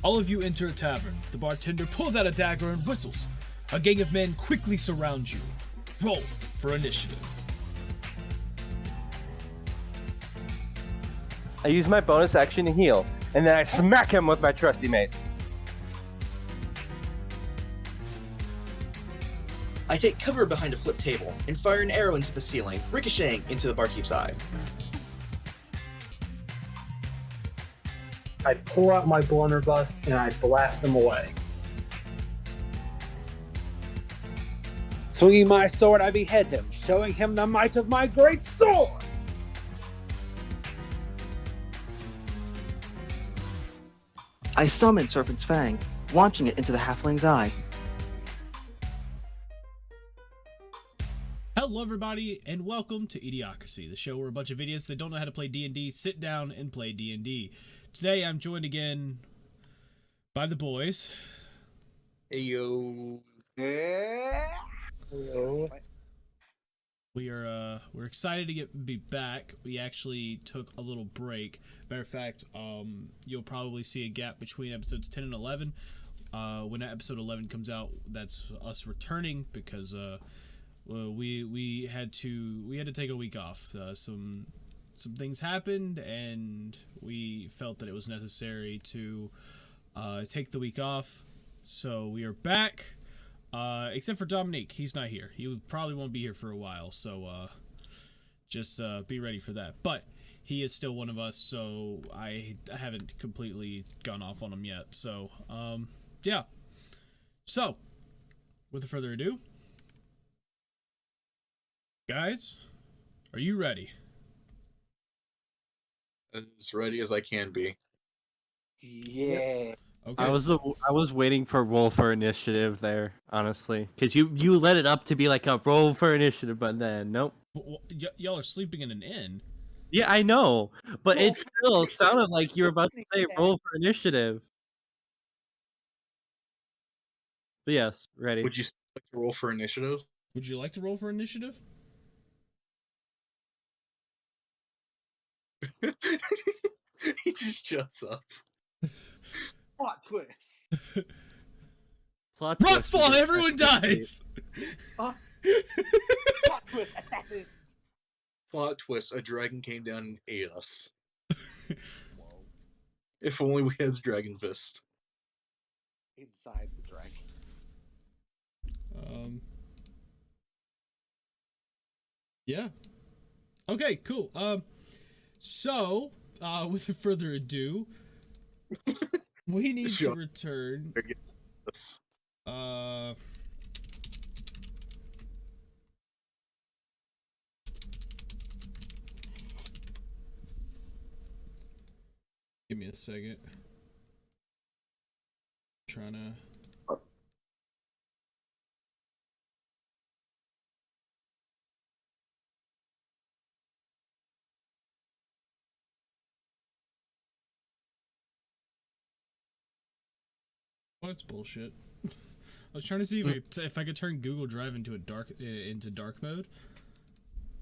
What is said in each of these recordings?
All of you enter a tavern. The bartender pulls out a dagger and whistles. A gang of men quickly surround you. Roll for initiative. I use my bonus action to heal, and then I smack him with my trusty mace. I take cover behind a flip table and fire an arrow into the ceiling, ricocheting into the barkeep's eye. I pull out my blunderbuss and I blast them away. Swinging my sword, I behead him, showing him the might of my great sword! I summon Serpent's Fang, launching it into the halfling's eye. Hello everybody, and welcome to eDIOCRACY, the show where a bunch of idiots that don't know how to play D&D sit down and play D&D. Today I'm joined again by the boys. Hey yo. Hello. We're excited to be back. We actually took a little break. Matter of fact, you'll probably see a gap between episodes 10 and 11. When episode 11 comes out, that's us returning because we had to take a week off. Some things happened, and we felt that it was necessary to take the week off. So we are back. Except for Dominique, he's not here. He probably won't be here for a while, so just be ready for that. But he is still one of us, so I haven't completely gone off on him yet. So, yeah. So, without further ado, guys, are you ready? As ready as I can be. Yeah. Okay. I was waiting for roll for initiative there, honestly, because you let it up to be like a roll for initiative, but then nope. Y'all are sleeping in an inn. Yeah, I know, but it still sounded like you were about to say roll for initiative. But yes, ready. Would you like to roll for initiative? Would you like to roll for initiative? He just shuts up. Plot twist. Plot Rocks twist, fall, you get everyone dies! Plot twist, assassins. Plot twist, a dragon came down and ate us. If only we had Dragon Fist. Inside the dragon. Yeah. Okay, cool. So, without further ado, we need to return. Give me a second. Trying to. Well, that's bullshit. I was trying to see if I could turn Google Drive into dark mode.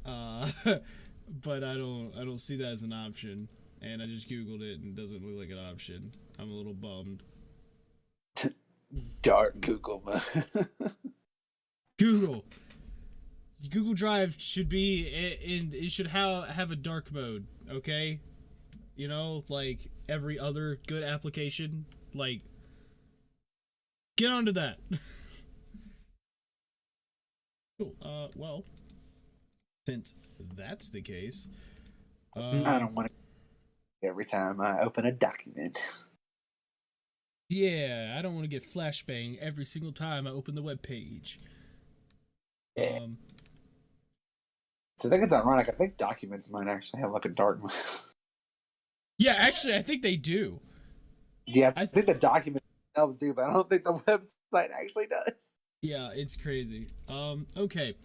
But I don't see that as an option, and I just Googled it and it doesn't look like an option. I'm a little bummed. Dark Google mode. Google Drive should be it should have a dark mode, okay? You know, like every other good application, like get onto that. Cool. Well, since that's the case, I don't want to every time I open a document. yeah, I don't want to get flashbang every single time I open the web page. Yeah. So I think it's ironic. I think documents might actually have like a dark mode. Yeah, actually, I think they do. Yeah, I think the documents themselves do, but I don't think the website actually does. Yeah, it's crazy. Okay.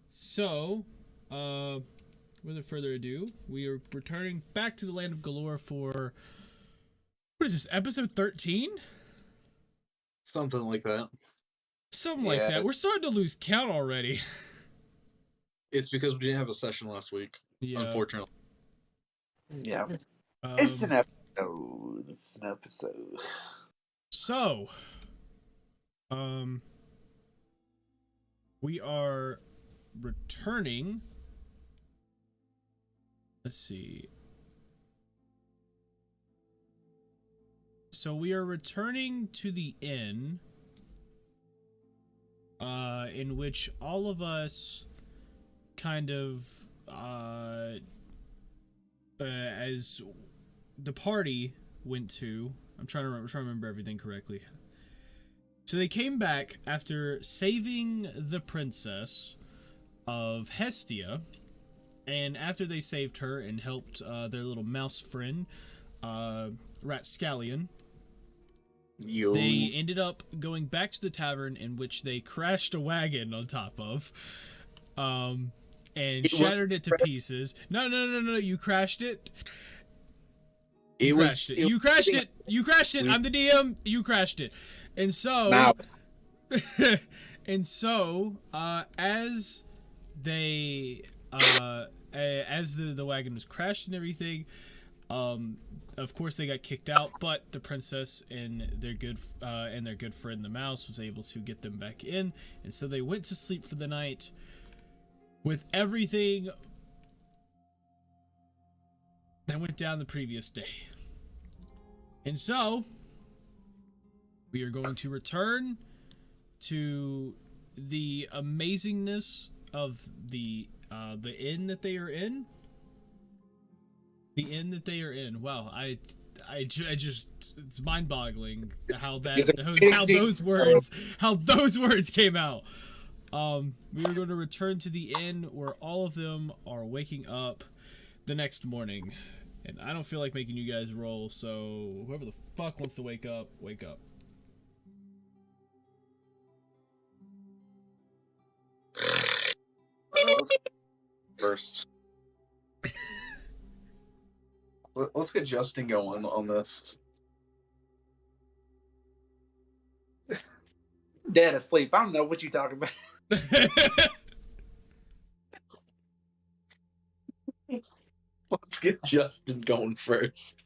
So, without further ado, we are returning back to the Land of Galore for, what is this, episode 13? Something like that. Something like that. We're starting to lose count already. It's because we didn't have a session last week, unfortunately. Yeah. It's an episode. So, we are returning. Let's see. So we are returning to the inn, in which all of us kind of, as the party went to. I'm trying to remember everything correctly. So they came back after saving the princess of Hestia, and after they saved her and helped their little mouse friend, Ratscallion, they ended up going back to the tavern, in which they crashed a wagon on top of, and shattered it to pieces. No, you crashed it. You crashed it. I'm the DM. You crashed it. And so, as they, as the wagon was crashed and everything, of course they got kicked out, but the princess and their good friend the mouse was able to get them back in, and so they went to sleep for the night with everything that went down the previous day. And so we are going to return to the amazingness of the inn that they are in. The inn that they are in. Wow, I just, it's mind-boggling how those words came out. We are going to return to the inn where all of them are waking up the next morning. And I don't feel like making you guys roll, so whoever the fuck wants to wake up, wake up. First. Let's get Justin going on this. Dead asleep. I don't know what you talking about. Let's get Justin going first.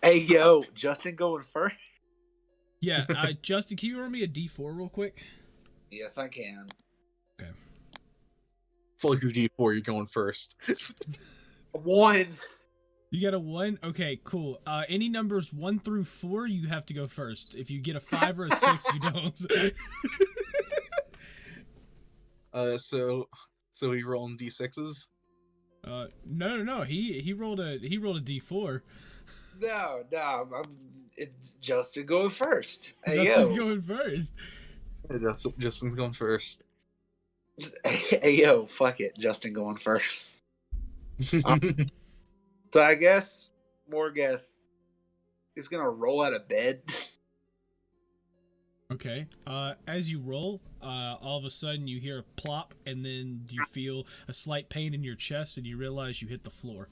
Hey, yo, Justin going first? Yeah, Justin, can you roll me a D4 real quick? Yes, I can. Okay. Full your D4, you're going first. 1. You got a 1? Okay, cool. Any numbers 1 through 4, you have to go first. If you get a 5 or a 6, you don't. So he rolling D6s? No. He rolled a D4. No, it's Justin going first. Hey, Justin's going first. Justin's going first. Hey, yo, fuck it. Justin going first. So I guess Morgath is going to roll out of bed. Okay. As you roll, all of a sudden you hear a plop, and then you feel a slight pain in your chest, and you realize you hit the floor.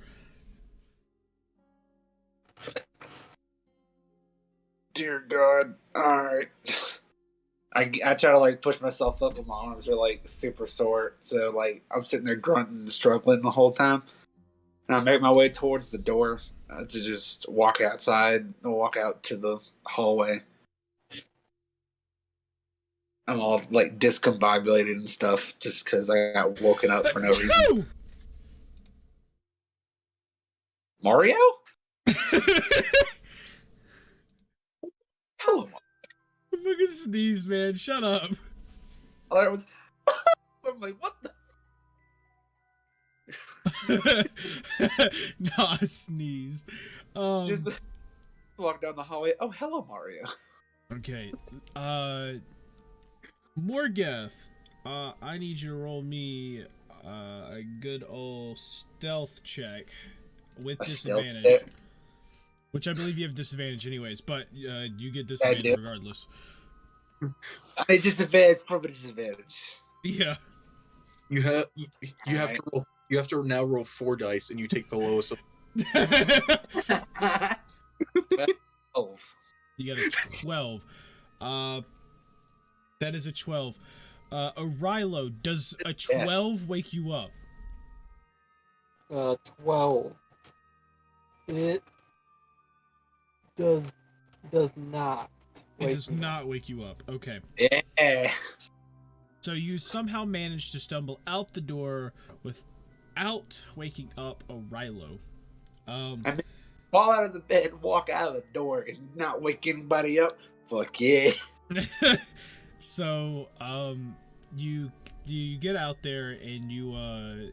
Dear God. Alright. I try to, like, push myself up, but my arms are, like, super sore. So, like, I'm sitting there grunting and struggling the whole time. And I make my way towards the door to just walk outside and walk out to the hallway. I'm all, like, discombobulated and stuff just because I got woken up for no reason. Mario? Hello, Mario. Fucking sneeze, man. Shut up. Oh, that was... I'm like, what the... No, I sneezed. Just walk down the hallway. Oh, hello, Mario. Okay. Morgath, I need you to roll me a good old stealth check with disadvantage. Which I believe you have disadvantage anyways, but you get disadvantage regardless. I disadvantage from a disadvantage. Yeah. You have to roll. You have to now roll 4 dice, and you take the lowest. Oh. You got a 12. That is a 12. Arilo, does a 12 wake you up? 12. does not. It does not wake you up. Okay. Yeah. So you somehow manage to stumble out the door without waking up O'Rilo. I mean, fall out of the bed, walk out of the door, and not wake anybody up. Fuck yeah. So you get out there and you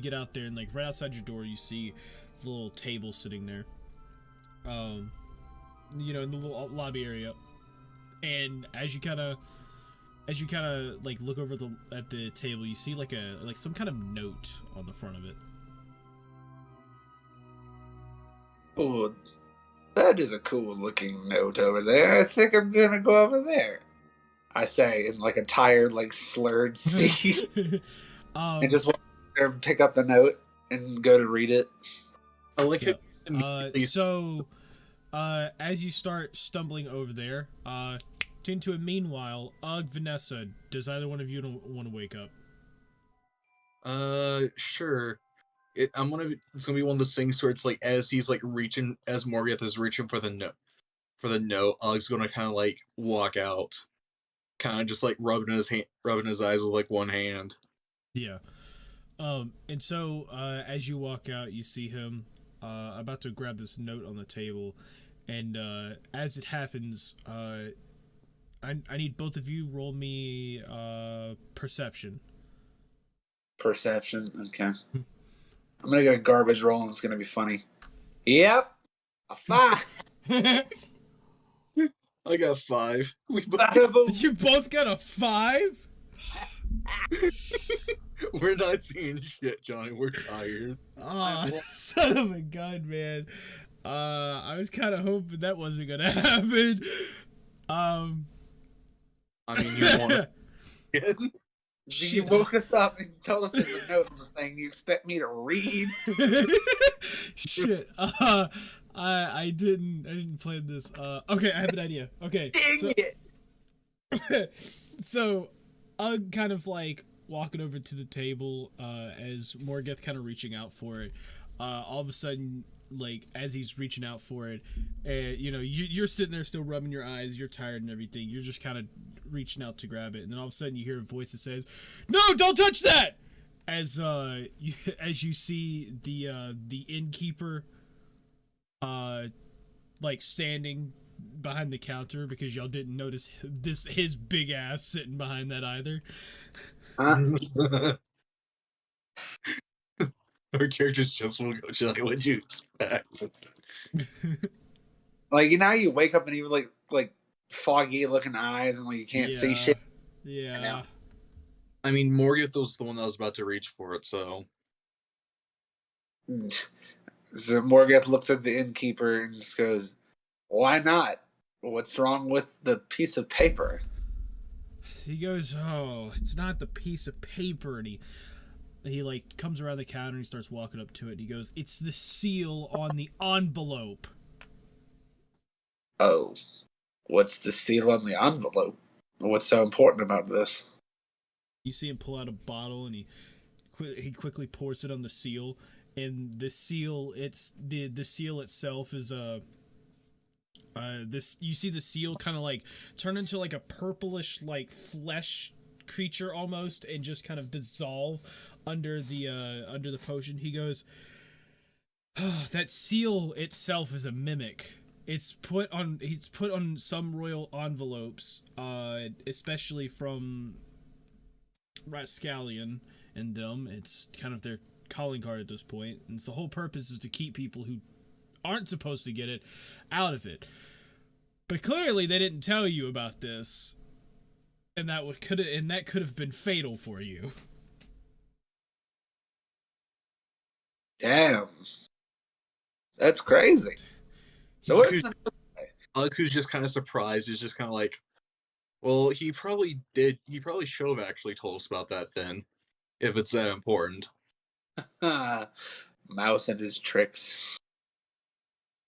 get out there and like right outside your door you see the little table sitting there. You know, in the little lobby area. And as you kind of like look over at the table, you see like some kind of note on the front of it. Oh, that is a cool looking note over there. I think I'm gonna go over there. I say in like a tired, like slurred speech, and just walk there and pick up the note and go to read it. I like Yep. it. So as you start stumbling over there, into a meanwhile, Vanessa, does either one of you want to wake up? Sure. It's gonna be one of those things where it's like as he's like reaching, as Morgoth is reaching for the note, Ug's gonna kind of like walk out, kind of just like rubbing his eyes with like one hand. Yeah. And so as you walk out, you see him about to grab this note on the table, and as it happens, I need both of you roll me perception. Perception. Okay. I'm gonna get a garbage roll and it's gonna be funny. Yep. A 5. I got 5. You both got a 5? We're not seeing shit, Johnny. We're tired. Oh, son of a gun, man. I was kind of hoping that wasn't gonna happen. I mean, you want it. You woke us up and told us there's a note on the thing. You expect me to read? Shit. I didn't plan this. Okay, I have an idea. Okay. Dang it! So, Ugg kind of like walking over to the table, as Morgoth kind of reaching out for it. All of a sudden, like as he's reaching out for it, you know, you're sitting there still rubbing your eyes. You're tired and everything. You're just kind of reaching out to grab it, and then all of a sudden you hear a voice that says, "No, don't touch that!" As you see the innkeeper, like standing behind the counter, because y'all didn't notice his big ass sitting behind that either. Our characters just will go, Johnny. What'd you expect? Like, you know, you wake up and you have like foggy looking eyes and like you can't see shit. Yeah. I mean, Morgoth was the one that was about to reach for it, so. So Morgoth looks at the innkeeper and just goes, "Why not? What's wrong with the piece of paper?" He goes, "Oh, it's not the piece of paper," and he like comes around the counter and he starts walking up to it. And he goes, "It's the seal on the envelope." Oh, what's the seal on the envelope? What's so important about this? You see him pull out a bottle and he quickly pours it on the seal, and the seal, it's the seal itself is this, you see the seal kind of like turn into like a purplish like flesh creature almost, and just kind of dissolve under the potion. He goes, oh, that seal itself is a mimic. It's put on some royal envelopes, especially from Rascallion and them. It's kind of their calling card at this point, and the whole purpose is to keep people who aren't supposed to get it out of it. But clearly they didn't tell you about this, and that could have been fatal for you. Damn, that's crazy. So what's the... Who's just kind of surprised, is just kind of like, well, he probably should have actually told us about that then, if it's that important. Mouse and his tricks.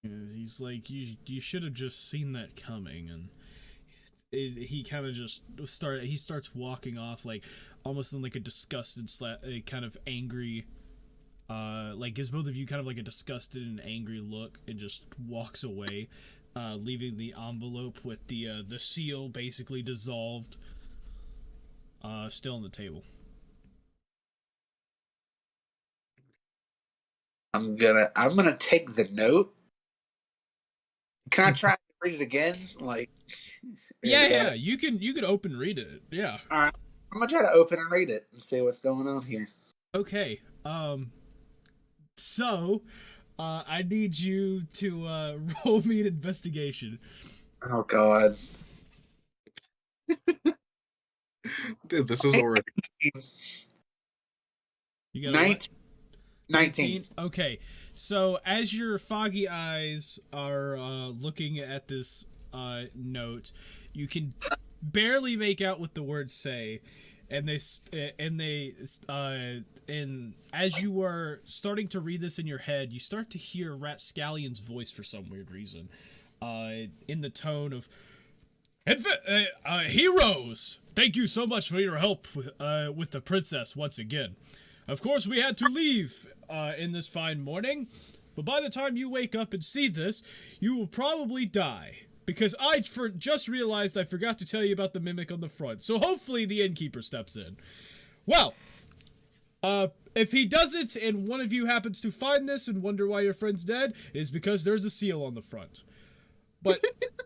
He's like, you should have just seen that coming, and he kind of just starts walking off, like almost in like a disgusted kind of angry like gives both of you kind of like a disgusted and angry look, and just walks away, leaving the envelope with the seal basically dissolved, still on the table. I'm gonna take the note. Can I try to read it again? Like, Yeah, you can open and read it. Yeah. All right, I'm gonna try to open and read it and see what's going on here. Okay. So, I need you to roll me an investigation. Oh God. Dude, this is already. You got a what? 19. Okay. So as your foggy eyes are looking at this note, you can barely make out what the words say, and and as you are starting to read this in your head, you start to hear Ratscallion's voice for some weird reason, in the tone of, "Heroes, thank you so much for your help with the princess once again. Of course, we had to leave in this fine morning, but by the time you wake up and see this, you will probably die. Because I just realized I forgot to tell you about the mimic on the front, so hopefully the innkeeper steps in. Well, if he doesn't and one of you happens to find this and wonder why your friend's dead, it is because there's a seal on the front. But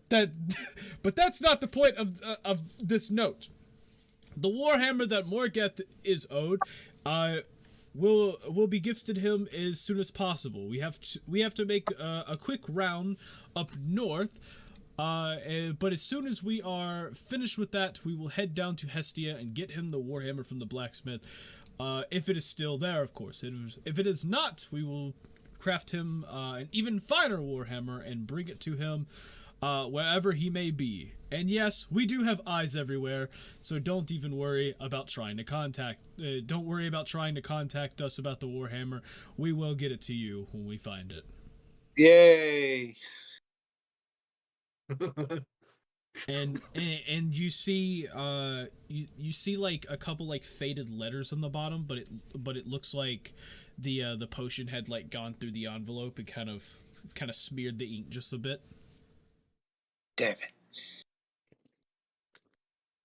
that's not the point of this note. The warhammer that Morgeth is owed will be gifted him as soon as possible. We have to make a quick round up north, but as soon as we are finished with that, we will head down to Hestia and get him the warhammer from the blacksmith. If it is still there, of course. If it is not, we will craft him an even finer warhammer and bring it to him wherever he may be. And yes, we do have eyes everywhere, so don't even worry about trying to contact. Don't worry about trying to contact us about the warhammer. We will get it to you when we find it. Yay! And you see you see like a couple like faded letters on the bottom, but it looks like the potion had like gone through the envelope and kind of smeared the ink just a bit. Damn it.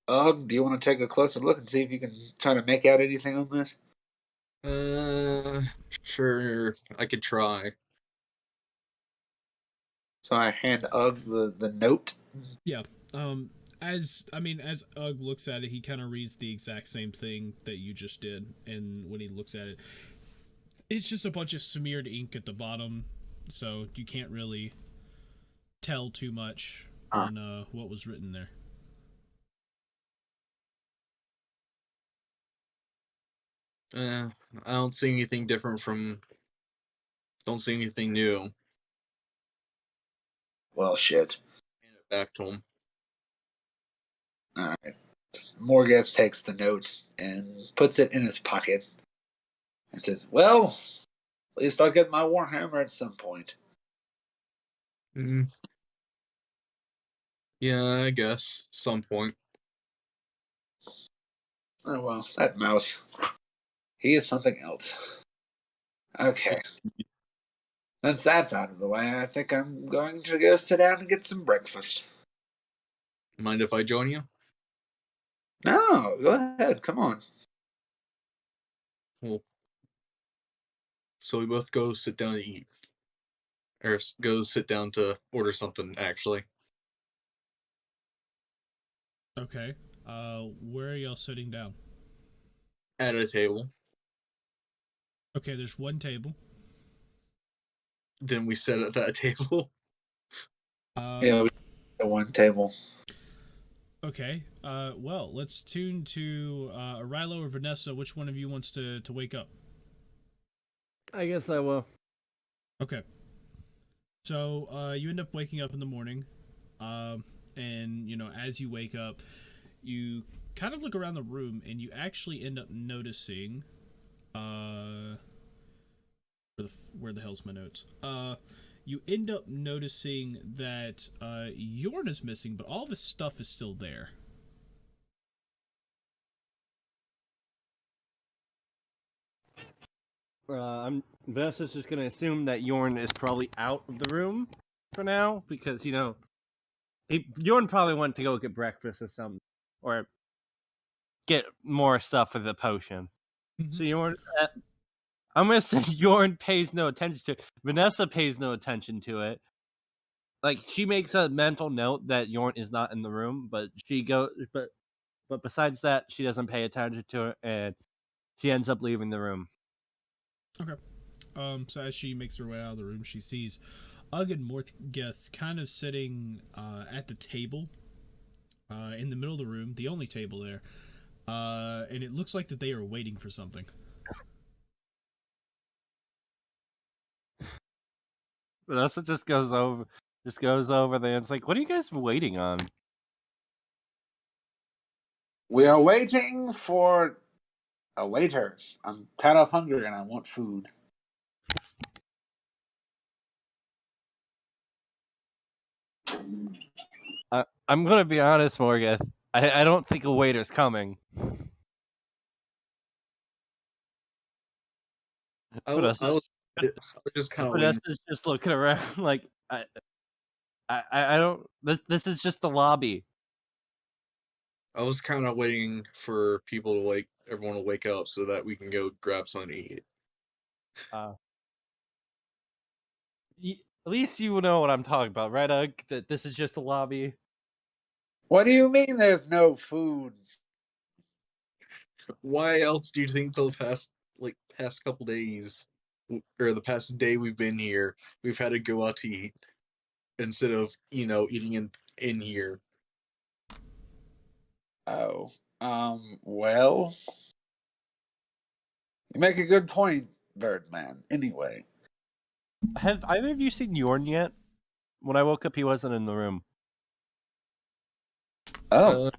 Do you want to take a closer look and see if you can try to make out anything on this? Sure, I could try. So I hand Ugg the note. Yeah. As Ugg looks at it, he kind of reads the exact same thing that you just did, and when he looks at it, it's just a bunch of smeared ink at the bottom, so you can't really tell too much on what was written there. I don't see anything different from. Don't see anything new. Well, shit. Hand it back to him. Alright. Morgeth takes the note and puts it in his pocket and says, well, at least I'll get my warhammer at some point. Mm. Yeah, I guess. Some point. Oh, well, that mouse. He is something else. Okay. Since that's out of the way, I think I'm going to go sit down and get some breakfast. Mind if I join you? No, go ahead. Come on. Cool. So we both go sit down to eat. Or go sit down to order something, actually. Okay. Where are y'all sitting down? At a table. Okay, there's one table. Then we sit at that table. Yeah, we at one table. Okay. Well, let's tune to Rilo or Vanessa. Which one of you wants to wake up? I guess I will. Okay. So you end up waking up in the morning, and as you wake up, you kind of look around the room, and you actually end up noticing, where the hell's my notes? You end up noticing that Yorn is missing, but all of his stuff is still there. Vanessa's just gonna assume that Yorn is probably out of the room for now because Yorn probably went to go get breakfast or something, or get more stuff for the potion. So Yorn, I'm gonna say Yorn pays no attention to it. Vanessa pays no attention to it. Like she makes a mental note that Yorn is not in the room, but but besides that, she doesn't pay attention to it, and she ends up leaving the room. Okay. So as she makes her way out of the room, she sees Ugg and Morgeth kind of sitting at the table in the middle of the room, the only table there. And it looks like that they are waiting for something. Vanessa just goes over there and it's like, what are you guys waiting on? We are waiting for a waiter. I'm kind of hungry and I want food. I'm gonna be honest, Morgeth. I don't think a waiter's coming. I was just kind of waiting. Vanessa's just looking around like I don't. This is just the lobby. I was kind of waiting for people to everyone to wake up so that we can go grab something to eat. At least you know what I'm talking about, right, Ugg? That this is just a lobby. What do you mean there's no food? Why else do you think the past couple days, or the past day we've been here, we've had to go out to eat instead of eating in here? Oh, well, you make a good point, Birdman. Anyway, Have either of you seen Yorn yet? When I woke up, he wasn't in the room. oh,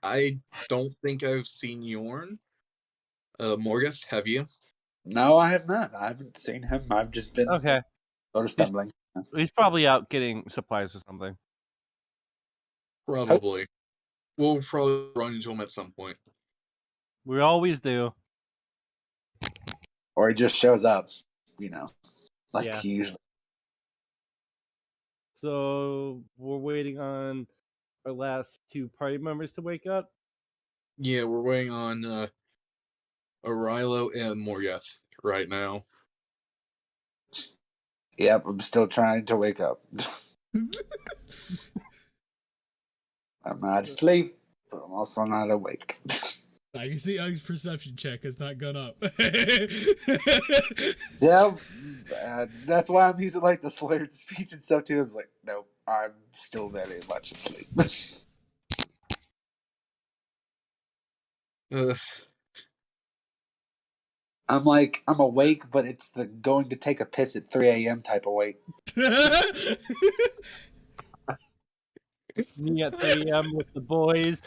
I don't think I've seen Yorn. Morgus, have you? no, I have not. I haven't seen him. I've just been Okay. sort of stumbling. He's probably out getting supplies or something. Probably. We'll probably run into him at some point. We always do. Or he just shows up, like Yeah. he usually. So we're waiting on our last two party members to wake up. Yeah, we're waiting on Arilo and Morgeth right now. Yep, I'm still trying to wake up. I'm not asleep, but I'm also not awake. I can see Ugg's perception check has not gone up. Yeah, that's why I'm using the slurred speech and stuff too. I'm like, no, I'm still very much asleep. I'm awake, but it's the going to take a piss at 3 a.m. type of wake. Me at 3 a.m. with the boys.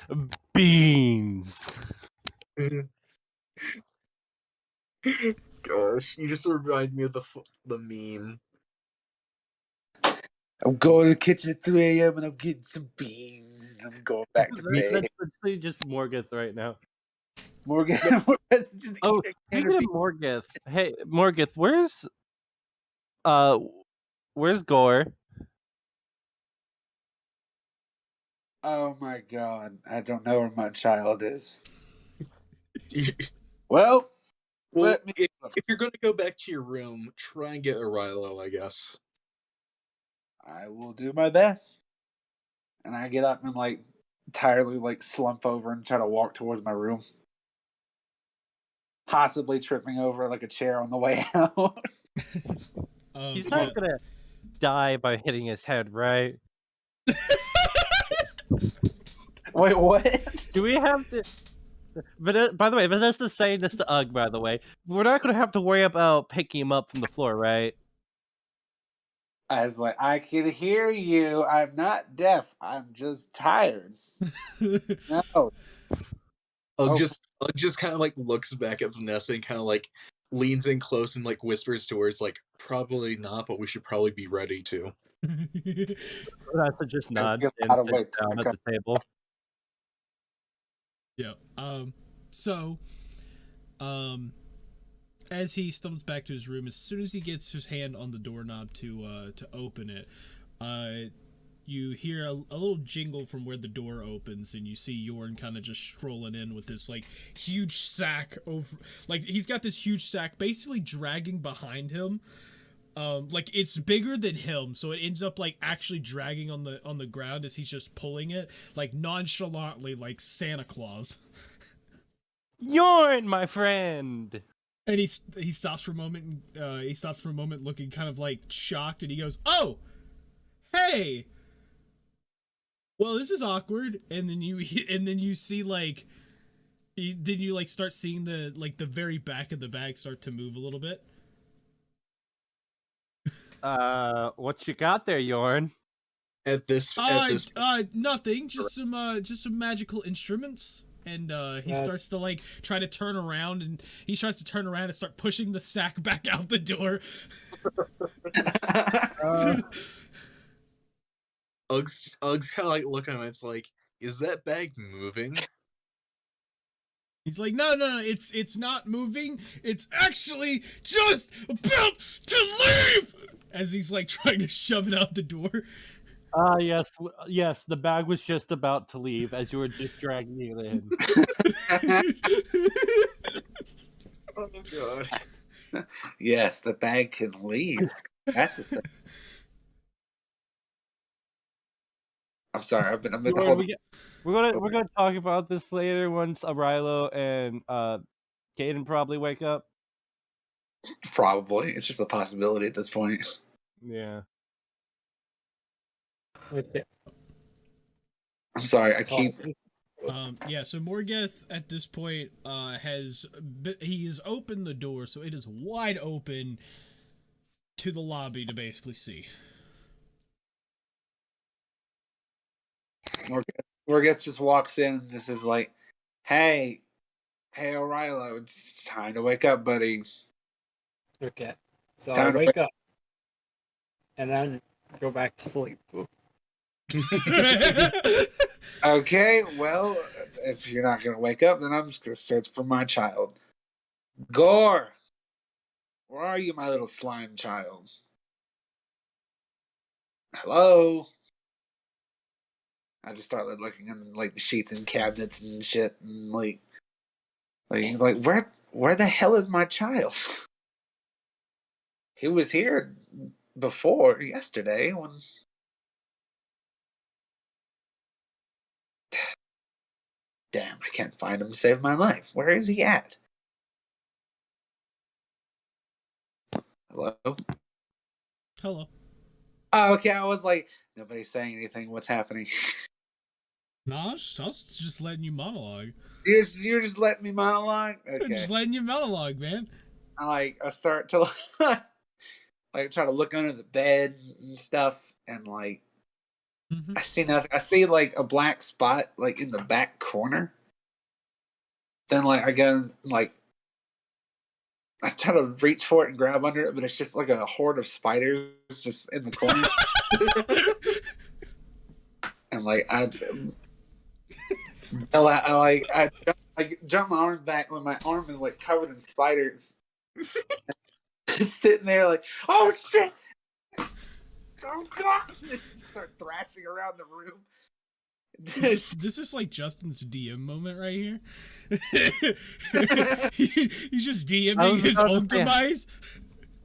Beans. Gosh, you just remind me of the meme. I'm going to the kitchen at 3 a.m. and I'm getting some beans and I'm going back to bed. That's literally just Morgeth right now. Morgan, just Oh, speaking of Morgeth, hey Morgeth, where's Gore? Oh my god, I don't know where my child is. Well, if you're going to go back to your room, try and get Arilo, I guess. I will do my best. And I get up and entirely slump over and try to walk towards my room. Possibly tripping over a chair on the way out. He's not gonna die by hitting his head, right? Wait, what? Do we have to? By the way, Vanessa's saying this to Ugg, by the way. We're not going to have to worry about picking him up from the floor, right? I was like, I can hear you. I'm not deaf. I'm just tired. No. Just kind of looks back at Vanessa and kind of leans in close and whispers to her, it's probably not, but we should probably be ready to. Vanessa just nods and sits down at the table. Yeah. So, as he stumbles back to his room, as soon as he gets his hand on the doorknob to open it, you hear a little jingle from where the door opens, and you see Yorn kind of just strolling in with this like huge sack over, like he's got this huge sack basically dragging behind him. Like it's bigger than him, so it ends up like actually dragging on the ground as he's just pulling it, like nonchalantly, like Santa Claus. Yorn, my friend. And he stops for a moment. He stops for a moment, looking kind of like shocked, and he goes, "Oh, hey. Well, this is awkward." And then you see like, then you like start seeing the very back of the bag start to move a little bit. What you got there, Yorn? At this Nothing. Just some magical instruments. And he starts to like try to turn around, and he tries to turn around and start pushing the sack back out the door. Uggs kind of like looking at him. It's like, is that bag moving? He's like, no, it's not moving. It's actually just about to leave. As he's like trying to shove it out the door. Yes, the bag was just about to leave as you were just dragging it in. Oh god. Yes, the bag can leave. That's a thing. I'm sorry, I've been holding. We're gonna talk about this later once Arilo and Caden probably wake up. Probably, it's just a possibility at this point. Yeah. Okay. I'm sorry, I So- keep. Yeah, so Morgeth at this point he's opened the door, so it is wide open to the lobby to basically see. Morgeth just walks in. This is like, hey, O'Reilly, it's time to wake up, buddy. Okay. So Time I to wake up and then go back to sleep. Okay, well, if you're not gonna wake up, then I'm just gonna search for my child. Gore, where are you, my little slime child? Hello. I just started looking in like the sheets and cabinets and shit, and like where the hell is my child? He was here before yesterday when. Damn, I can't find him to save my life. Where is he at? Hello? Hello. Oh, okay, I was like, nobody's saying anything. What's happening? Nah, I was just letting you monologue. You're just letting me monologue? Okay. Just letting you monologue, man. I start to like try to look under the bed and stuff, and like Mm-hmm. I see nothing. I see like a black spot like in the back corner. Then like I go like I try to reach for it and grab under it, but it's just like a horde of spiders just in the corner. And like I jump my arm back when my arm is like covered in spiders. It's sitting there like, oh shit! Oh god! Start thrashing around the room. This is like Justin's DM moment right here. He's just DMing his own demise.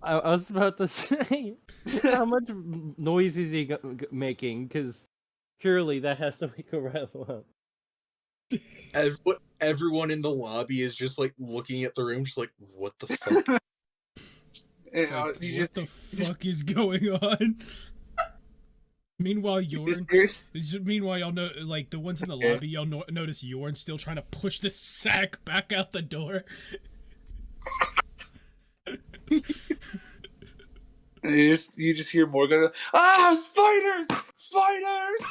I was about to say, how much noise is he making? Because surely that has to wake Arilo up. Everyone in the lobby is just like looking at the room, just like, what the fuck? It's like, what the fuck is going on? Meanwhile, Yorn. Meanwhile, y'all know, like the ones in the lobby, y'all notice Yorn still trying to push the sack back out the door. And you just hear Morgan, spiders! Spiders!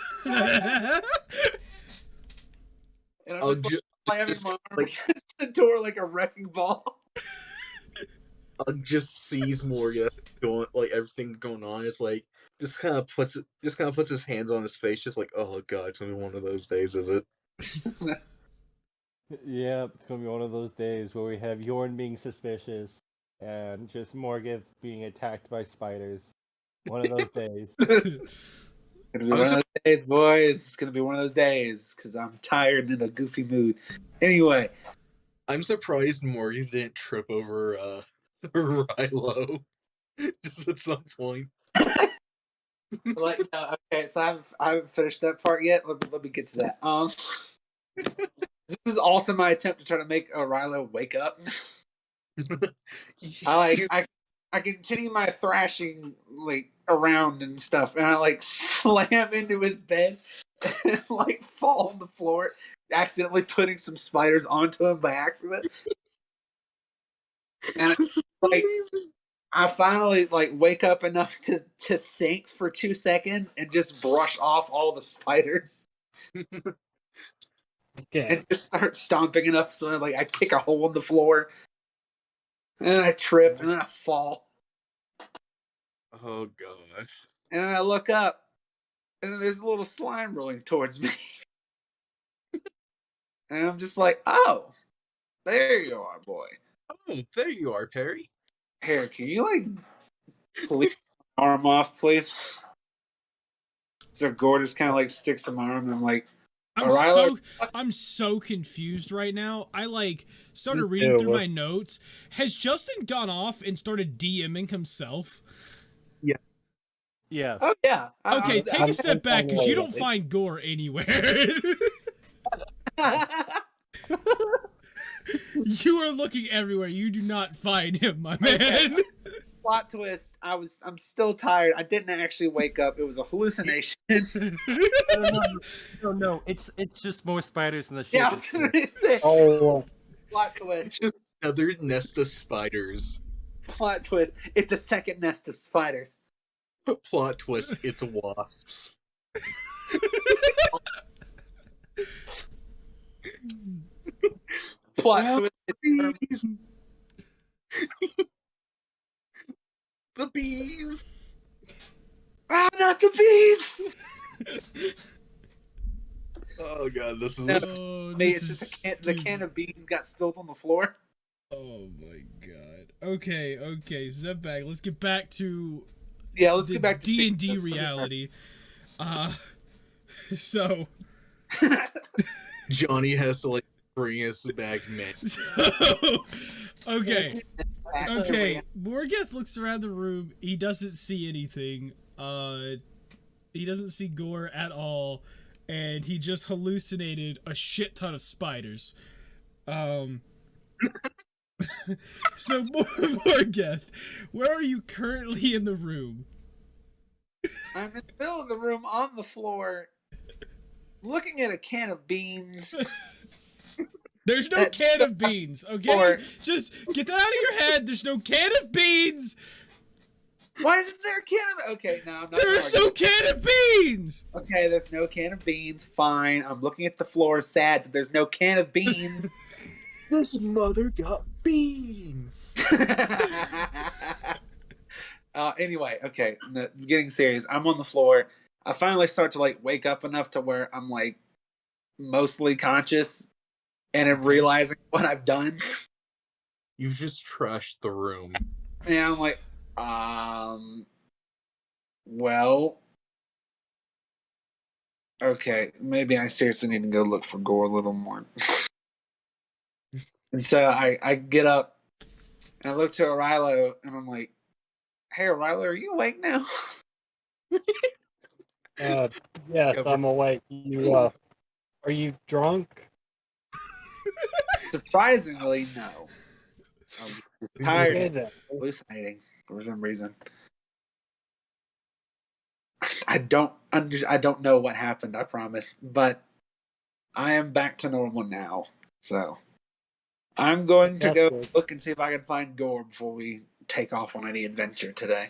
And I'm just slamming my arm against the door like a wrecking ball. Just sees Morgan going, like everything going on. It's like just kind of puts his hands on his face, just like, oh god, it's gonna be one of those days, is it? Yeah, it's gonna be one of those days where we have Yorn being suspicious. and just Morgan being attacked by spiders. One of those days. Gonna be one of those days, boys. It's gonna be one of those days because I'm tired and in a goofy mood. Anyway, I'm surprised Morgan didn't trip over Rilo just at some point. okay, so I haven't finished that part yet. Let me get to that. This is also my attempt to try to make Rilo wake up. I continue my thrashing like around and stuff, and I like slam into his bed and like fall on the floor, accidentally putting some spiders onto him by accident. And like I finally like wake up enough to think for 2 seconds and just brush off all the spiders. Okay. And just start stomping enough so like I kick a hole in the floor. And then I trip and then I fall. Oh gosh. And then I look up and then there's a little slime rolling towards me. And I'm just like, oh, there you are, boy. Oh, there you are, Perry. Here, can you like please arm off, please? So Gord just kind of like sticks my arm and I'm like, I'm so confused right now. I like started reading through my notes. Has Justin gone off and started DMing himself? Yes. oh yeah. Okay, take a step back because you don't find Gore anywhere. You are looking everywhere. You do not find him, my man. Plot twist. I'm still tired. I didn't actually wake up. It was a hallucination. No. It's just more spiders in the Yeah, I shape. was gonna say. Oh, Plot twist. It's just another nest of spiders. Plot twist. It's a second nest of spiders. Plot twist, it's wasps. Plot twist. Bees. The bees. Ah, not the bees. Oh god, this is. It's just the can of beans got spilled on the floor. Oh my god. Okay. Step back. Let's get back to Let's get back to D&D reality. So Johnny has to like bring us back, man. Okay. Morgeth looks around the room. He doesn't see anything. He doesn't see Gore at all, and he just hallucinated a shit ton of spiders. So Morgeth, where are you currently in the room? I'm in the middle of the room on the floor, looking at a can of beans. There's no can of beans, okay? Just get that out of your head. There's no can of beans. Why isn't there a can of? Okay, no, I'm not. There's no can of beans. Okay, there's no can of beans. Fine. I'm looking at the floor, sad that there's no can of beans. This mother got beans. Anyway, okay, getting serious. I'm on the floor. I finally start to like wake up enough to where I'm like mostly conscious, and I'm realizing what I've done. You've just trashed the room. And I'm like, well, okay, maybe I seriously need to go look for Gore a little more. And so I get up and I look to Arilo and I'm like, hey, Arilo, are you awake now? Yes, I'm awake. Are you drunk? Surprisingly, no. I'm tired Good. and hallucinating for some reason. I don't know what happened, I promise, but I am back to normal now. So I'm going to go look and see if I can find Gore before we take off on any adventure today.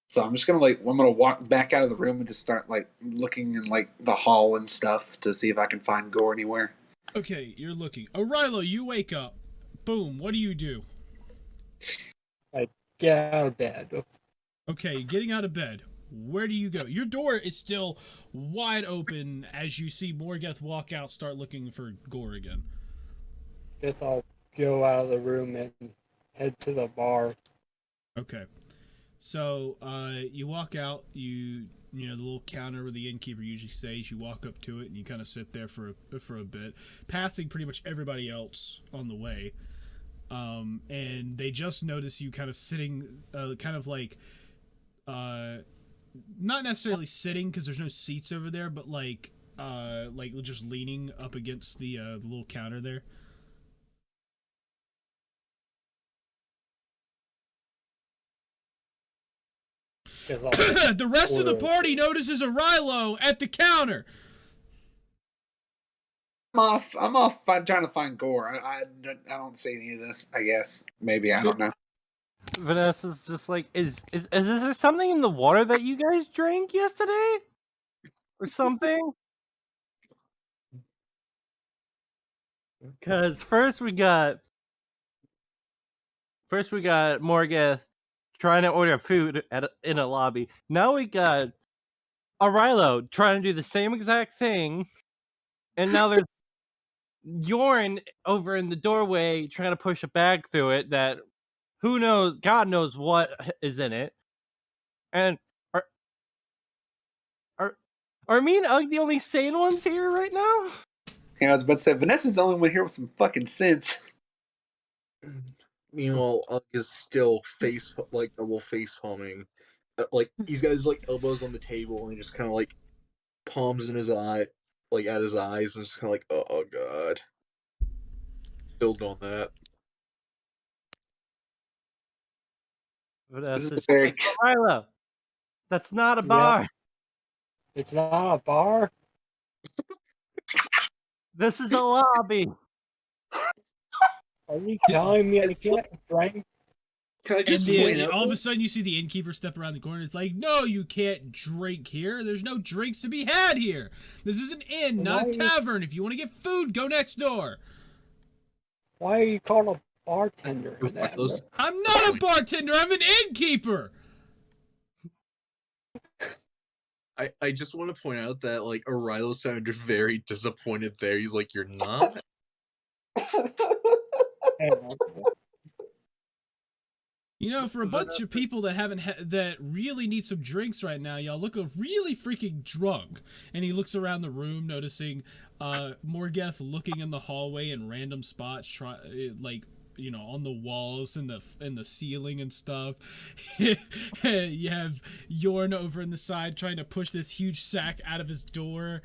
So I'm just gonna I'm gonna walk back out of the room and just start like looking in like the hall and stuff to see if I can find Gore anywhere. Okay, you're looking. O'Reilly, you wake up. Boom. What do you do? I get out of bed. Okay, getting out of bed. Where do you go? Your door is still wide open as you see Morgeth walk out, start looking for Gore again. Guess I'll go out of the room and head to the bar. Okay. So you walk out. You know the little counter where the innkeeper usually stays. You walk up to it and you kind of sit there for a bit, passing pretty much everybody else on the way. And they just notice you kind of sitting, kind of like, not necessarily sitting because there's no seats over there, but like just leaning up against the little counter there. The rest of the party notices a Rilo at the counter. I'm off trying to find Gore. I don't see any of this, I guess. Maybe, I don't know. Vanessa's just like, is there something in the water that you guys drank yesterday? Or something? Because first we got Morgeth trying to order food in a lobby. Now we got Arilo trying to do the same exact thing. And now there's Yorn over in the doorway trying to push a bag through it that who knows, God knows what is in it. And are me and Ugg the only sane ones here right now? Yeah, I was about to say, Vanessa's the only one here with some fucking sense. Meanwhile, Ugg is still double face palming. Like he's got his elbows on the table and he just kind of palms in his eye, at his eyes, and just kind of oh god, still doing that. Vanessa's like, Arilo, that's not a bar. Yeah. It's not a bar? This is a lobby. Are you telling me I can't drink? Can I just point out? All of a sudden, you see the innkeeper step around the corner. It's like, no, you can't drink here. There's no drinks to be had here. This is an inn, not a tavern. If you want to get food, go next door. Why are you called a bartender? In that? I'm not a bartender. I'm an innkeeper. I just want to point out that Arilo sounded very disappointed there. He's like, "You're not." You know, for a bunch of people that that really need some drinks right now, y'all look really freaking drunk. And he looks around the room, noticing Morgeth looking in the hallway in random spots, on the walls and the ceiling and stuff. You have Yorn over in the side trying to push this huge sack out of his door.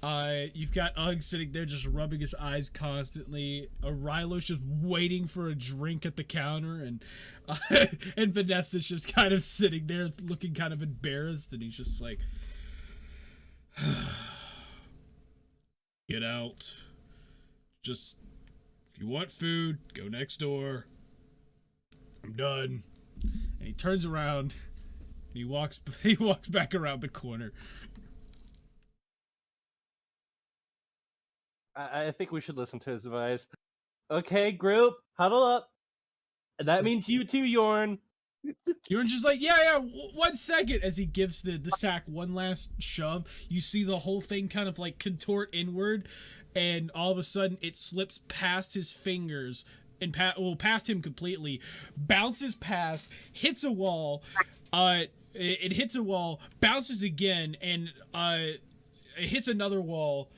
You've got Ugg sitting there just rubbing his eyes constantly. Arilo's just waiting for a drink at the counter, and Vanessa's just kind of sitting there looking kind of embarrassed, and he's just like, get out. Just, if you want food, go next door. I'm done. And he turns around, and he walks back around the corner. I think we should listen to his advice. Okay, group, huddle up. That means you too, Yorn. Yorn's just like, yeah, 1 second. As he gives the sack one last shove, you see the whole thing kind of contort inward, and all of a sudden it slips past his fingers and past him completely, bounces past, hits a wall. It hits a wall, bounces again, and it hits another wall.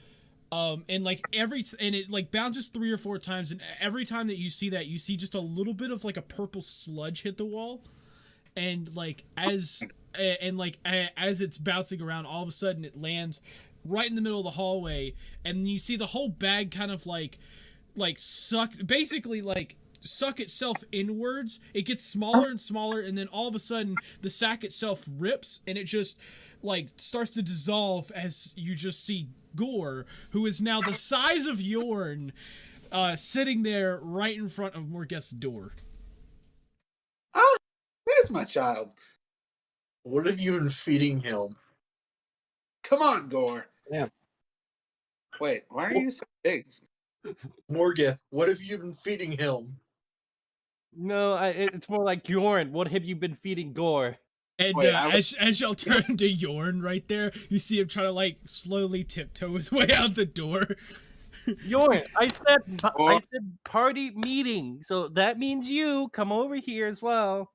And it bounces 3 or 4 times, and every time that you see that, you see just a little bit of a purple sludge hit the wall, and as it's bouncing around, all of a sudden it lands right in the middle of the hallway, and you see the whole bag kind of suck itself inwards. It gets smaller and smaller, and then all of a sudden the sack itself rips, and it just starts to dissolve as you just see Gore, who is now the size of Yorn, sitting there right in front of Morgeth's door. There's my child. What have you been feeding him? Come on, Gore. Yeah. Wait, why are you so big? Morgeth, what have you been feeding him? No, it's more like Yorn. What have you been feeding Gore? And as y'all turn to Yorn right there, you see him trying to slowly tiptoe his way out the door. Yorn, I said party meeting, so that means you come over here as well.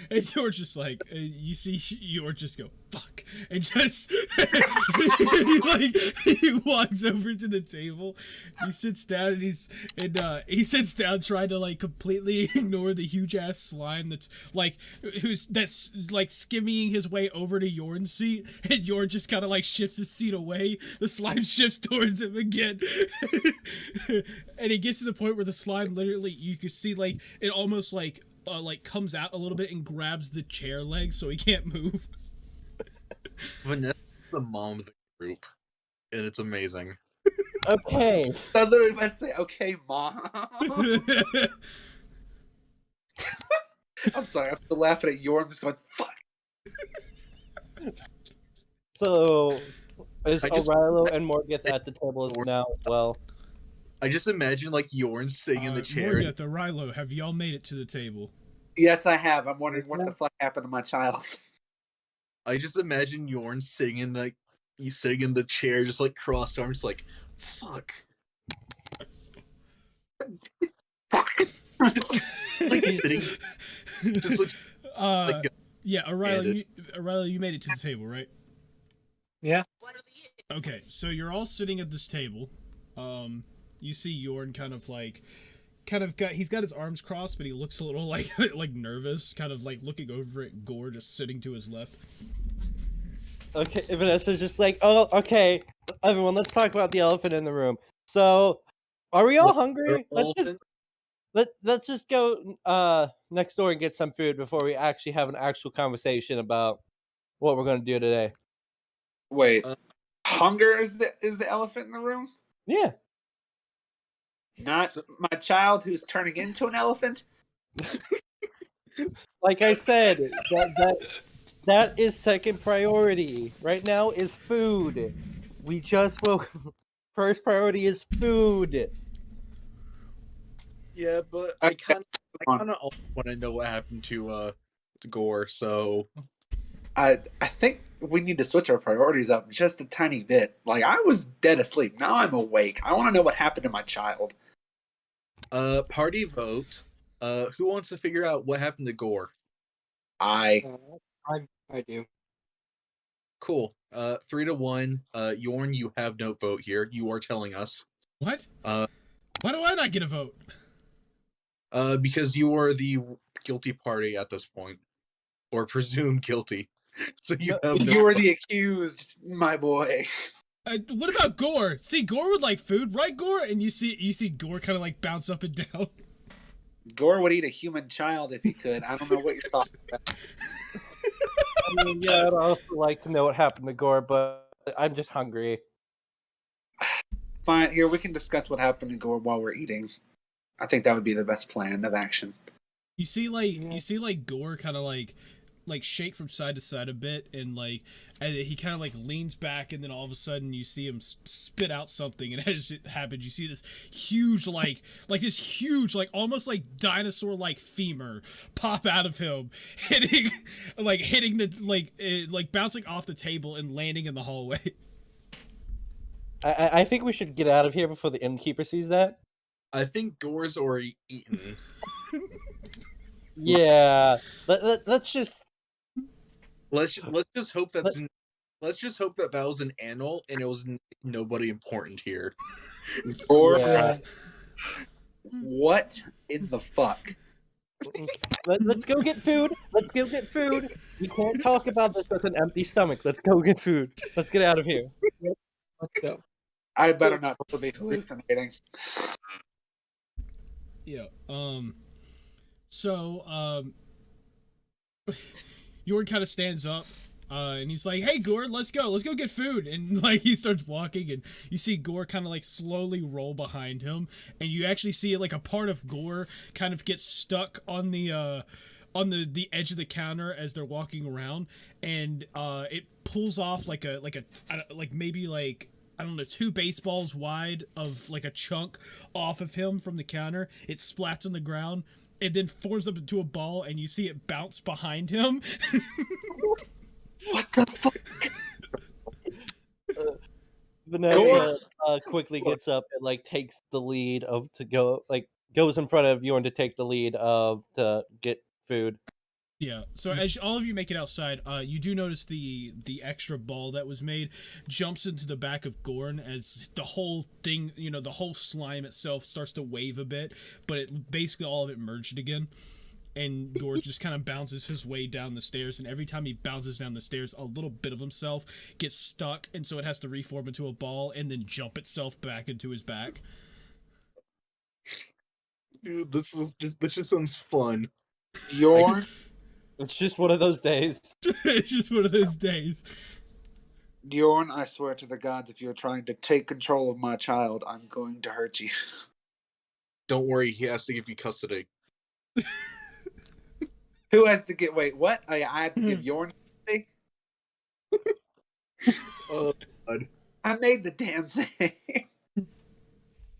And you're just like, you see, you're just go fuck, and just he walks over to the table. He sits down and he sits down trying to like completely ignore the huge ass slime that's skimming his way over to Yorn's seat, and Yorn just kind of like shifts his seat away. The slime shifts towards him again, and he gets to the point where the slime literally, you could see like it almost like comes out a little bit and grabs the chair leg so he can't move. Vanessa's the mom of the group, and it's amazing. Okay. That's what I was about to say. Okay, mom. I'm sorry. I'm still laughing at Yorm. Just going, fuck. So, is I just- O'Reilly and Morgith at the table as now as well? I just imagine like Yorn sitting in the chair. Morgeth, Rilo, have y'all made it to the table? Yes, I have. I'm wondering what the fuck happened to my child. I just imagine Yorn sitting in the chair, just like crossed arms, like fuck. Like sitting, just like, yeah, O'Reilly, you made it to the table, right? Yeah. Okay, so you're all sitting at this table. You see Yorn he's got his arms crossed, but he looks a little like nervous, kind of like looking over at Gore just sitting to his left. Okay, Vanessa's just like, oh, okay, everyone, let's talk about the elephant in the room. So, are we all hungry? Let's just go next door and get some food before we actually have an actual conversation about what we're going to do today. Wait, hunger is the elephant in the room? Yeah. Not my child who's turning into an elephant? Like I said, that is second priority. Right now is food. We just will. First priority is food. yeah, but I kind of also want to know what happened to Gore. So I think we need to switch our priorities up just a tiny bit. Like, I was dead asleep. Now I'm awake. I want to know what happened to my child. Party vote. Who wants to figure out what happened to Gore? I do. Cool. 3-1. Yorn, you have no vote here. You are telling us. What? Why do I not get a vote? Because you are the guilty party at this point, or presumed guilty. So you have no You were the accused, my boy. What about Gore? See, Gore would like food, right, Gore? And you see Gore kind of like bounce up and down. Gore would eat a human child if he could. I don't know what you're talking about. I mean, yeah, I'd also like to know what happened to Gore, but I'm just hungry. Fine, here, we can discuss what happened to Gore while we're eating. I think that would be the best plan of action. You see Gore kind of like shake from side to side a bit, and he kind of like leans back, and then all of a sudden you see him spit out something, and as it happens, you see this huge almost like dinosaur like femur pop out of him, hitting the bouncing off the table and landing in the hallway. I think we should get out of here before the innkeeper sees that. I think Gore's already eaten. Yeah, let's just hope that was an animal and it was nobody important here. Or Yeah. what in the fuck? Let's go get food. Let's go get food. We can't talk about this with an empty stomach. Let's go get food. Let's get out of here. Let's go. I better not be hallucinating. Yeah. So, Yorn kind of stands up, and he's like, "Hey, Gore, let's go get food." And like he starts walking, and you see Gore kind of like slowly roll behind him, and you actually see like a part of Gore kind of get stuck on the edge of the counter as they're walking around, and it pulls off like maybe I don't know, 2 baseballs wide of like a chunk off of him from the counter. It splats on the ground. It then forms up into a ball, and you see it bounce behind him. What the fuck? Vanessa quickly gets up and like takes the lead of to go like goes in front of Yorn to take the lead of to get food. Yeah. So as all of you make it outside, you do notice the extra ball that was made jumps into the back of Gorn as the whole thing, the whole slime itself starts to wave a bit, but it basically all of it merged again. And Gorn just kind of bounces his way down the stairs, and every time he bounces down the stairs, a little bit of himself gets stuck, and so it has to reform into a ball and then jump itself back into his back. Dude, this just sounds fun. Yorn, It's just one of those days. It's just one of those days. Yorn, I swear to the gods, if you're trying to take control of my child, I'm going to hurt you. Don't worry, he has to give you custody. Who has to get? Wait, what? I had to give Yorn custody? Oh, God. I made the damn thing.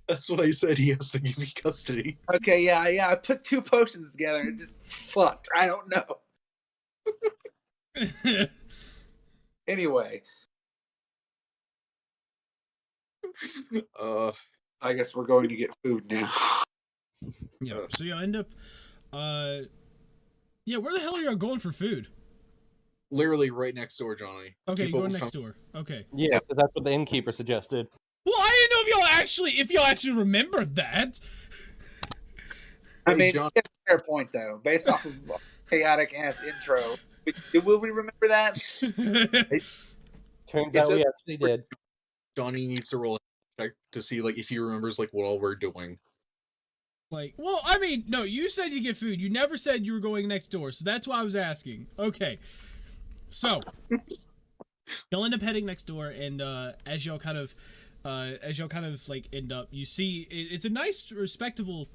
That's what I said. He has to give you custody. Okay, yeah. I put 2 potions together and it just fucked. I don't know. Anyway, I guess we're going to get food now. Yeah. So you end up, yeah. Where the hell are y'all going for food? Literally right next door, Johnny. Okay, Keep you're up going with next door. Okay. Yeah, 'cause that's what the innkeeper suggested. Well, I didn't know if y'all actually remember that. I Hey, mean, John- it's a fair point though. Based off of chaotic ass intro, will we remember that? Turns It's out we a- actually did. Johnny needs to roll a check to see like if he remembers like what all we're doing. Like, well, I mean, no, you said you get food. You never said you were going next door, so that's why I was asking. Okay. So, you'll end up heading next door, and as y'all kind of like end up, you see it's a nice, respectable,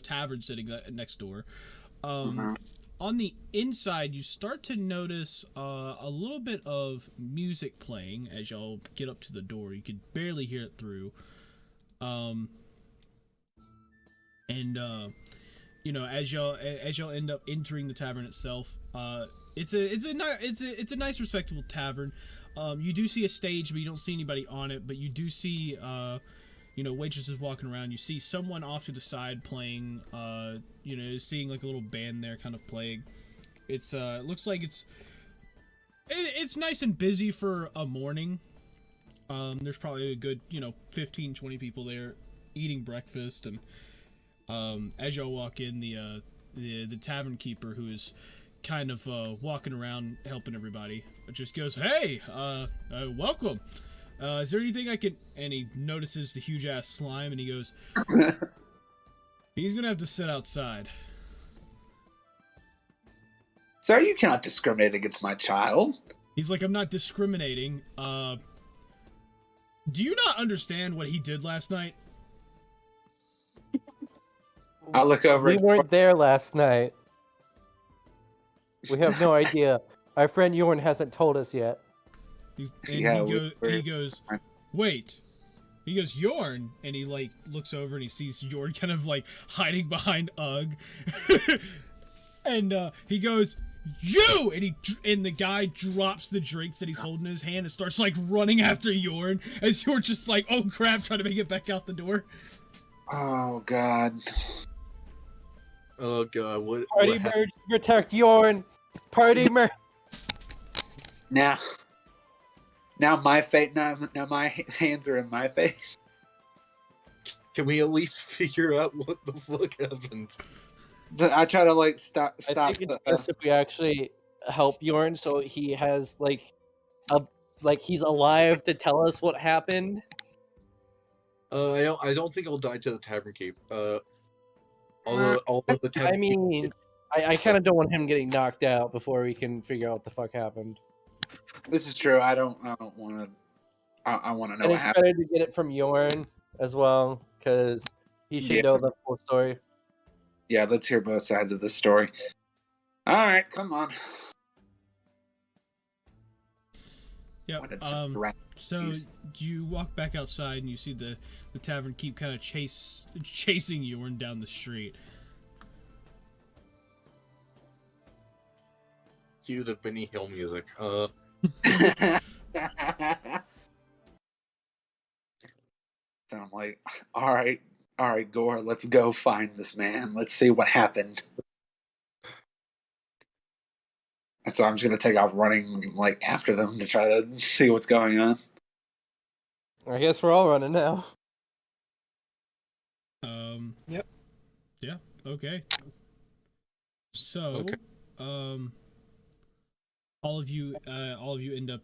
tavern sitting next door. On the inside, you start to notice a little bit of music playing as y'all get up to the door. You can barely hear it through. And as y'all end up entering the tavern itself, it's a nice, respectable tavern. You do see a stage, but you don't see anybody on it. But you do see waitresses walking around. You see someone off to the side playing. Seeing like a little band there, kind of playing. It's looks like it's nice and busy for a morning. There's probably a good 15, 20 people there eating breakfast, and as y'all walk in, the tavern keeper, who is kind of walking around helping everybody, just goes, "Hey, welcome. Is there anything I can?" And he notices the huge ass slime, and he goes, "He's gonna have to sit outside." Sir, you cannot discriminate against my child. He's like, "I'm not discriminating. Do you not understand what he did last night?" I look over. We weren't there last night. We have no idea. Our friend Yorn hasn't told us yet. He goes, "Wait." He goes, "Yorn," and he like looks over and he sees Yorn kind of like hiding behind Ugg, and he goes, "You!" and the guy drops the drinks that he's holding in his hand and starts like running after Yorn as Yorn just like, "Oh crap!" trying to make it back out the door. Oh God. Oh God! What? Party merge, protect Yorn. Party merge. Now my face. Now my hands are in my face. Can we at least figure out what the fuck happened? I try to like stop. I think it's best if we actually help Yorn, so he has he's alive to tell us what happened. I don't think I'll die to the tavern keep. Although the tavern I mean, I kind of don't want him getting knocked out before we can figure out what the fuck happened. This is true. I don't want to. I want to know And what it's happened. better to get it from Yorn as well, because he should know the full story. Yeah, let's hear both sides of the story. All right, come on. Yeah. Wanted some rat So cheese. you walk back outside and you see the tavern keep kind of chasing Yorn down the street. Cue the Benny Hill music. Then I'm like, all right, Gore, let's go find this man. Let's see what happened. And so I'm just gonna take off running like after them to try to see what's going on. I guess we're all running now. Yep. Yeah. Okay. So, all of you end up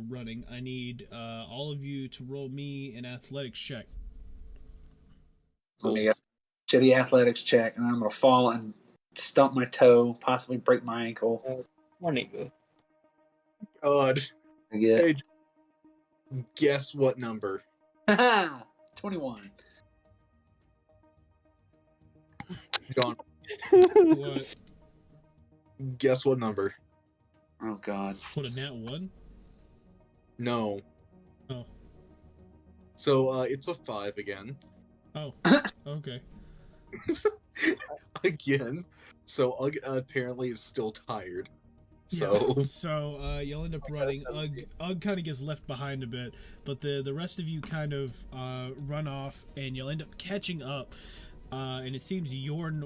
running. I need all of you to roll me an athletics check. Let me get a shitty athletics check, and I'm gonna fall and stump my toe, possibly break my ankle. Morning. God. Yeah. Hey, guess what number? 21. John, What? guess what number? Oh God. What, a nat 1? No. Oh. So it's a 5 again. Oh. Okay. Again. So Ugg apparently is still tired. Yeah. So you'll end up running. Ugg kind of gets left behind a bit, but the rest of you kind of run off, and you'll end up catching up. And it seems Yorn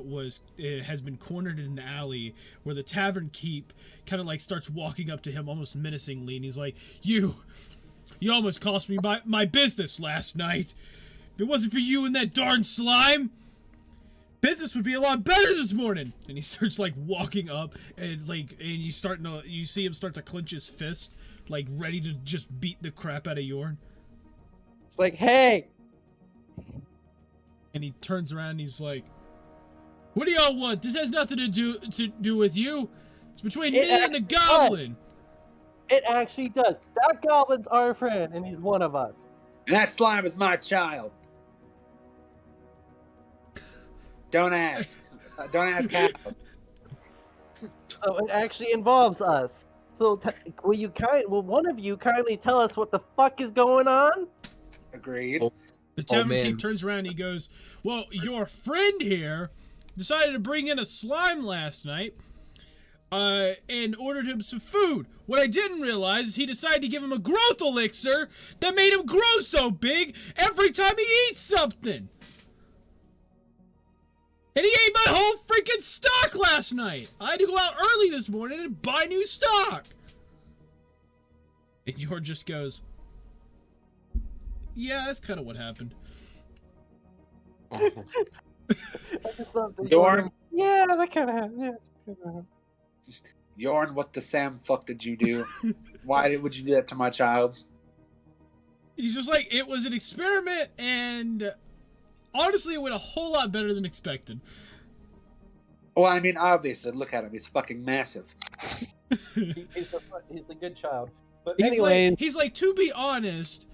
has been cornered in an alley where the tavern keep kind of like starts walking up to him almost menacingly, and he's like, You almost cost me my business last night. If it wasn't for you and that darn slime, business would be a lot better this morning. And he starts like walking up, and you see him start to clench his fist, like ready to just beat the crap out of Yorn. It's like, hey! And he turns around and he's like, What do y'all want? This has nothing to do with you. It's between me and the goblin. It actually does. That goblin's our friend, and he's one of us. And that slime is my child. Don't ask. Don't ask how. So it actually involves us. So will one of you kindly tell us what the fuck is going on? Agreed. The tavern man. keep turns around and he goes, Well, your friend here decided to bring in a slime last night and ordered him some food. What I didn't realize is he decided to give him a growth elixir that made him grow so big every time he eats something. And he ate my whole freaking stock last night. I had to go out early this morning and buy new stock. And Yor just goes, Yeah, that's kind of what happened. Yorn, Yeah, that kind of happened. Yeah. Yorn, what the Sam fuck did you do? Why would you do that to my child? He's just like, it was an experiment, and honestly, it went a whole lot better than expected. Well, I mean, obviously, look at him. He's fucking massive. He's a good child. But He's like, to be honest,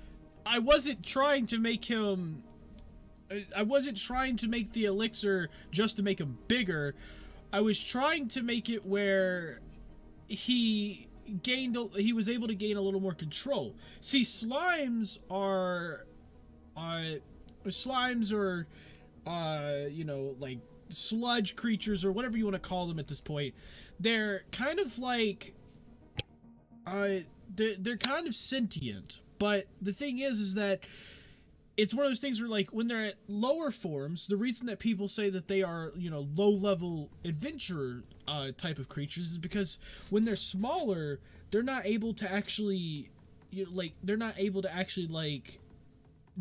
I wasn't trying to make him... I wasn't trying to make the elixir just to make him bigger. I was trying to make it where he was able to gain a little more control. See, slimes are like sludge creatures or whatever you want to call them at this point. They're kind of like they're kind of sentient, but the thing is that it's one of those things where, like, when they're at lower forms, the reason that people say that they are, low-level adventurer type of creatures is because when they're smaller, they're not able to actually,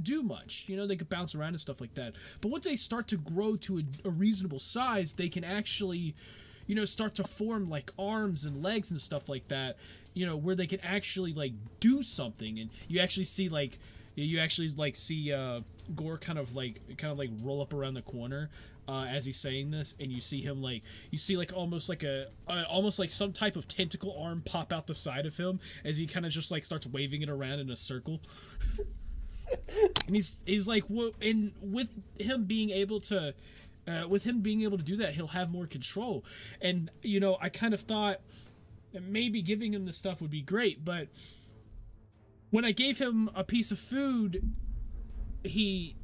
do much. They could bounce around and stuff like that. But once they start to grow to a reasonable size, they can actually, start to form, like, arms and legs and stuff like that, where they can actually, like, do something. And you actually see, like... Gore kind of like roll up around the corner as he's saying this, and you see him almost like some type of tentacle arm pop out the side of him as he kind of just like starts waving it around in a circle. And he's like, well, and with him being able to do that, he'll have more control. And I kind of thought that maybe giving him this stuff would be great, but when I gave him a piece of food, he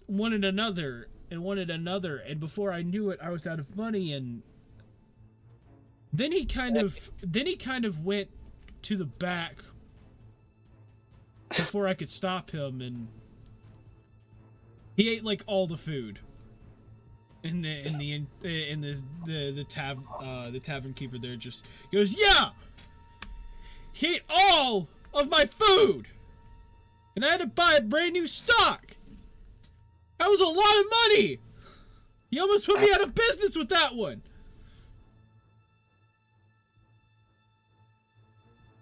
wanted another, and before I knew it, I was out of money, and then he kind of went to the back before I could stop him, and He ate like all the food. And the tavern keeper there just goes, yeah, he ate all of my food, and I had to buy a brand new stock. That was a lot of money. He almost put me out of business with that one.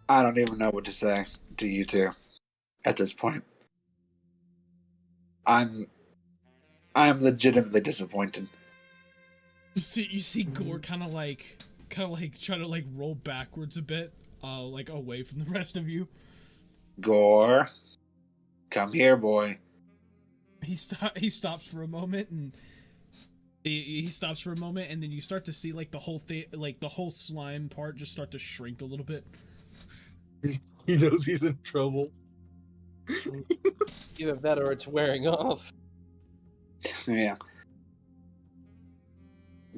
I don't even know what to say to you two at this point. I'm legitimately disappointed. You see Gore kind of like trying to like roll backwards a bit, like away from the rest of you. Gore, come here, boy. He stops for a moment, and he stops for a moment, and then you start to see like the whole thing, like the whole slime part, just start to shrink a little bit. He knows he's in trouble. Either that or it's wearing off. Yeah.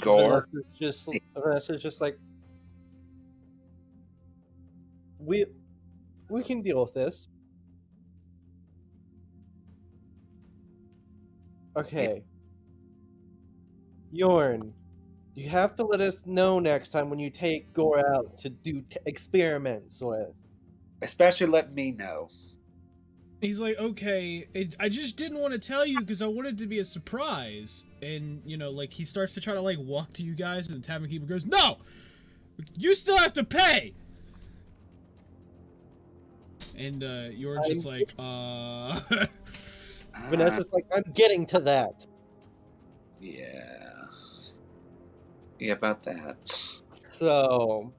Gore. Vanessa's just like, we can deal with this. Okay. Yorn, you have to let us know next time when you take Gore out to do experiments with. Especially let me know. He's like, okay, I just didn't want to tell you because I wanted it to be a surprise. And, you know, like, he starts to try to, like, walk to you guys, and the tavern keeper goes, no! You still have to pay! And, you're just like, Vanessa's like, I'm getting to that. Yeah. Yeah, about that. So,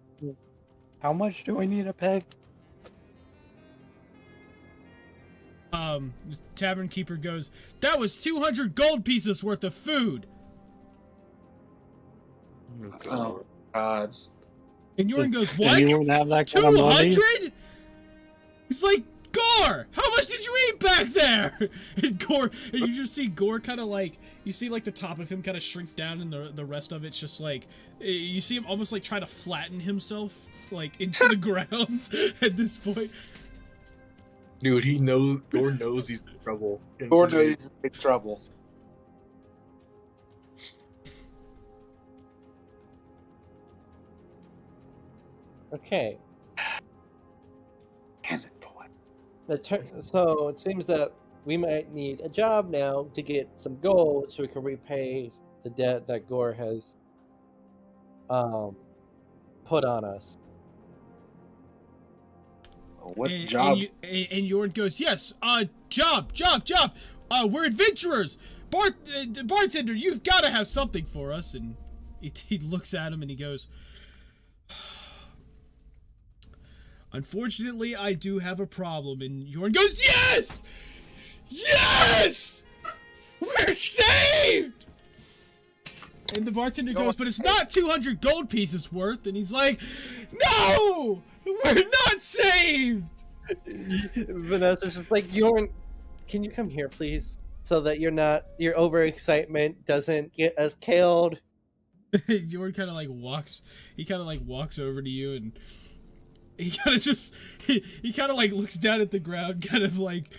How much do we need to pay? The tavern keeper goes, that was 200 gold pieces worth of food! Oh, God. And Yorn goes, what? Anyone have that kind of money? 200? He's like, Gore, how much did you eat back there? And you just see Gore kind of like, you see like the top of him kind of shrink down, and the rest of it's just like, you see him almost like try to flatten himself like into the ground at this point. Dude, Gore knows he's in trouble. Gore knows he's in big trouble. okay. Damn it, boy. So it seems that we might need a job now to get some gold so we can repay the debt that Gore has put on us. What and, job? And Yorn goes, yes, job. We're adventurers. Bartender, you've got to have something for us. And he looks at him and he goes, unfortunately, I do have a problem. And Yorn goes, yes! Yes! We're saved! And the bartender goes, but it's not 200 gold pieces worth. And he's like, no! We're not saved! Vanessa's just like, Yorn, can you come here, please? So that your overexcitement doesn't get us killed. Yorn kind of like walks over to you, and he kind of just, he kind of like looks down at the ground, kind of like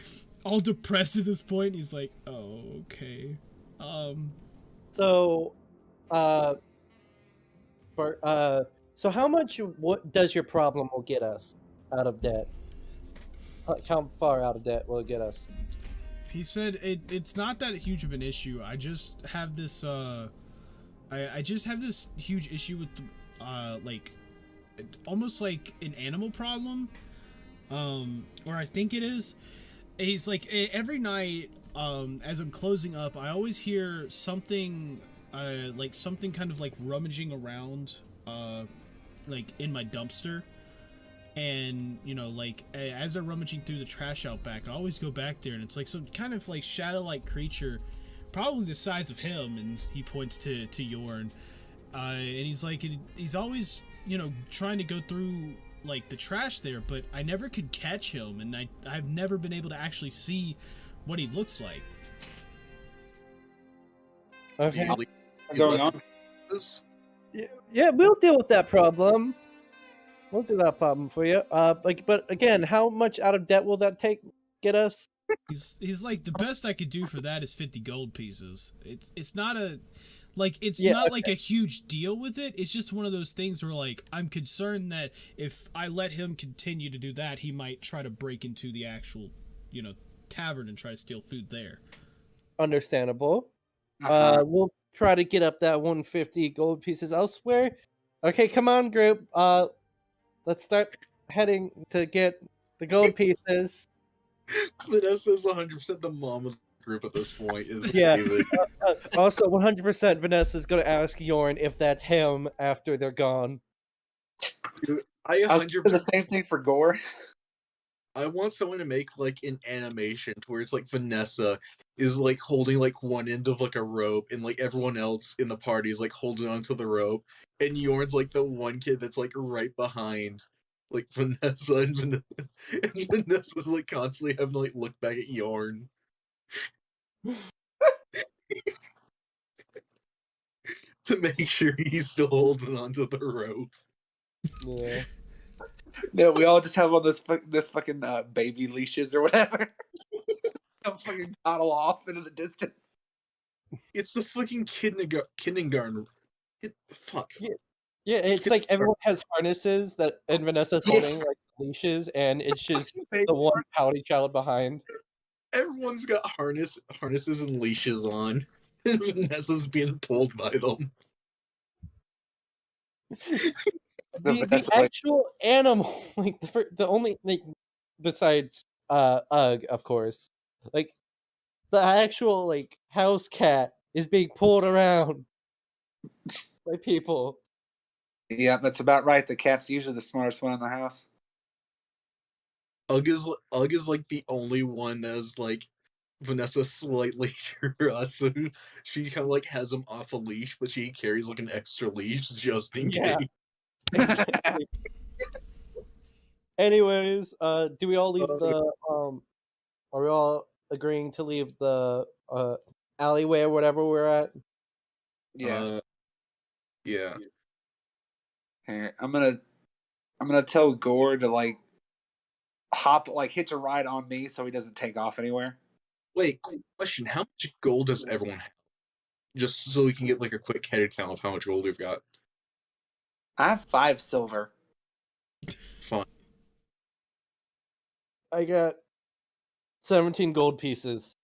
all depressed at this point. He's like, oh, okay. So, so how much? What does your problem will get us out of debt? Like, how far out of debt will it get us? He said it's not that huge of an issue. I just have this I just have this huge issue with like almost like an animal problem, or I think it is. He's like, every night as I'm closing up, I always hear something like something kind of like rummaging around like in my dumpster. And, you know, like, as they're rummaging through the trash out back, I always go back there, and it's like some kind of like shadow-like creature, probably the size of him, and he points to Yorn. And he's like, he's always, you know, trying to go through like the trash there, but I never could catch him, and I've never been able to actually see what he looks like. Okay. What's going on? Yeah, we'll deal with that problem. We'll do that problem for you. But again, how much out of debt will that get us? He's like, the best I could do for that is 50 gold pieces. It's not a it's Yeah, not like a huge deal with it. It's just one of those things where like I'm concerned that if I let him continue to do that, he might try to break into the actual, tavern and try to steal food there. Understandable. Uh-huh. We'll try to get up that 150 gold pieces elsewhere. Okay, come on, group. Let's start heading to get the gold pieces. Vanessa is 100% the mom of the group at this point. Is Yeah. David. Also, 100% Vanessa's gonna ask Yorn if that's him after they're gone. Dude, I was doing the 100%. same thing for Gore. I want someone to make like an animation to where it's like Vanessa is like holding like one end of like a rope, and like everyone else in the party is like holding onto the rope, and Yorn's like the one kid that's like right behind like Vanessa, and Vanessa's like constantly having to like look back at Yorn to make sure he's still holding onto the rope. Yeah. No, we all just have all this fucking baby leashes or whatever. Don't fucking toddle off into the distance. It's the fucking kindergarten. Fuck. Yeah, it's like everyone has harnesses that, and Vanessa's Yeah. holding like leashes, and it's just the one pouty child behind. Everyone's got harnesses and leashes on, and Vanessa's being pulled by them. The actual animal, like the only like besides Ugg, of course, like the actual like house cat is being pulled around by people. Yeah, that's about right. The cat's usually the smartest one in the house. Ugg is like the only one that's like Vanessa slightly trusts, so she kind of like has him off a leash, but she carries like an extra leash just in Yeah. case. Exactly. Anyways, do we all leave the are we all agreeing to leave the alleyway or whatever we're at? Yes. Yeah. Here, I'm gonna tell Gore to like hitch a ride on me so he doesn't take off anywhere. Wait, question: how much gold does everyone have? Just so we can get like a quick headed count of how much gold we've got. I have 5 silver. Fine. I got 17 gold pieces.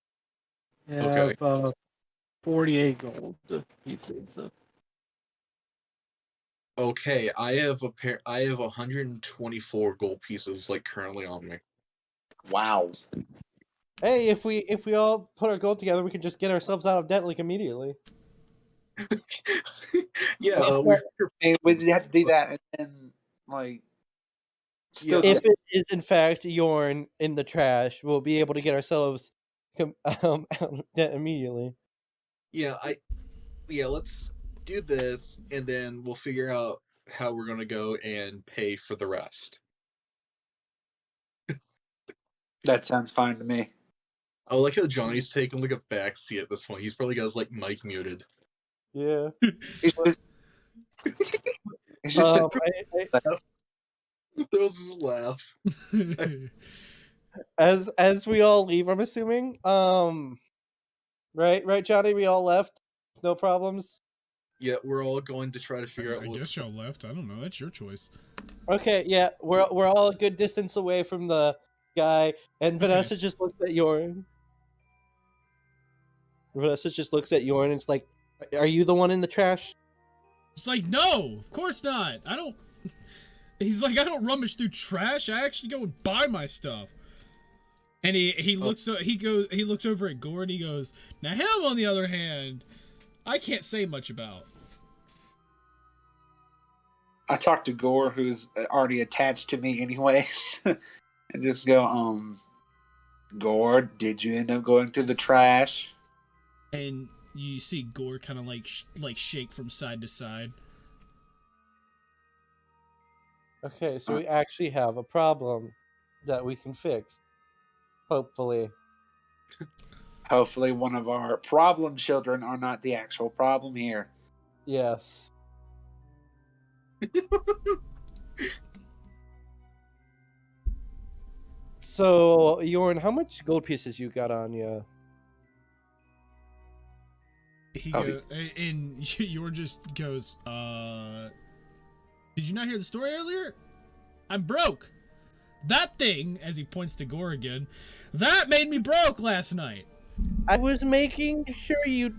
I Okay. have 48 gold pieces. Okay, I have 124 gold pieces like currently on me. Wow. Hey, if we all put our gold together, we can just get ourselves out of debt like immediately. Yeah, I mean, we did have to do that and then like still Yeah. If it is in fact Yorn in the trash, we'll be able to get ourselves out of debt immediately. yeah, let's do this, and then we'll figure out how we're gonna go and pay for the rest. that sounds fine to me. I like how Johnny's taking like a backseat at this point. He's probably got his like mic muted. Yeah. It's just Throws his laugh. As we all leave, I'm assuming. Right, Johnny, we all left. No problems. Yeah, we're all going to try to figure out I what. guess y'all left. I don't know. That's your choice. Okay, yeah, we're all a good distance away from the guy, and Vanessa just looks at Yorn. Vanessa just looks at Yorn and it's like, "Are you the one in the trash?" It's like, no, of course not. I don't. He's like, I don't rummage through trash. I actually go and buy my stuff. And he looks he looks over at Gore and he goes, now him on the other hand, I can't say much about. I talked to Gore, who's already attached to me anyways, and just go, Gore, did you end up going to the trash? And you see Gore kind of like shake from side to side. Okay, so we actually have a problem that we can fix. Hopefully. Hopefully one of our problem children are not the actual problem here. Yes. So, Yorn, how much gold pieces you got on you? He Oh, go, and Yor just goes, did you not hear the story earlier? I'm broke. That thing, as he points to Gore again, that made me broke last night. I was making sure you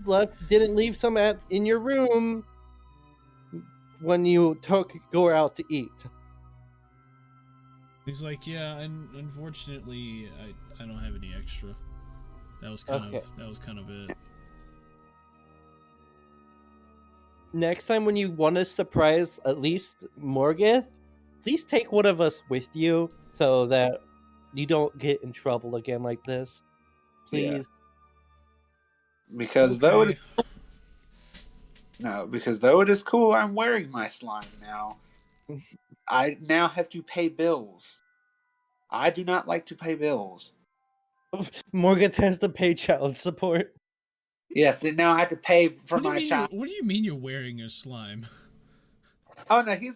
didn't leave some in your room when you took Gore out to eat. He's like, yeah, and unfortunately, I don't have any extra. That was kind of it. Next time when you want to surprise at least Morgith, please take one of us with you so that you don't get in trouble again like this. Please. Because though it is cool, I'm wearing my slime now. I now have to pay bills. I do not like to pay bills. Morgith has to pay child support. Yes, and now I have to pay for my child. What do you mean you're wearing a slime? Oh no, he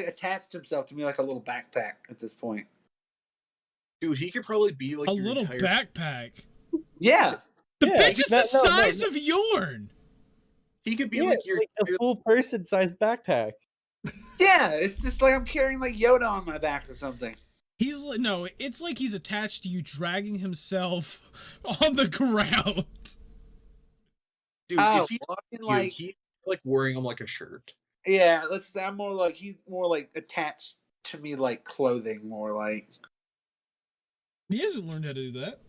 attached himself to me like a little backpack at this point. Dude, he could probably be like A your little entire... backpack. Yeah. The bitch is the size of Yorn. He could be like your a full person-sized backpack. Yeah, it's just like I'm carrying like Yoda on my back or something. It's like he's attached to you, dragging himself on the ground. Dude, if he he's like wearing him like a shirt. Yeah, let's say I'm he's more like attached to me like clothing, more like. He hasn't learned how to do that.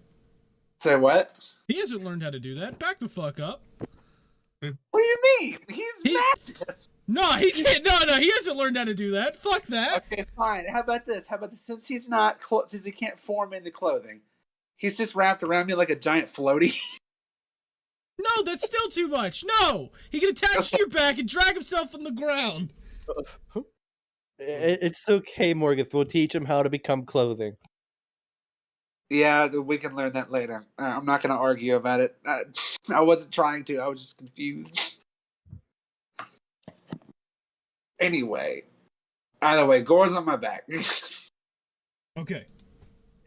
Say what? He hasn't learned how to do that. Back the fuck up. What do you mean? He's massive. No, he can't. No, he hasn't learned how to do that. Fuck that. Okay, fine. How about this? Since he's not, since he can't form into clothing, he's just wrapped around me like a giant floaty. No, that's still too much. No, he can attach to your back and drag himself on the ground. It's okay, Morgith. We'll teach him how to become clothing. Yeah, we can learn that later. I'm not going to argue about it. I wasn't trying to. I was just confused. Anyway, either way, Gore's on my back. Okay.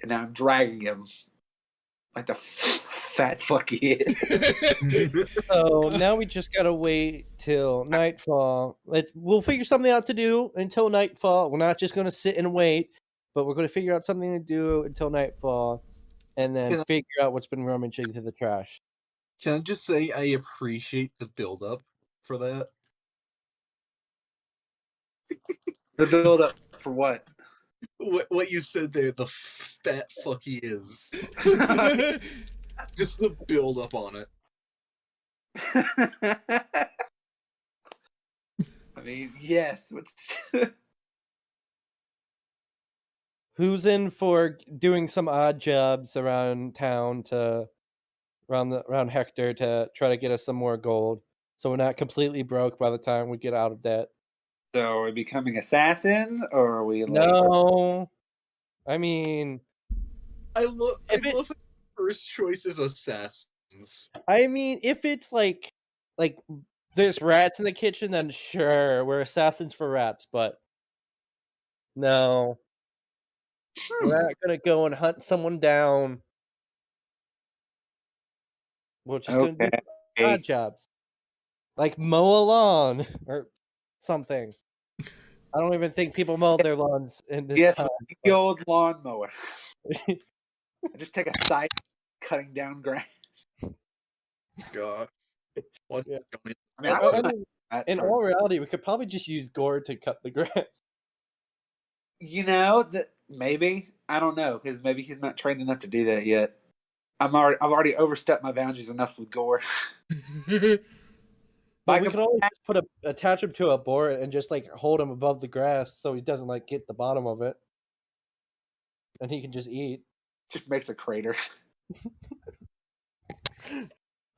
And I'm dragging him like the fat fuck he is. So now we just gotta wait till nightfall. We'll figure something out to do until nightfall. We're not just gonna sit and wait, but we're gonna figure out something to do until nightfall, and then figure out what's been rummaging through the trash. Can I just say I appreciate the build-up for that? The build-up for what? What you said there, the fat fuck he is. Just the build-up on it. I mean, yes. Who's in for doing some odd jobs around town around Hector to try to get us some more gold, so we're not completely broke by the time we get out of debt? So are we becoming assassins, or are we? No, I mean, I love first choice is assassins. I mean, if it's like there's rats in the kitchen, then sure, we're assassins for rats. But no, we're not gonna go and hunt someone down. We're just gonna do odd jobs, like mow a lawn or something. I don't even think people mow their lawns in this time. The old lawnmower. I just take a side cutting down grass. God. What? Yeah. I mean, in all reality, we could probably just use Gore to cut the grass. You know, maybe. I don't know, because maybe he's not trained enough to do that yet. I've already overstepped my boundaries enough with Gore. But we could always just attach him to a board and just hold him above the grass so he doesn't get the bottom of it, and he can just eat. Just makes a crater.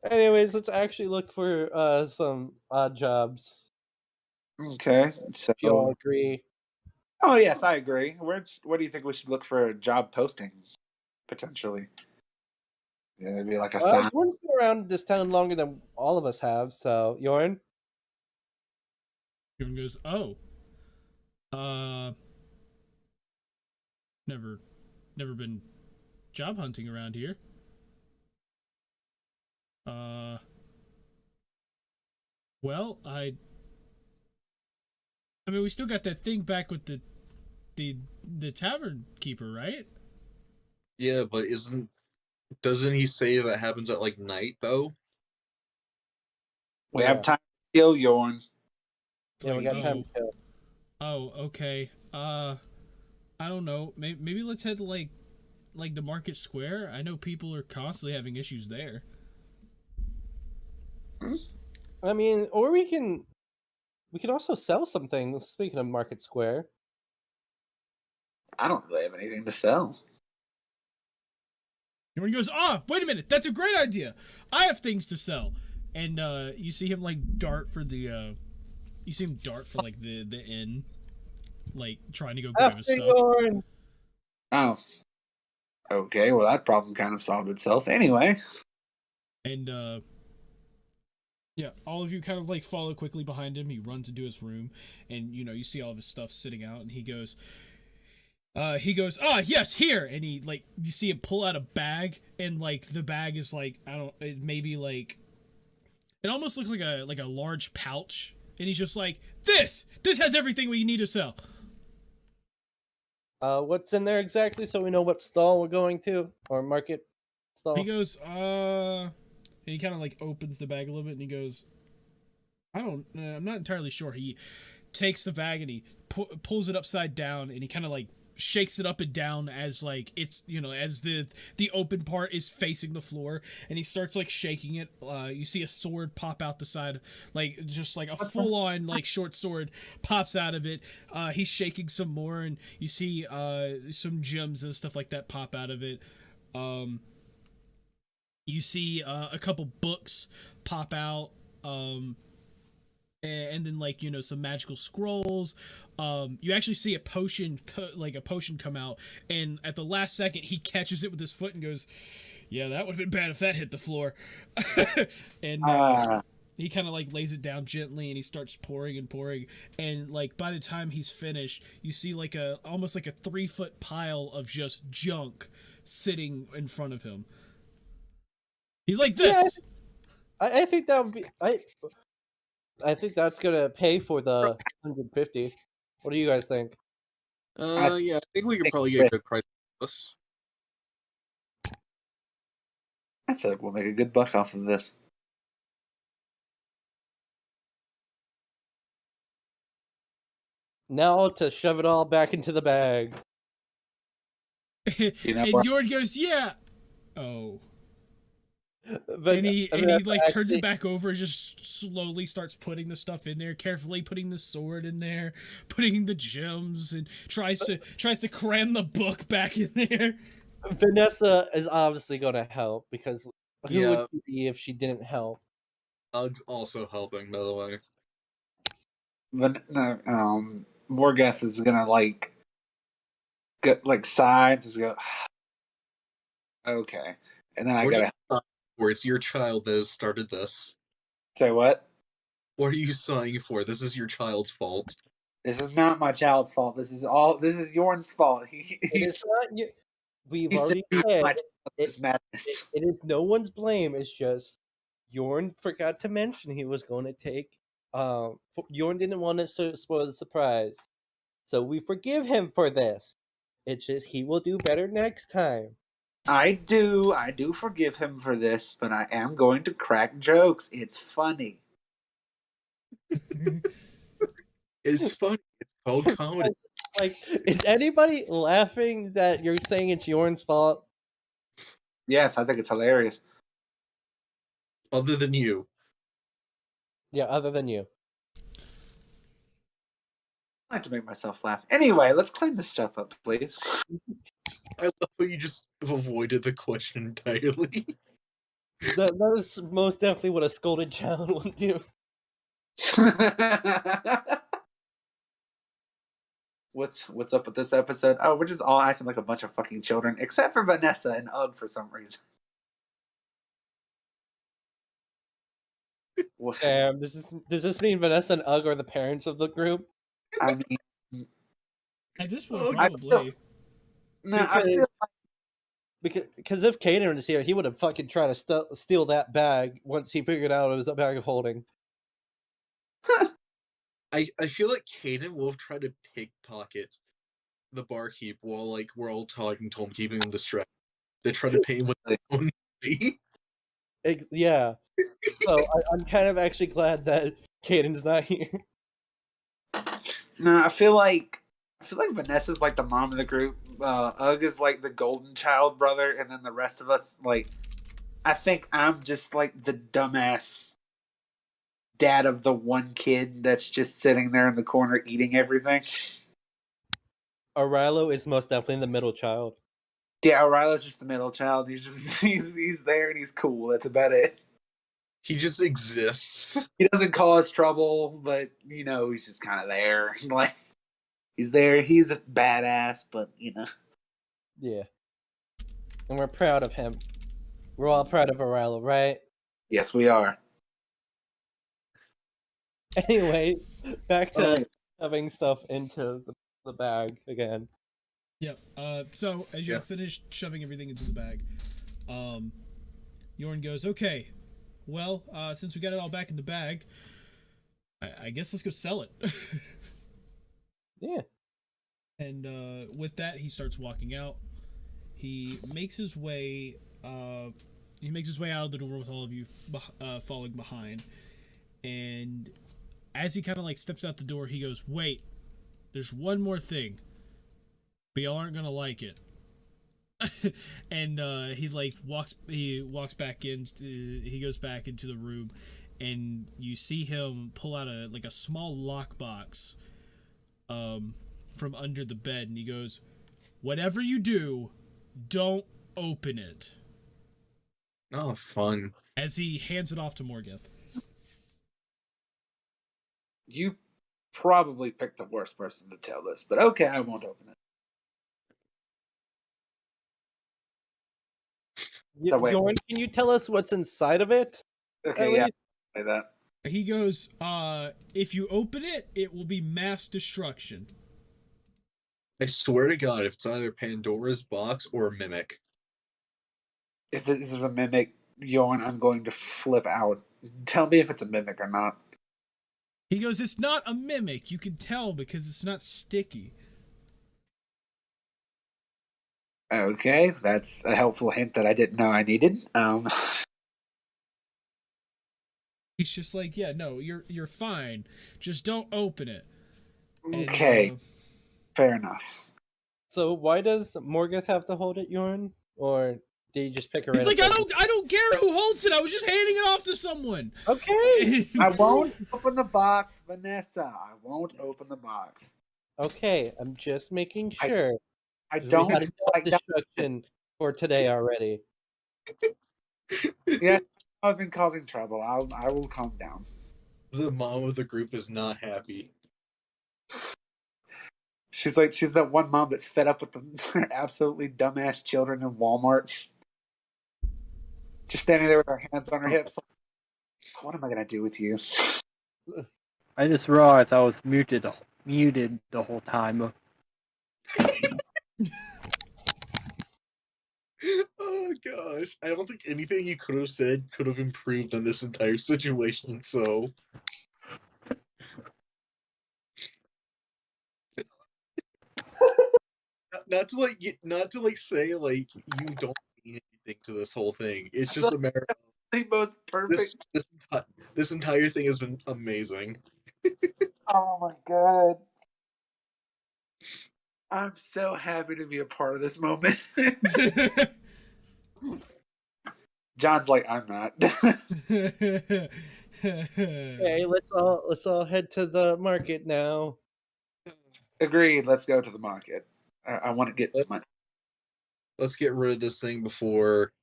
Anyways, let's actually look for some odd jobs. Okay, so if you all agree. Oh yes, I agree. What do you think we should look for a job posting potentially? Yeah, maybe like a sign. Yorn's been around this town longer than all of us have, so Yorn. Yorn goes, never never been job hunting around here. Well, I mean, we still got that thing back with the tavern keeper, right? Yeah, but doesn't he say that happens at like night though? We Yeah. have time to kill Yorn. Yeah, we got time to kill. Oh, okay. I don't know. Maybe let's head to like the market square. I know people are constantly having issues there. I mean, or we can also sell some things. Speaking of Market Square, I don't really have anything to sell. Everyone goes, wait a minute, that's a great idea. I have things to sell. And you see him like dart for the inn, like trying to go grab his stuff. Oh. Okay, well that problem kind of solved itself anyway. And yeah, all of you kind of like follow quickly behind him. He runs into his room, and you see all of his stuff sitting out, and he goes, yes, here. And he like, you see him pull out a bag, and like the bag is like, maybe like, it almost looks like a large pouch, and he's just like, this has everything we need to sell. What's in there exactly, so we know what stall we're going to, or market stall? He goes, and he kind of like opens the bag a little bit, and he goes, I'm not entirely sure. He takes the bag and he pulls it upside down, and he kind of like shakes it up and down as like it's as the open part is facing the floor, and he starts like shaking it. You see a sword pop out the side, like just like a full-on like short sword pops out of it. He's shaking some more, and you see some gems and stuff like that pop out of it. You see a couple books pop out, and then like some magical scrolls. You actually see a potion come out, and at the last second he catches it with his foot and goes, yeah, that would have been bad if that hit the floor. And he kind of like lays it down gently, and he starts pouring and pouring, and like by the time he's finished, you see like almost like a 3-foot pile of just junk sitting in front of him. He's like this. Yeah, I think that would be I think that's gonna pay for the 150. What do you guys think? Yeah, I think we can probably get a good price for this. I feel like we'll make a good buck off of this. Now to shove it all back into the bag. And Jordan goes, yeah. Oh. But, and he like turns it back over and just slowly starts putting the stuff in there, carefully putting the sword in there, putting the gems, and tries to cram the book back in there. Vanessa is obviously going to help, because who would she be if she didn't help? Ug's also helping, by the way. Morgath is gonna like get like sigh, just go okay, and then I gotta. Or it's your child that has started this. Say what? What are you sighing for? This is your child's fault. This is not my child's fault. This is Yorn's fault. He's not. We've already said it is no one's blame. It's just Yorn forgot to mention he was going to take. Yorn didn't want to spoil the surprise, so we forgive him for this. It's just he will do better next time. I do forgive him for this, but I am going to crack jokes. It's funny. It's funny. It's called comedy. Like, is anybody laughing that you're saying it's Yorn's fault? Yes, I think it's hilarious. Other than you. Yeah, other than you. I like to make myself laugh. Anyway, let's clean this stuff up, please. I love how you just avoided the question entirely. That is most definitely what a scolded child would do. What's up with this episode? Oh, we're just all acting like a bunch of fucking children, except for Vanessa and Ugg for some reason. Does this mean Vanessa and Ugg are the parents of the group? I mean, at this point, probably. No, I feel Because if Kaden was here, he would have fucking tried to steal that bag once he figured out it was a bag of holding. I feel like Caden will have tried to pickpocket the barkeep while like we're all talking to him, keeping him distracted. They try to pay him with their own money. Yeah. So I'm kind of actually glad that Caden's not here. no, I feel like Vanessa's like the mom of the group. Ugg is like the golden child brother, and then the rest of us, like, I think I'm just like the dumbass dad of the one kid that's just sitting there in the corner eating everything. Arilo is most definitely the middle child. Yeah, O'Reilly's just the middle child. He's just he's there and he's cool. That's about it. He just exists. He doesn't cause trouble, but you know he's just kind of there. Like he's there. He's a badass, but you know. Yeah. And we're proud of him. We're all proud of Arilo, right? Yes, we are. Anyway, back to shoving stuff into the bag again. Yep. So as you have finished shoving everything into the bag, Yorn goes, "Okay, well, since we got it all back in the bag, I guess let's go sell it." Yeah. And with that, he starts walking out. He makes his way. He makes his way out of the door with all of you following behind. And as he kind of like steps out the door, he goes, "Wait, there's one more thing, but y'all aren't gonna like it." And he walks back in. He goes back into the room, and you see him pull out a small lockbox from under the bed, and he goes, "Whatever you do, don't open it." Oh, fun. As he hands it off to Morgeth. You probably picked the worst person to tell this, but okay, I won't open it. So wait. Yorn, can you tell us what's inside of it? Okay, yeah, say that. He goes, if you open it, it will be mass destruction. I swear to God, if it's either Pandora's box or a mimic. If this is a mimic, Yorn, I'm going to flip out. Tell me if it's a mimic or not. He goes, "It's not a mimic. You can tell because it's not sticky." Okay, that's a helpful hint that I didn't know I needed. He's just like, "Yeah, no, you're fine. Just don't open it." Okay, And, fair enough. So why does Morgeth have to hold it, Yorn? Or did you just pick her? he's like, I don't care who holds it. I was just handing it off to someone. Okay. I won't open the box, Vanessa. I won't open the box. Okay, I'm just making sure. I 'Cause don't we had feel enough like that. destruction for today already. Yeah, I've been causing trouble. I will calm down. The mom of the group is not happy. She's that one mom that's fed up with the absolutely dumbass children in Walmart. Just standing there with her hands on her hips. Like, what am I gonna do with you? I just realized I was muted the whole time. Oh gosh. I don't think anything you could have said could have improved on this entire situation, so not to say like you don't mean anything to this whole thing. It's just a matter of The most perfect. this entire thing has been amazing. Oh my god. I'm so happy to be a part of this moment. John's like, I'm not. Okay, let's all head to the market now. Agreed. Let's go to the market. I want to get money. Let's get rid of this thing before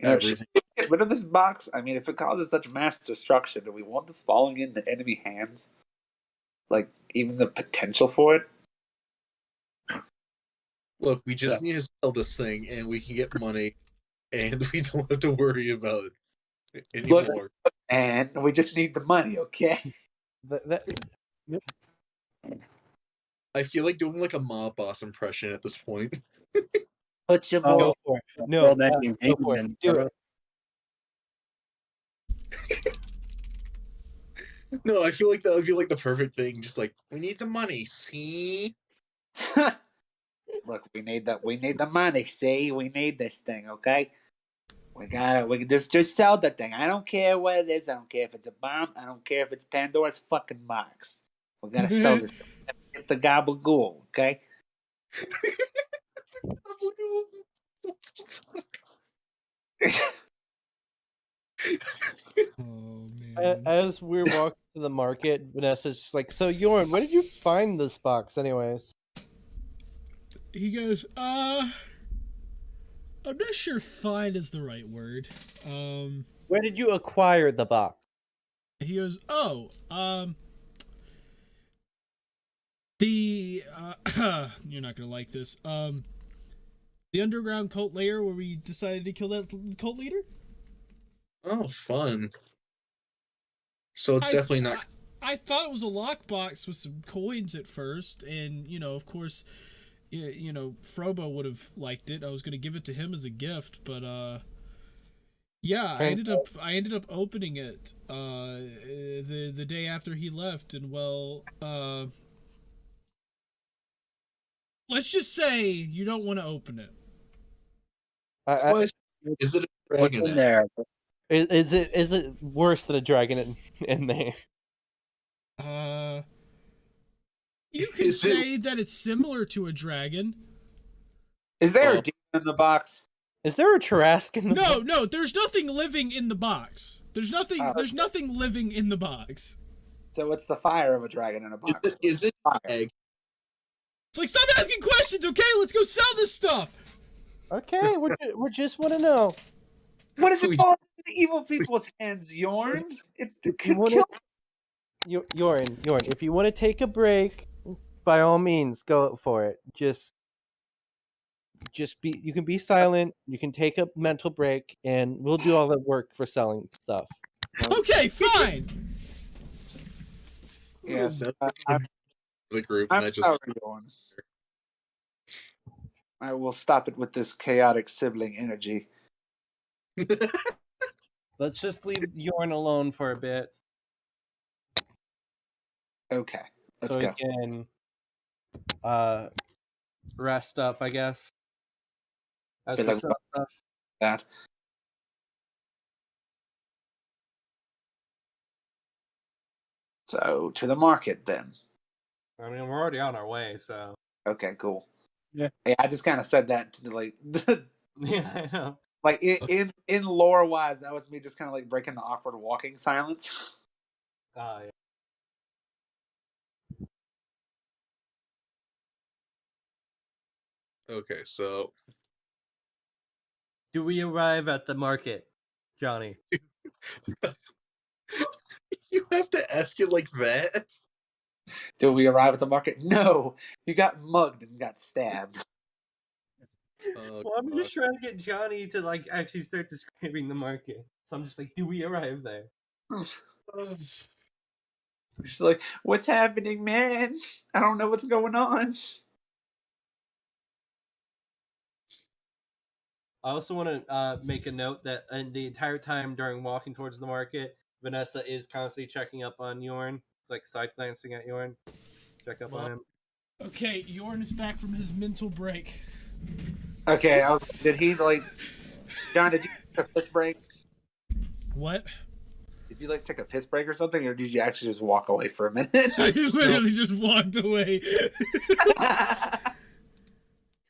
You know, everything. should we get rid of this box? I mean, if it causes such mass destruction, do we want this falling into enemy hands? Like, even the potential for it? Look, we just need to sell this thing and we can get money and we don't have to worry about it anymore. Look, and we just need the money, okay? That I feel like doing like a mob boss impression at this point. Put your Oh, boy. Go for it. No, well, that you go for it. Do it. No, I feel like that would be like the perfect thing. Just like, we need the money, see? Look, we need the money. See, we need this thing. Okay, we just sell the thing. I don't care what it is. I don't care if it's a bomb. I don't care if it's Pandora's fucking box. We gotta sell this. Get the gabagool. Okay. Oh man. As we're walking to the market, Vanessa's just like, "So, Yorn, where did you find this box, anyways?" He goes, I'm not sure "find" is the right word. Where did you acquire the box? He goes, the you're not gonna like this. The underground cult lair where we decided to kill that cult leader. Oh, fun. So it's definitely not. I thought it was a lockbox with some coins at first, and of course, Frobo would have liked it. I was gonna give it to him as a gift, but yeah, I ended up opening it the day after he left, and let's just say you don't want to open it. Is it a What's dragon? in there? Is it worse than a dragon in there? You could say that it's similar to a dragon. Is there a demon in the box? Is there a Trask in the box? No, there's nothing living in the box. There's nothing living in the box. So it's the fire of a dragon in a box. Is it fire? egg? It's like, stop asking questions, okay? Let's go sell this stuff. Okay, we just want to know. What is it called in the evil people's hands, Yorn? It could kill. Yorn, if you want to take a break, by all means, go for it. You can be silent. You can take a mental break, and we'll do all the work for selling stuff. Okay, fine. Yes, The group, and I'm I just. sorry, Yorn. I will stop it with this chaotic sibling energy. Let's just leave Yorn alone for a bit. Okay, let's so go. He can rest up, I guess. As we sell stuff. That. So to the market then. I mean, we're already on our way, so. Okay, cool. Yeah. Hey, I just kind of said that to like. Yeah, I know. Like in lore wise, that was me just kind of like breaking the awkward walking silence. Yeah. Okay, so. Do we arrive at the market, Johnny? You have to ask it like that? Did we arrive at the market? No, you got mugged and got stabbed. Well, I'm just trying to get Johnny to like actually start describing the market. So I'm just like, do we arrive there? She's like, "What's happening, man? I don't know what's going on." I also want to make a note that the entire time during walking towards the market, Vanessa is constantly checking up on Yorn, like side glancing at Yorn, check up on him. Okay, Yorn is back from his mental break. Okay, did he like? John, did you take a piss break? What? Did you like take a piss break or something, or did you actually just walk away for a minute? I literally just walked away.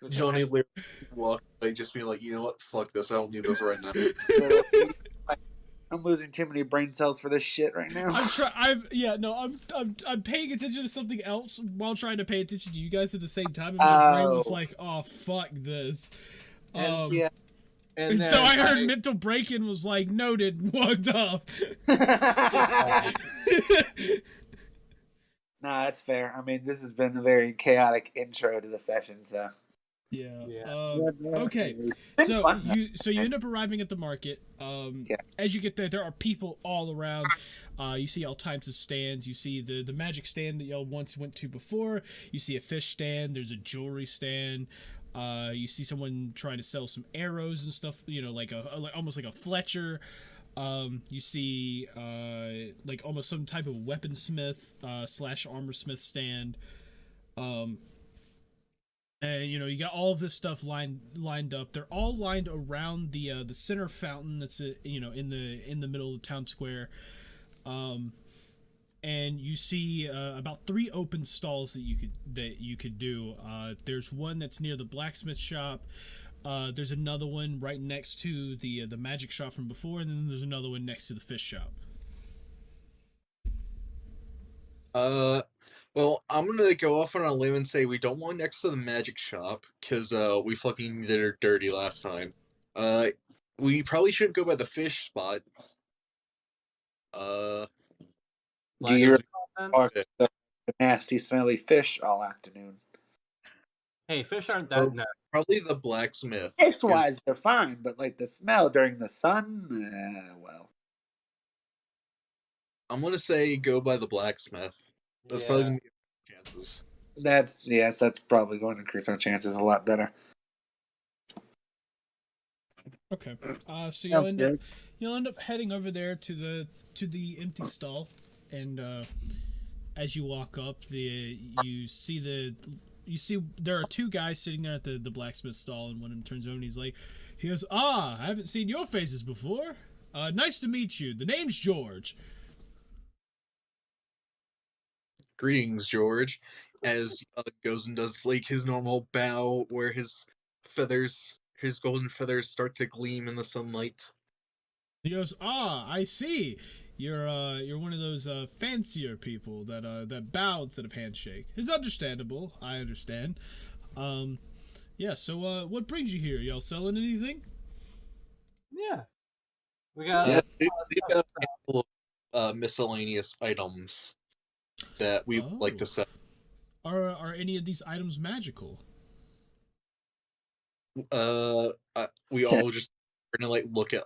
Johnny literally walked away, just being like, you know what? Fuck this. I don't need this right now. I'm losing too many brain cells for this shit right now. I'm paying attention to something else while trying to pay attention to you guys at the same time, and my brain was like, "Oh fuck this." Yeah. And so I heard mental break-in was like noted and walked off. Nah, that's fair. I mean, this has been a very chaotic intro to the session, so. Yeah. Yeah. Okay. Been So fun, you end up arriving at the market. Yeah. As you get there are people all around. You see all types of stands. You see the magic stand that y'all once went to before. You see a fish stand. There's a jewelry stand. You see someone trying to sell some arrows and stuff. You know, like almost like a Fletcher. You see like almost some type of weaponsmith / armor smith stand. And you know you got all of this stuff lined up. They're all lined around the center fountain that's you know in the middle of the town square. And you see about 3 open stalls that you could do. There's one that's near the blacksmith shop. There's another one right next to the magic shop from before, and then there's another one next to the fish shop. Well, I'm gonna go off on a limb and say we don't want next to the magic shop because we fucking did her dirty last time. We probably shouldn't go by the fish spot. Do Black you is then? talk the nasty, smelly fish all afternoon? Hey, fish aren't Oh, that nasty. probably the blacksmith. Taste 'cause- wise, they're fine, but like the smell during the sun, well. I'm gonna say go by the blacksmith. That's probably Yeah. gonna be the chances. That's probably going to increase our chances a lot better. Okay. So Sounds you'll end up heading over there to the empty stall, and as you walk up, you see there are 2 guys sitting there at the blacksmith stall, and one of them turns over and he goes, I haven't seen your faces before. Nice to meet you. The name's George. Greetings, George. As goes and does like his normal bow, where his golden feathers, start to gleam in the sunlight. He goes, I see. You're one of those fancier people that bow instead of handshake. It's understandable. I understand. Yeah. So what brings you here? Y'all selling anything? Yeah. We got Yeah, they've got a handful of miscellaneous items that we would like to sell. Are any of these items magical? We all just turn to like look at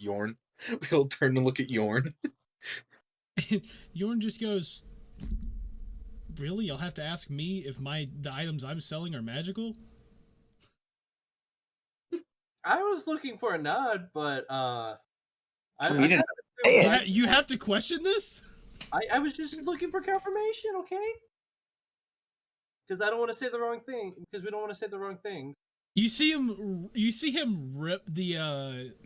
Yorn. We all turn to look at Yorn. Yorn just goes, really? You'll have to ask me if the items I'm selling are magical? I was looking for a nod, but You didn't say it. You have to question this? I was just looking for confirmation, okay? Because I don't want to say the wrong thing. Because we don't want to say the wrong thing. You see him rip the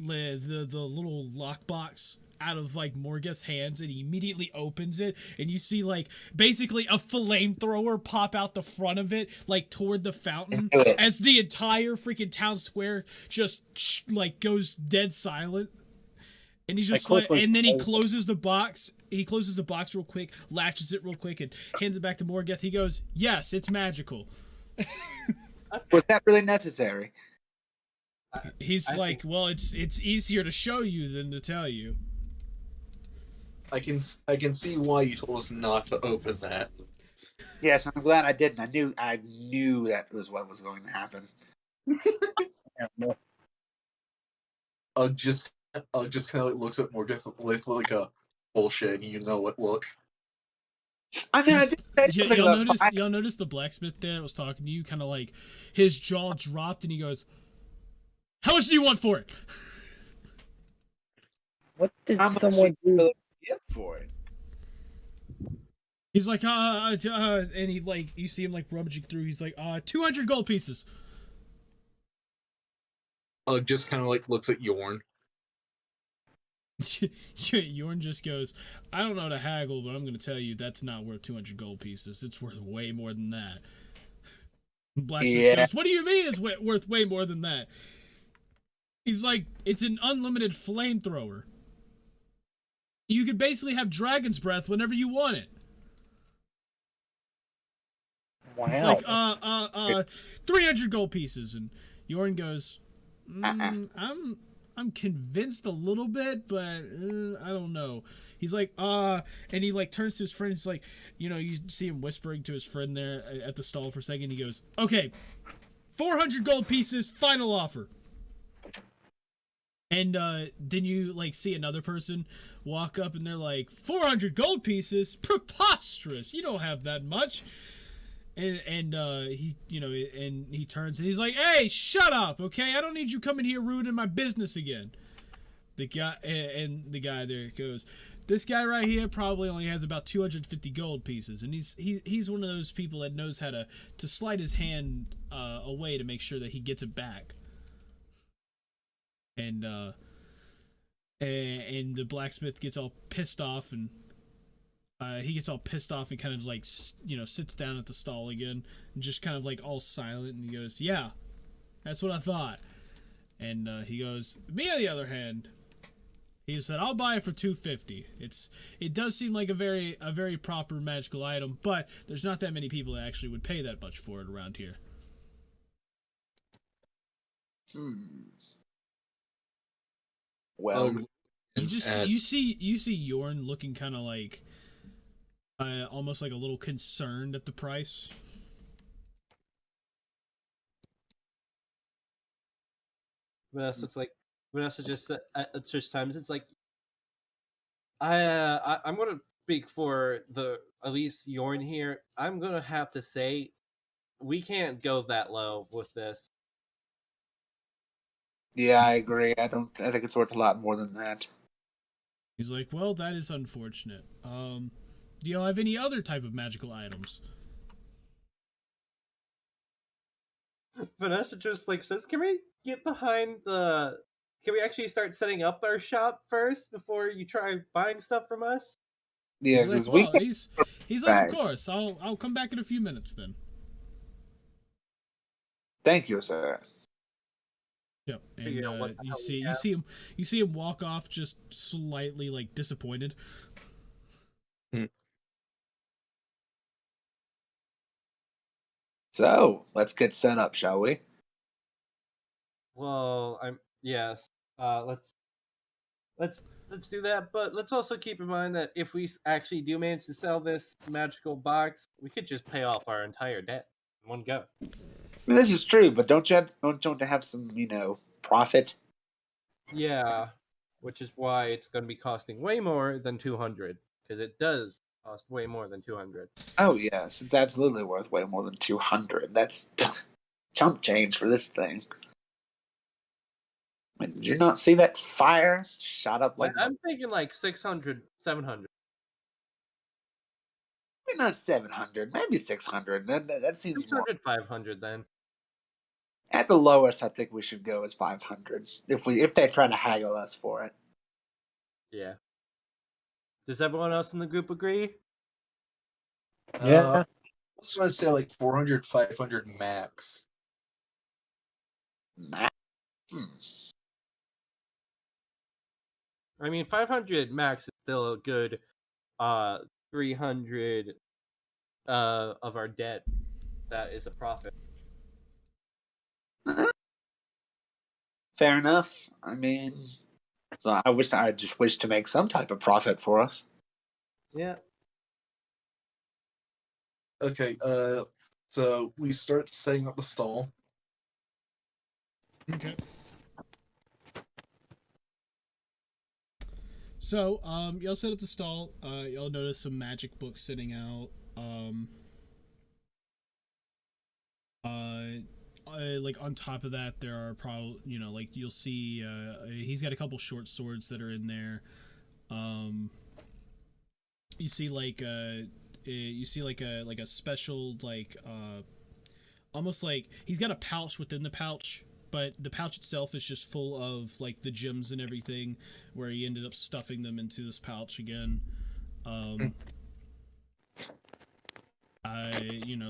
little lockbox out of like Morga's hands, and he immediately opens it, and you see like basically a flamethrower pop out the front of it, like toward the fountain, as the entire freaking town square just like goes dead silent. And he's just like, and then he closes the box. He closes the box real quick, latches it real quick, and hands it back to Morgeth. He goes, "Yes, it's magical." Was that really necessary? He's like, "Well, it's easier to show you than to tell you." I can see why you told us not to open that. Yes, I'm glad I didn't. I knew that was what was going to happen. Just kind of like looks at Morgan with like a bullshit, you know what look. I mean, I did say something about Y'all notice the blacksmith there that was talking to you, kind of like his jaw dropped, and he goes, "How much do you want for it?" What did How much someone you do? get for it? He's like, and he like, you see him like rummaging through. He's like, 200 gold pieces. Just kind of like looks at Yorn. Yorn just goes, "I don't know how to haggle, but I'm going to tell you that's not worth 200 gold pieces. It's worth way more than that." Blacksmith goes, "What do you mean it's worth way more than that?" He's like, "It's an unlimited flamethrower. You could basically have dragon's breath whenever you want it." Wow. It's like 300 gold pieces, and Yorn goes, I'm convinced a little bit, but I don't know. He's like, and he like turns to his friend. He's like, you see him whispering to his friend there at the stall for a second. He goes, "Okay, 400 gold pieces, final offer. And then you like see another person walk up and they're like, 400 gold pieces? Preposterous. You don't have that much. And he, you know, and he turns and he's like, hey, shut up, okay? I don't need you coming here ruining my business again. The guy there goes, this guy right here probably only has about 250 gold pieces, and he's one of those people that knows how to slide his hand away to make sure that he gets it back. And the blacksmith gets all pissed off, and he gets all pissed off and kind of like, you know, sits down at the stall again and just kind of like all silent, and he goes, yeah, that's what I thought. And he goes, me on the other hand, he said, I'll buy it for 250. It does seem like a very proper magical item, but there's not that many people that actually would pay that much for it around here. Well, you see Yorn looking kind of like almost like a little concerned at the price. Vanessa just said at such times, it's like, I'm gonna speak for at least Yorn here. I'm gonna have to say, we can't go that low with this. yeah, I agree. I think it's worth a lot more than that. He's like, well, that is unfortunate. Do you have any other type of magical items? Vanessa just like says, can we get behind can we actually start setting up our shop first before you try buying stuff from us? Yeah, He's because like, well, we he's like, of course, I'll come back in a few minutes then. thank you, sir. Yep. And Figure out what the hell we you see him walk off just slightly like disappointed. So let's get set up, shall we? Well, yes. Let's do that, but let's also keep in mind that if we actually do manage to sell this magical box, we could just pay off our entire debt in one go. I mean, this is true, but don't you have some, profit? Yeah, which is why it's going to be costing way more than 200, because it does cost way more than 200. Oh yes, it's absolutely worth way more than 200. That's chump change for this thing. I mean, did you not see that fire shot up like? I'm thinking like 600, 700. Maybe not 700, maybe 600. That seems more. 600, 500 then. At the lowest, I think we should go as 500 if they try to haggle us for it. Yeah. Does everyone else in the group agree? Yeah. I was going to say like 400, 500 max. Max? I mean, 500 max is still a good 300 of our debt. That is a profit. Fair enough. I mean, so I just wish to make some type of profit for us. Yeah. Okay, so we start setting up the stall. Okay. So, y'all set up the stall. Y'all notice some magic books sitting out. Like on top of that, there are probably, like you'll see, he's got a couple short swords that are in there. You see like a special almost like he's got a pouch within the pouch, but the pouch itself is just full of like the gems and everything, where he ended up stuffing them into this pouch again.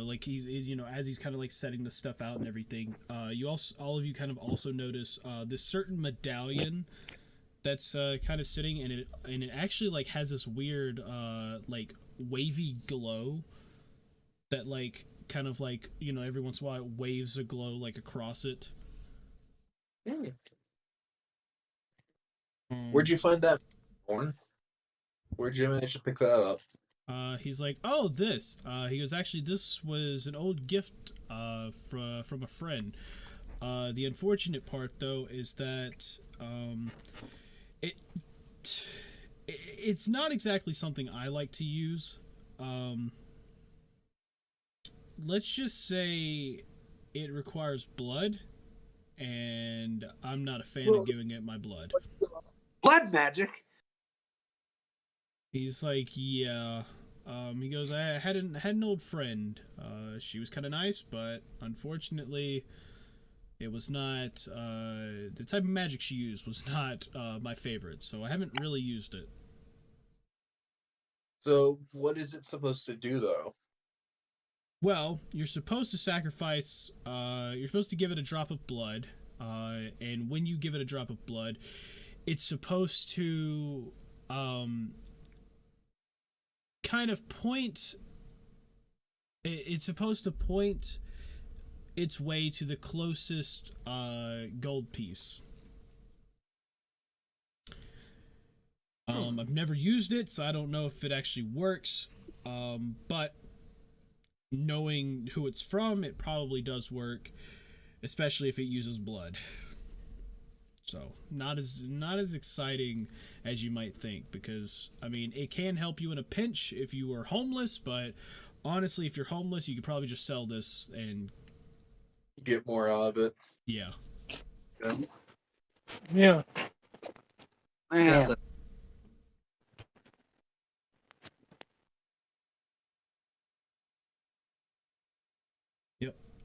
Like he's, as he's kind of like setting the stuff out and everything, all of you kind of also notice this certain medallion that's kind of sitting, and it actually like has this weird like wavy glow that like kind of like every once in a while it waves a glow like across it. Where'd you find that, Born? Where'd you manage to pick that up? He's like, oh, this. He goes, actually, this was an old gift from a friend. The unfortunate part, though, is that it it's not exactly something I like to use. Let's just say it requires blood, and I'm not a fan of giving it my blood. Blood magic. He's like, yeah. He goes, I had an old friend. She was kind of nice, but unfortunately, it was not the type of magic she used was not my favorite. So I haven't really used it. So what is it supposed to do though? Well, you're supposed to sacrifice. You're supposed to give it a drop of blood, and when you give it a drop of blood, it's supposed to kind of point. It's supposed to point its way to the closest gold piece. I've never used it, so I don't know if it actually works. But knowing who it's from, it probably does work, especially if it uses blood. So not as exciting as you might think, because I mean it can help you in a pinch if you are homeless, but honestly, if you're homeless, you could probably just sell this and Get more out of it. yeah. Yeah. Yeah.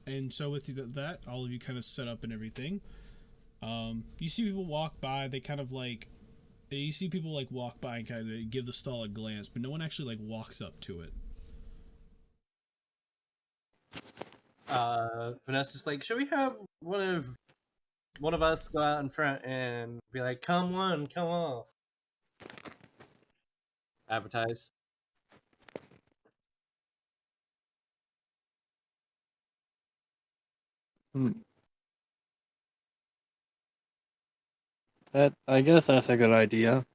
And so with that, all of you kind of set up and everything. You see people walk by. They kind of like, you see people like walk by and kind of give the stall a glance, but no one actually like walks up to it. Vanessa's like, should we have one of us go out in front and be like, come on. Advertise. I guess that's a good idea.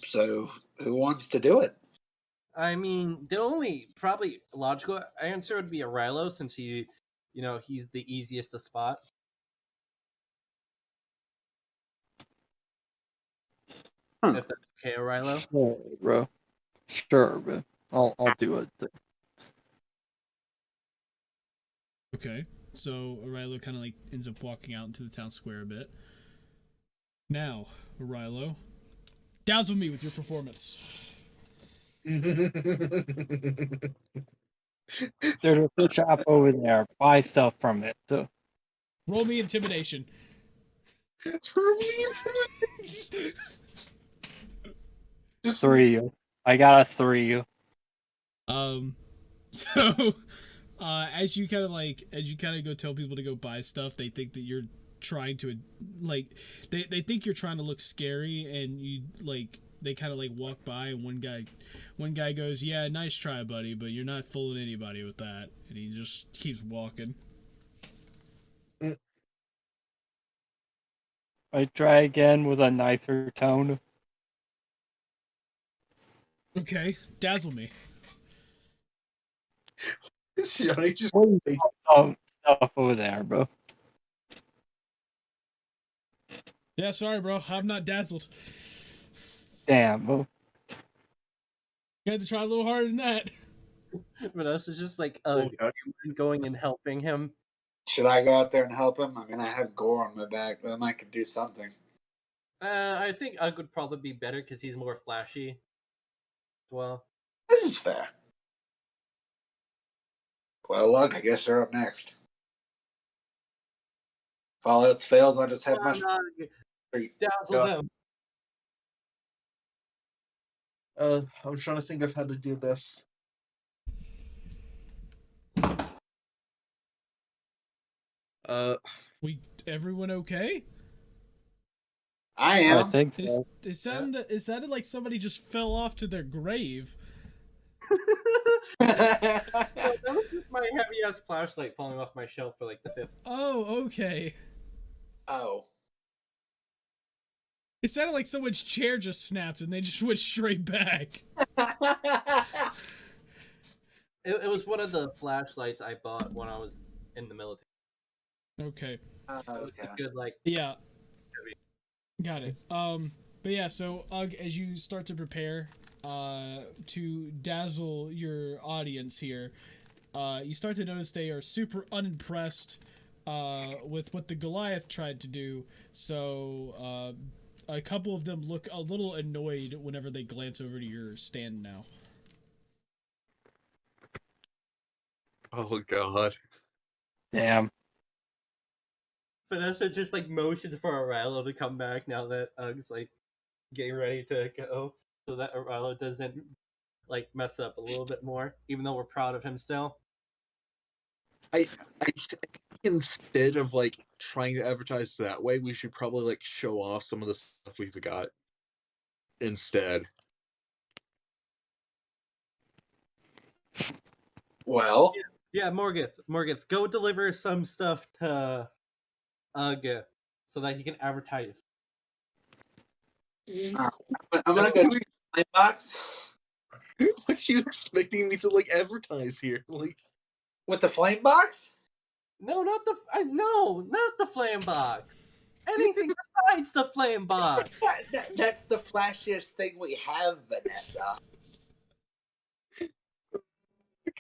So who wants to do it? I mean, the only probably logical answer would be Arilo, since he's the easiest to spot. If that's okay, Arilo. Sure, bro. Sure, bro. I'll do it. Okay, so Arilo kind of like ends up walking out into the town square a bit. Now, Arilo, dazzle me with your performance. There's a fish shop over there. Buy stuff from it. So. Roll me intimidation. Just 3. I got a 3. So as you kind of go tell people to go buy stuff, they think that you're trying to like they think you're trying to look scary, and you like they kind of like walk by, and one guy goes, yeah, nice try, buddy, but you're not fooling anybody with that, and he just keeps walking. I try again with a nicer tone. Okay, dazzle me. Johnny just Stuff over there, bro. Yeah, sorry, bro, I'm not dazzled. Damn, bro. You have to try a little harder than that. Vanessa's just like going and helping him. Should I go out there and help him? I mean, I have gore on my back, but I might could do something. I think Ugg would probably be better because he's more flashy as well. This is fair. Well, look, I guess you're up next. If all else fails, I'll just have my... Dazzle them. I'm trying to think of how to do this. Everyone okay? I am. I think so. It sounded like somebody just fell off to their grave. That was just my heavy ass flashlight falling off my shelf for like the 5th. Oh, okay. Oh. It sounded like someone's chair just snapped and they just went straight back. It was one of the flashlights I bought when I was in the military. Okay. It's a good Yeah. Got it. But yeah, so as you start to prepare to dazzle your audience here, you start to notice they are super unimpressed with what the Goliath tried to do. So a couple of them look a little annoyed whenever they glance over to your stand now. Oh god. Damn. Vanessa just motions for Arilo to come back now that Ug's getting ready to go, so that Arilo doesn't mess up a little bit more, even though we're proud of him still. I think instead of trying to advertise that way, we should probably show off some of the stuff we've got instead. Well, Yeah, Morgith, go deliver some stuff to Ug so that he can advertise. I'm gonna go to the flame box What are you expecting me to advertise here? with the flame box. No, not the flame box. Anything besides the flame box. That's the flashiest thing we have, Vanessa.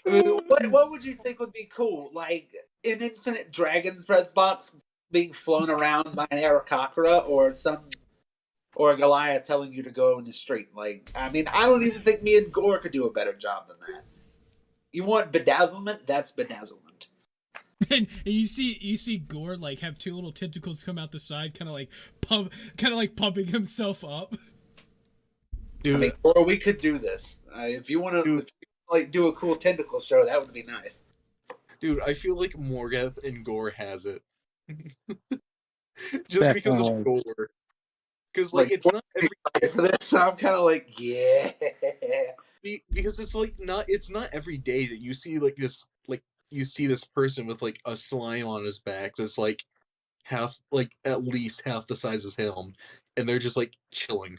What would you think would be cool? Like an infinite dragon's breath box being flown around by an eDIOCRACY, or a Goliath telling you to go in the street. I don't even think me and Gore could do a better job than that. You want bedazzlement? That's bedazzlement. And you see Gore have two little tentacles come out the side, kind of pumping himself up. Dude, Gore, we could do this. If you want to do a cool tentacle show, that would be nice. Dude, I feel like Morgeth and Gore has it. Just because of Gore. Because it's not every for this, so I'm kind of yeah. Because it's not every day that you see this you see this person with a slime on his back that's half at least half the size as him, and they're just chilling.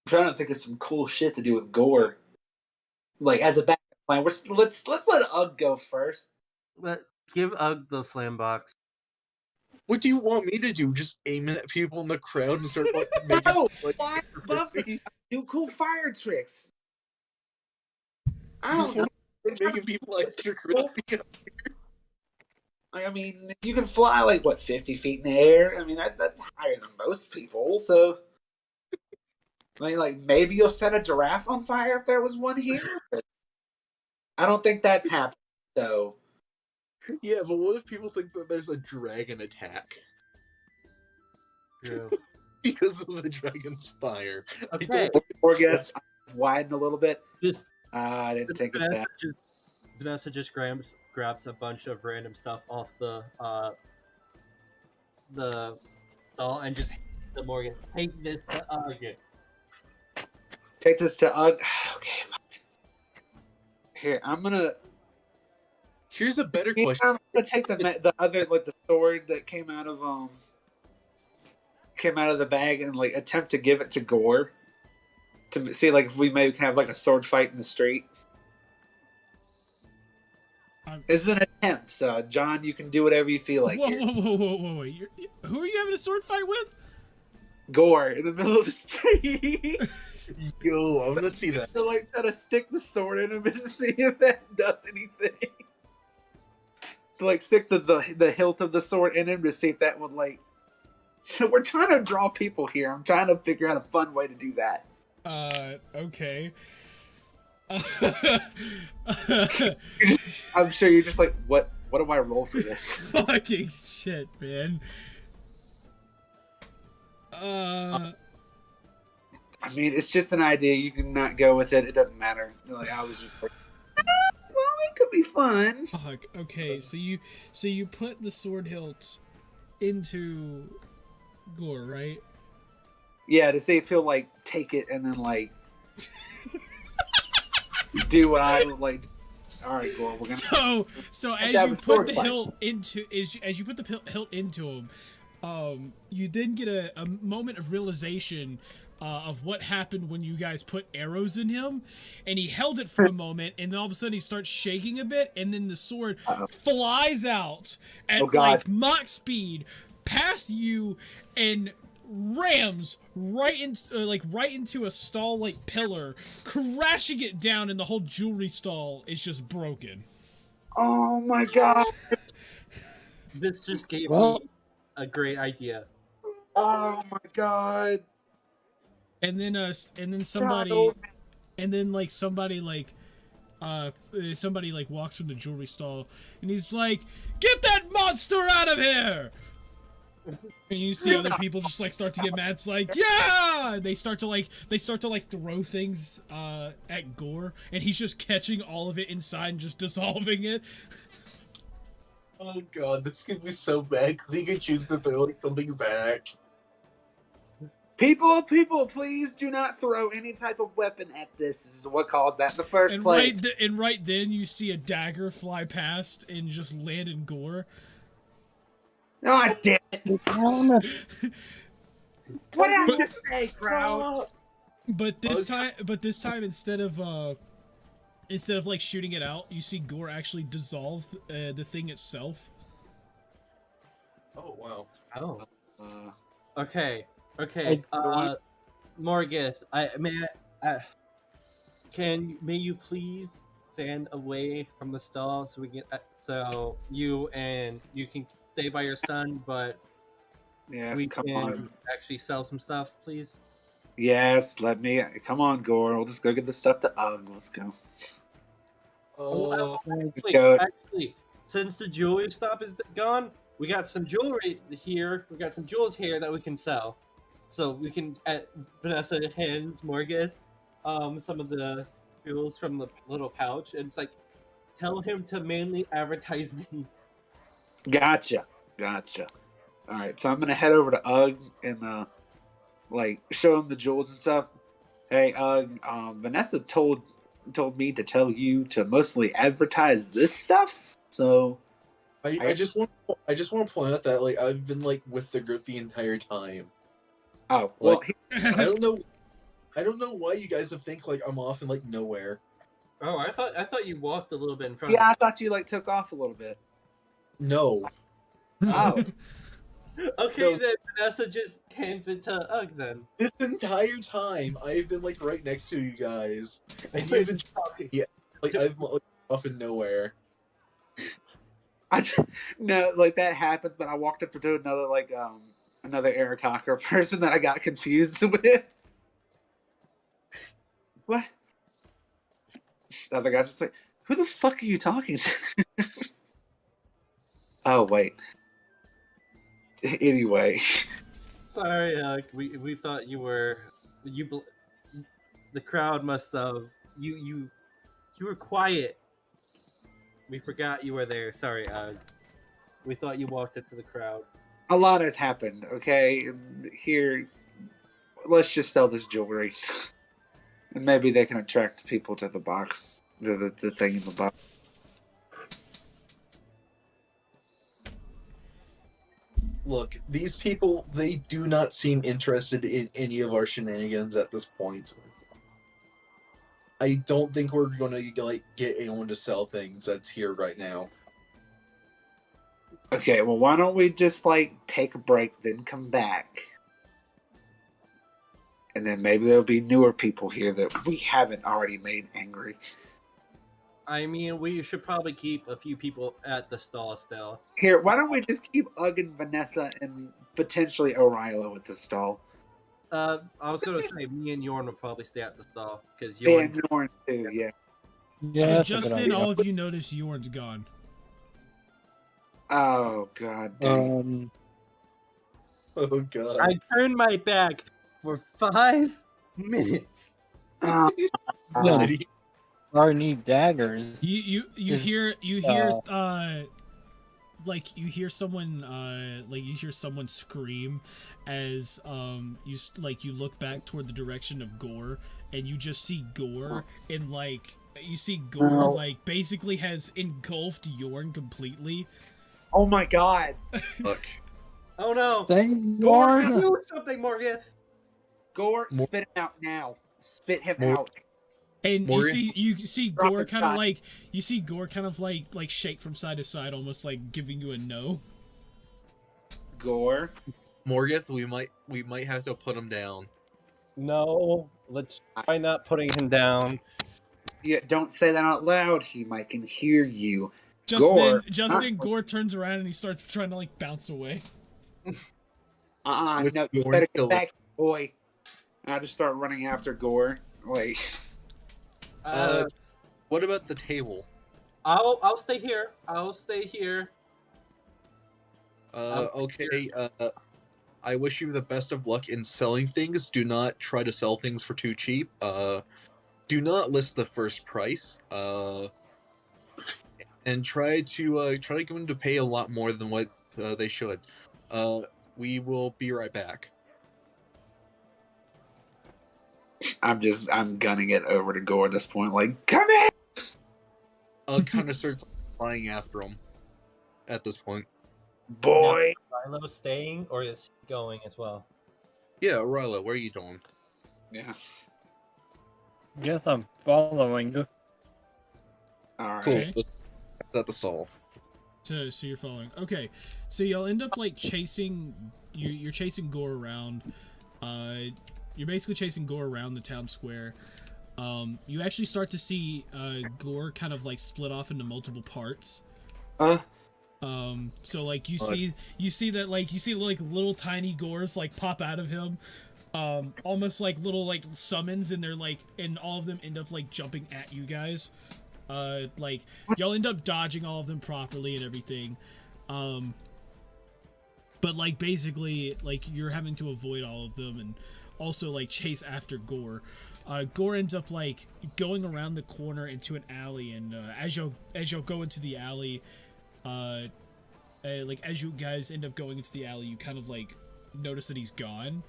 I'm trying to think of some cool shit to do with Gore, as a backup plan. Let's let Ugg go first. But give Ugg the flame box. What do you want me to do? Just aim it at people in the crowd and start making fire buff, do cool fire tricks. I don't know. Making people extra crispy. You can fly 50 feet in the air. That's higher than most people. So, maybe you'll set a giraffe on fire if there was one here. I don't think that's happened. So, yeah, but what if people think that there's a dragon attack? Yeah. Because of the dragon's fire. Okay. Or guess widen a little bit. I didn't think of that. Vanessa just grabs a bunch of random stuff off the doll and just hands to Morgan. Take this to Ugg. Take this to Ugg. Okay, fine. Here, I'm gonna. Here's a better question. I'm gonna take the other the sword that came out of the bag and attempt to give it to Gore to see if we maybe can have a sword fight in the street. This is an attempt, so John, you can do whatever you feel like. Whoa! Who are you having a sword fight with? Gore in the middle of the street. Yo, I'm gonna see that. To try to stick the sword in him and see if that does anything. To stick the hilt of the sword in him to see if that would We're trying to draw people here. I'm trying to figure out a fun way to do that. Okay. I'm sure you're just what do I roll for this? Fucking shit, man. It's just an idea. You can not go with it. It doesn't matter. I was just well, it could be fun. Fuck. Okay, so you put the sword hilt into Gore, right? Yeah, to see if he'll take it and then do what I would like. All right, Gore. We're gonna. So as you put the hilt into him, you then get a moment of realization of what happened when you guys put arrows in him, and he held it for a moment, and then all of a sudden he starts shaking a bit, and then the sword flies out at like Mach speed past you and rams right into a stall like pillar, crashing it down, and the whole jewelry stall is just broken. Oh my god! This just gave me a great idea. Oh my god! And then somebody walks from the jewelry stall, and he's like, "Get that monster out of here!" And you see other people just like start to get mad. It's like, yeah! They start to throw things at Gore, and he's just catching all of it inside and just dissolving it. Oh god, this is gonna be so bad because he could choose to throw like something back. People, please do not throw any type of weapon at this. This is what caused that in the first place. Right then, you see a dagger fly past and just land in Gore. Oh, damn it! What did I just say, Kraus? But this time, instead of like shooting it out, you see Gore actually dissolve the thing itself. Oh wow. Oh. Okay. Morgith, may you please stand away from the stall so we can so you can stay by your son, but Yes, we come can on. actually sell some stuff, please. Yes, let me. Come on, Gore. We'll just go get the stuff to Ugg. Let's go. Actually, since the jewelry stop is gone, we got some jewelry here. We got some jewels here that we can sell. So we can, Vanessa hands Morgith some of the jewels from the little pouch, and it's like, tell him to mainly advertise these. Gotcha. All right, so I'm gonna head over to Ugg and show him the jewels and stuff. Hey, Ugg, Vanessa told me to tell you to mostly advertise this stuff. So I just want to point out that like I've been like with the group the entire time. Oh well, I don't know why you guys would think like I'm off in like nowhere. Oh, I thought you walked a little bit in front. Yeah, I thought you like took off a little bit. No. Oh. Okay, then Vanessa just hands it to Ugg then. This entire time I've been like right next to you guys, and you've been talking. Yeah, like I've like, off in nowhere. No, like that happens, but I walked up to another eDIOCRACY person that I got confused with. What? The other guy's just like, who the fuck are you talking to? Oh, wait. Anyway. Sorry, we thought you were... The crowd must have... You were quiet. We forgot you were there. Sorry, we thought you walked into the crowd. A lot has happened, okay? Here, let's just sell this jewelry. And maybe they can attract people to the box. The thing in the box. Look, these people, they do not seem interested in any of our shenanigans at this point. I don't think we're going to like get anyone to sell things that's here right now. Okay, well, why don't we just like take a break, then come back, and then maybe there'll be newer people here that we haven't already made angry. I mean, we should probably keep a few people at the stall still. Here, why don't we just keep Ugg and Vanessa and potentially O'Reilly at the stall? I was gonna say me and Yorn will probably stay at the stall because And Yorn too, yeah. Yeah, Just then, all of you notice Yorn's gone. Oh god, dang. Oh god. I turned my back for 5 minutes. I need daggers. You hear like you hear someone scream as you look back toward the direction of Gore, and you just see Gore and like basically has engulfed Yorn completely. Oh my god. Look, Oh no! Dang, Gore, Lord. do something, Morgith! Gore, Mor- spit him out now. Spit him Mor- out. And Morgan? you see Drop Gore a kind of shot. like shake from side to side, almost like giving you a no. Gore. Morgith, we might have to put him down. No, let's try not putting him down. Yeah, don't say that out loud. He might can hear you. Just Gore. then Gore turns around and he starts trying to like bounce away. With No, you Gore better still get back, boy. I just start running after Gore. Like, What about the table? I'll stay here. I'll stay here. Okay. I wish you the best of luck in selling things. Do not try to sell things for too cheap. Do not list the first price. And try to get them to pay a lot more than what they should. We will be right back. I'm gunning it over to Gore at this point. Like, come in! Kind of starts flying after him at this point. Boy! Rilo staying, or is he going as well? Yeah, Rilo, where are you going? Yeah. Guess I'm following. Alright. Cool. Okay. Let's set the stall. So you're following. Okay, so you'll end up like chasing. You're chasing Gore around. You're basically chasing Gore around the town square. You actually start to see Gore kind of like split off into multiple parts. So like you see that like you see like little tiny Gores like pop out of him, almost like little like summons, and they're like, and all of them end up like jumping at you guys. Like y'all end up dodging all of them properly and everything. But like basically like you're having to avoid all of them and also like chase after Gore. Gore ends up like going around the corner into an alley, and as you'll go into the alley, like as you guys end up going into the alley, you kind of like notice that he's gone,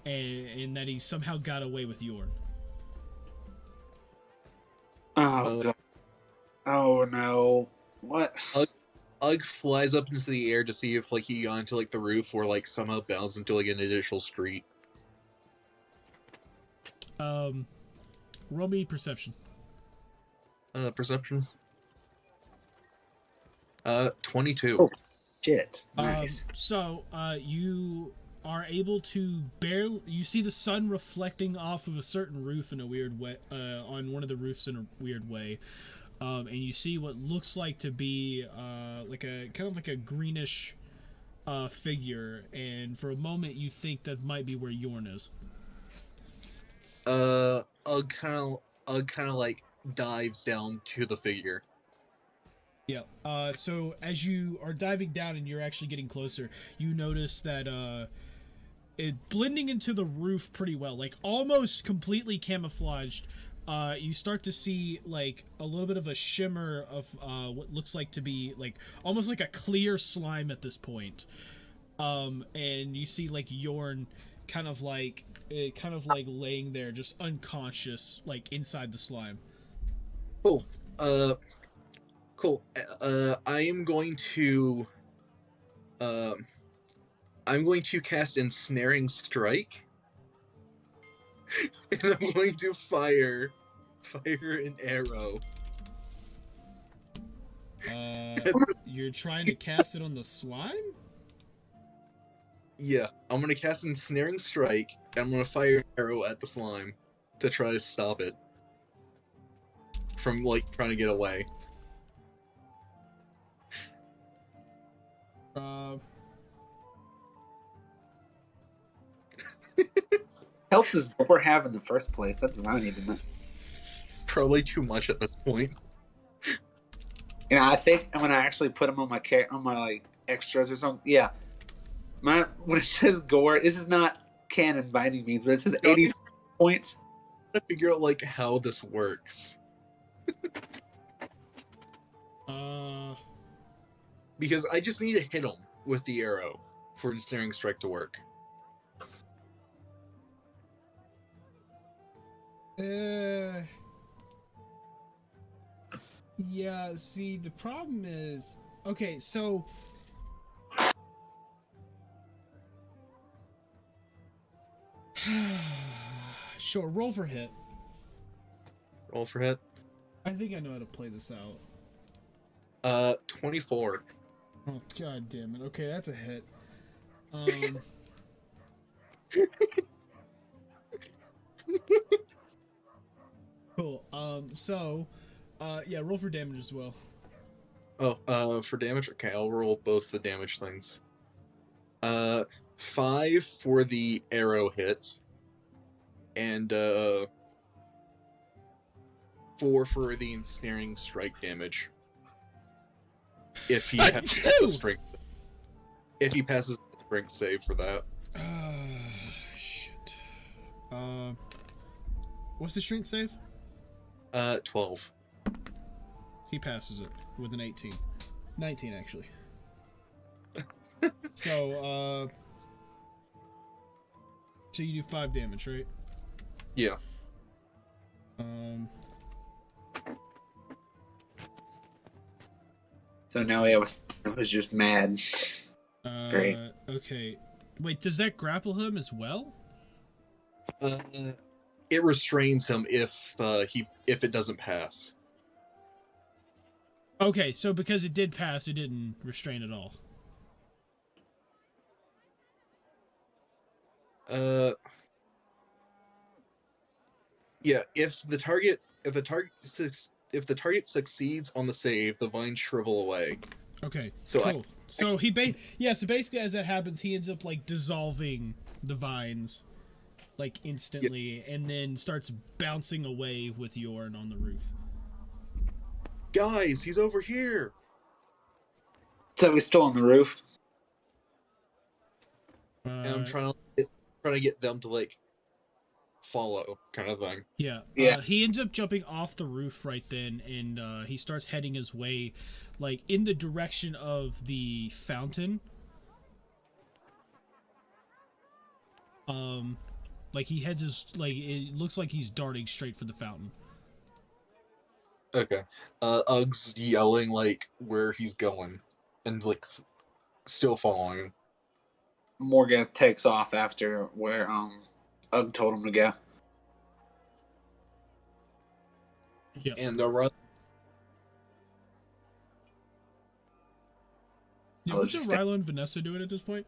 and that he somehow got away with Yorn. Oh, God. Oh, no. What? Ugg flies up into the air to see if like he got into like the roof or like somehow bounced into like an additional street. Roll me perception. Perception. 22. Oh. Shit. Nice. So you are able to you see the sun reflecting off of a certain roof in a weird way, on one of the roofs in a weird way. And you see what looks like to be like a kind of like a greenish figure, and for a moment you think that might be where Yorn is. Ugg kind of like dives down to the figure. Yeah. So as you are diving down and you're actually getting closer, you notice that it blending into the roof pretty well, like almost completely camouflaged. You start to see like a little bit of a shimmer of what looks like to be like almost like a clear slime at this point. And you see like Yorn kind of like laying there just unconscious, like inside the slime. Cool. Cool. I am going to cast Ensnaring Strike. And I'm going to fire an arrow. You're trying to cast it on the slime? Yeah, I'm gonna cast Ensnaring Strike, and I'm gonna fire an arrow at the slime to try to stop it from like trying to get away. Help does Gore have in the first place? That's what I need to know. Probably too much at this point. You know, I think I'm gonna actually put him on my like extras or something. Yeah, when it says Gore, this is not canon by any means, but it says 80 points. I'm trying to figure out like how this works. Because I just need to hit him with the arrow for Ensnaring Strike to work. Yeah, see, the problem is... Okay, so... Sure, roll for hit. Roll for hit. I think I know how to play this out. 24. Oh, god damn it. Okay, that's a hit. Cool. Yeah, roll for damage as well. Oh, for damage? Okay, I'll roll both the damage things. 5 for the arrow hit. And, 4 for the ensnaring strike damage. If he passes the strength. If he passes the strength save for that. Shit. What's the strength save? 12. He passes it with an 18. 19, actually. So you do 5 damage, right? Yeah. So now I was just mad. Great. Okay. Wait, does that grapple him as well? It restrains him if it doesn't pass. Okay, so because it did pass, it didn't restrain at all. Yeah, if the target succeeds on the save, the vines shrivel away. Okay, So cool. So basically as that happens, he ends up like dissolving the vines like instantly, and then starts bouncing away with Yorn on the roof. Guys, he's over here. So he's still on the roof. And I'm trying to get them to like follow, kind of thing. Yeah. He ends up jumping off the roof right then, and he starts heading his way, like in the direction of the fountain. Like he heads it looks like he's darting straight for the fountain. Okay. Ugg's yelling like where he's going, and like still following him. Morgan takes off after where Ugg told him to go. Yeah. And the run. Yeah, what's Rilo and Vanessa doing at this point?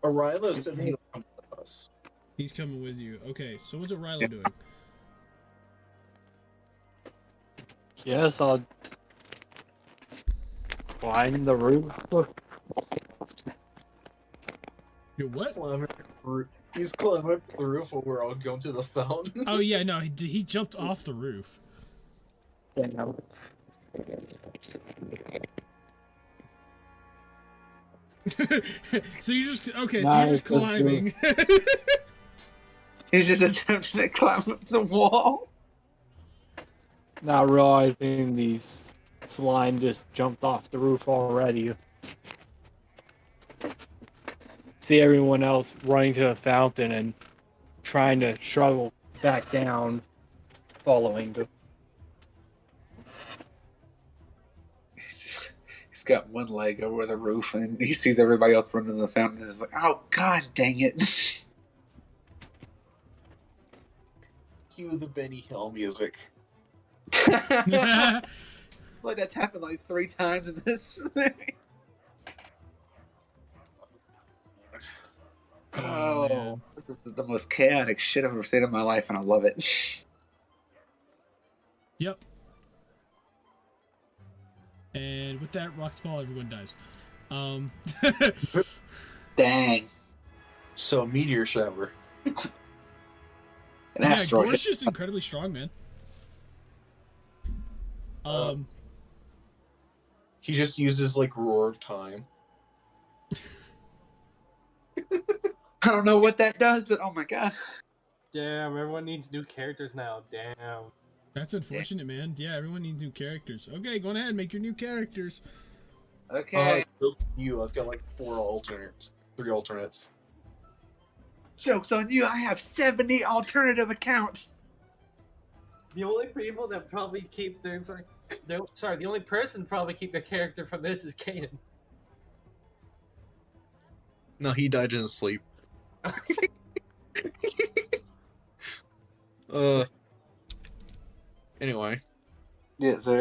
Rilo said he'll come with us. He's coming with you. Okay, so what's Rilo doing? Yes, I'll climb the roof. You're what? He's climbing up the roof while we're all going to the fountain. Oh yeah, no, he jumped off the roof. Damn. So you're just climbing. He's just attempting to climb up the wall. Not realizing these slime just jumped off the roof already. See everyone else running to the fountain and trying to struggle back down, following the. He's got one leg over the roof, and he sees everybody else running to the fountain. He's like, "Oh God, dang it!" Cue the Benny Hill music. Like that's happened like 3 times in this movie. Oh, this is the most chaotic shit I've ever seen in my life, and I love it. Yep. And with that, rocks fall, everyone dies. Dang. So a meteor shower. An Yeah, asteroid. Gore's just incredibly strong, man. He just uses like roar of time. I don't know what that does, but oh my God. Damn, everyone needs new characters now. Damn. That's unfortunate, man. Yeah, everyone needs new characters. Okay, go ahead, make your new characters. Okay. I've got like 3 alternates. Joke's on you. I have 70 alternative accounts. The only people that probably keep their the only person probably keep their character from this is Kaden. No, he died in his sleep. Anyway, Yeah. So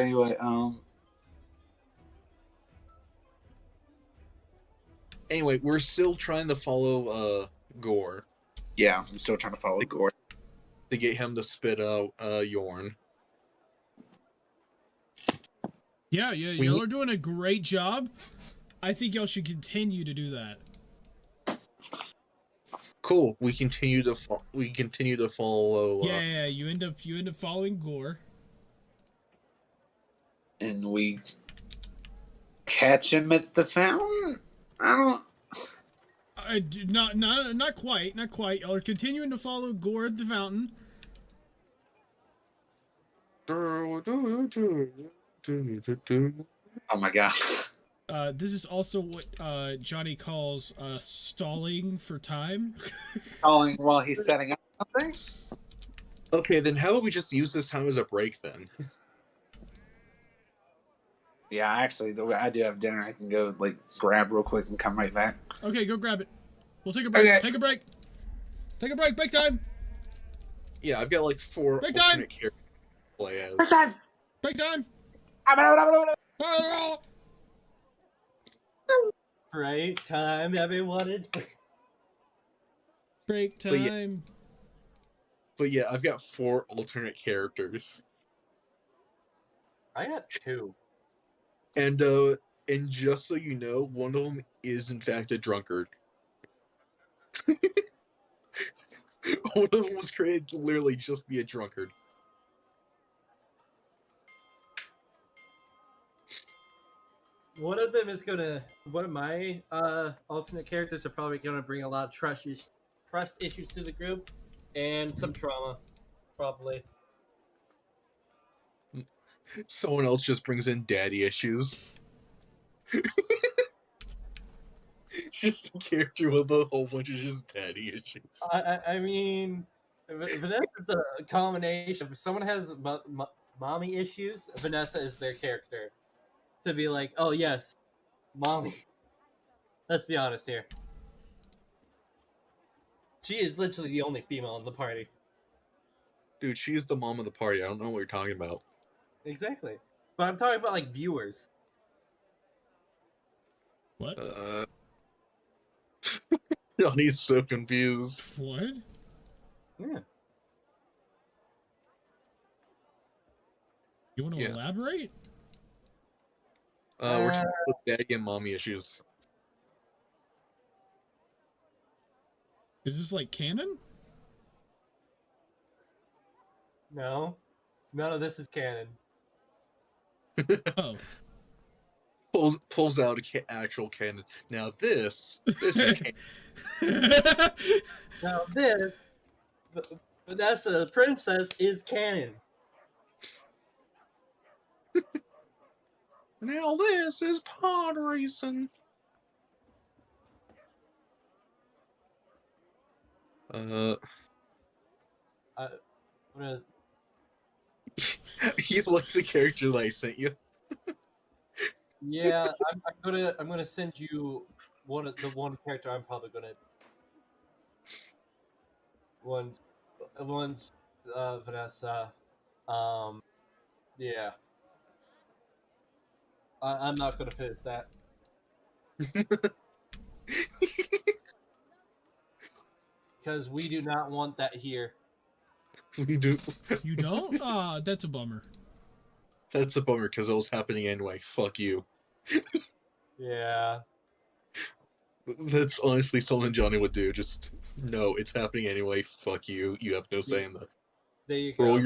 anyway, we're still trying to follow Gore yeah, I'm still trying to follow Gore. to get him to spit out Yorn. Yeah, y'all are doing a great job. I think y'all should continue to do that. Cool. We continue to follow. Yeah. You end up following Gore. And we catch him at the fountain. I don't. Not quite. Y'all are continuing to follow Gore at the fountain. Oh my god. This is also what Johnny calls stalling for time. Calling while he's setting up something. Okay, then how about we just use this time as a break then? Yeah, actually, I do have dinner. I can go like grab real quick and come right back. Okay, go grab it. We'll take a break. Okay. Take a break. Take a break. Break time. Yeah, I've got like 4 Break alternate time. characters to play as. Break time. Break time. Break time, everyone. Break time. But yeah, I've got 4 alternate characters. I got 2. And just so you know, one of them is in fact a drunkard. One of them was created to literally just be a drunkard. One of them is gonna. One of my alternate characters are probably gonna bring a lot of trust issues to the group, and some trauma, probably. Someone else just brings in daddy issues. Just a character with a whole bunch of just daddy issues. I mean, Vanessa's a combination. If someone has mommy issues, Vanessa is their character. To be like, oh yes, mommy. Let's be honest here. She is literally the only female in the party. Dude, she's the mom of the party. I don't know what you're talking about. Exactly. But I'm talking about like viewers. What? Johnny's so confused. What? Yeah. You want to elaborate? We're talking about daddy and mommy issues. Is this like canon? No. None of this is canon. Oh. Pulls out a actual cannon. Now this is canon. Now this, Vanessa, the princess, is canon. Now this is pod racing. I'm gonna... You like the character that I sent you? Yeah, I'm gonna send you one character I'm probably gonna one's Vanessa. Yeah. I'm not gonna finish that. Because we do not want that here. We do. You don't? Ah, that's a bummer. That's a bummer because it was happening anyway. Fuck you. Yeah. That's honestly something Johnny would do. Just no, it's happening anyway. Fuck you. You have no say in this. There you go.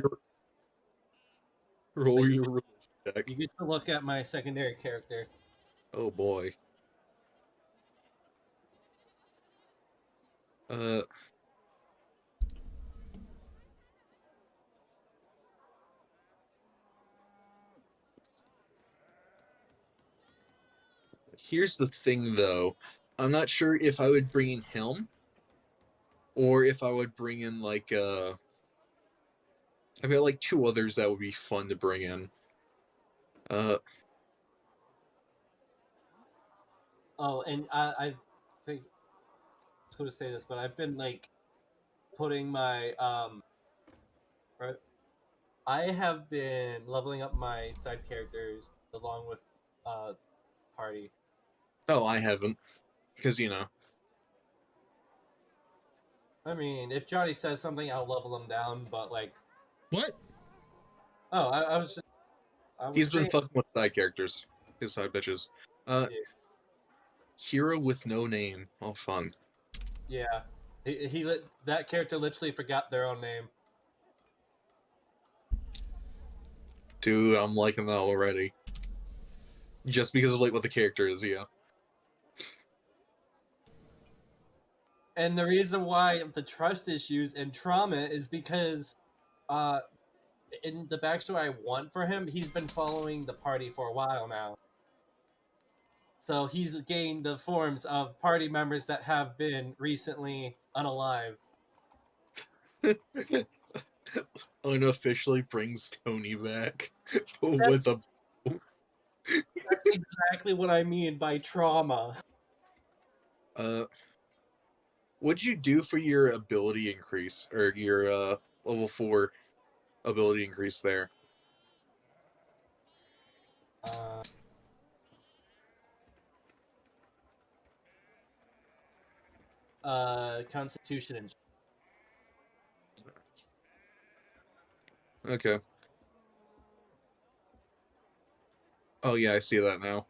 Roll your religion check. You get to look at my secondary character. Oh boy. Here's the thing, though. I'm not sure if I would bring in him, or if I would bring in like I've got like 2 others that would be fun to bring in. Oh, and I think I was going to say this, but I've been like putting my right. I have been leveling up my side characters along with party. Oh, I haven't, because I mean, if Johnny says something, I'll level him down. But like, What? oh, I was he's been saying, fucking with side characters, his side bitches. Uh, Yeah. hero with no name. Oh, fun. yeah, that character literally forgot their own name. Dude, I'm liking that already. Just because of like what the character is, yeah. And the reason why the trust issues and trauma is because, in the backstory I want for him, he's been following the party for a while now. So he's gained the forms of party members that have been recently unalive. Unofficially brings Tony back with a. That's exactly what I mean by trauma. What'd you do for your ability increase or your level 4 ability increase there? Constitution and Okay. Oh yeah, I see that now.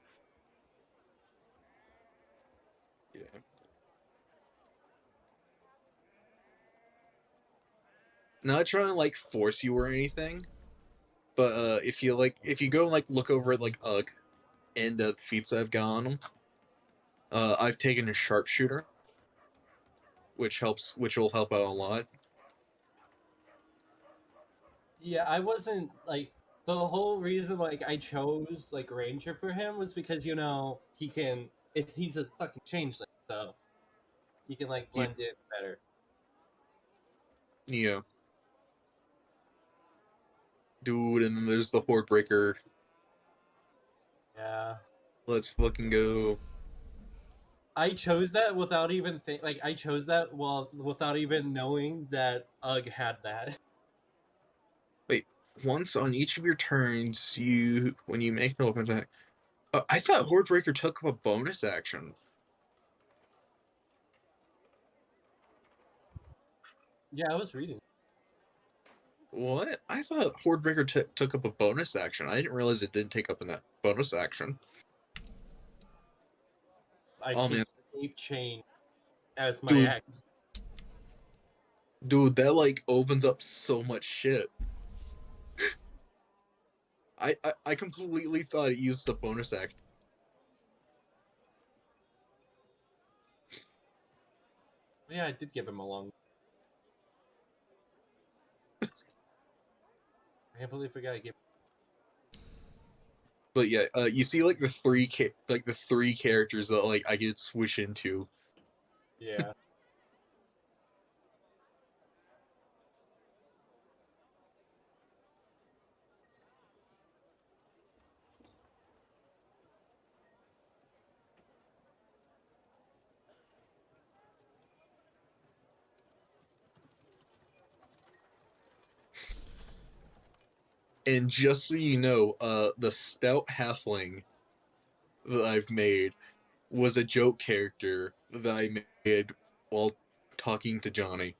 Yeah. Not trying to like force you or anything, but if you go and like look over at like UG and the feats I've got on them, I've taken a sharpshooter, which will help out a lot. yeah, I wasn't like the whole reason like I chose like Ranger for him was because he can if he's a fucking changeling, so he can like blend in better. Yeah. Dude, and then there's the Horde Breaker. Yeah. Let's fucking go. I chose that without even I chose that without even knowing that UG had that. Wait, once on each of your turns, when you make an open attack. I thought Horde Breaker took up a bonus action. Yeah, I was reading. What? I thought Horde Breaker took up a bonus action. I didn't realize it didn't take up in that bonus action. I Oh can man, keep chain as my Dude. act. Dude, that like opens up so much shit. I completely thought it used the bonus action. Yeah, I did give him a long. I can't believe I gotta give. But yeah, you see like the three characters that like I could switch into. Yeah. And just so you know, the stout halfling that I've made was a joke character that I made while talking to Johnny,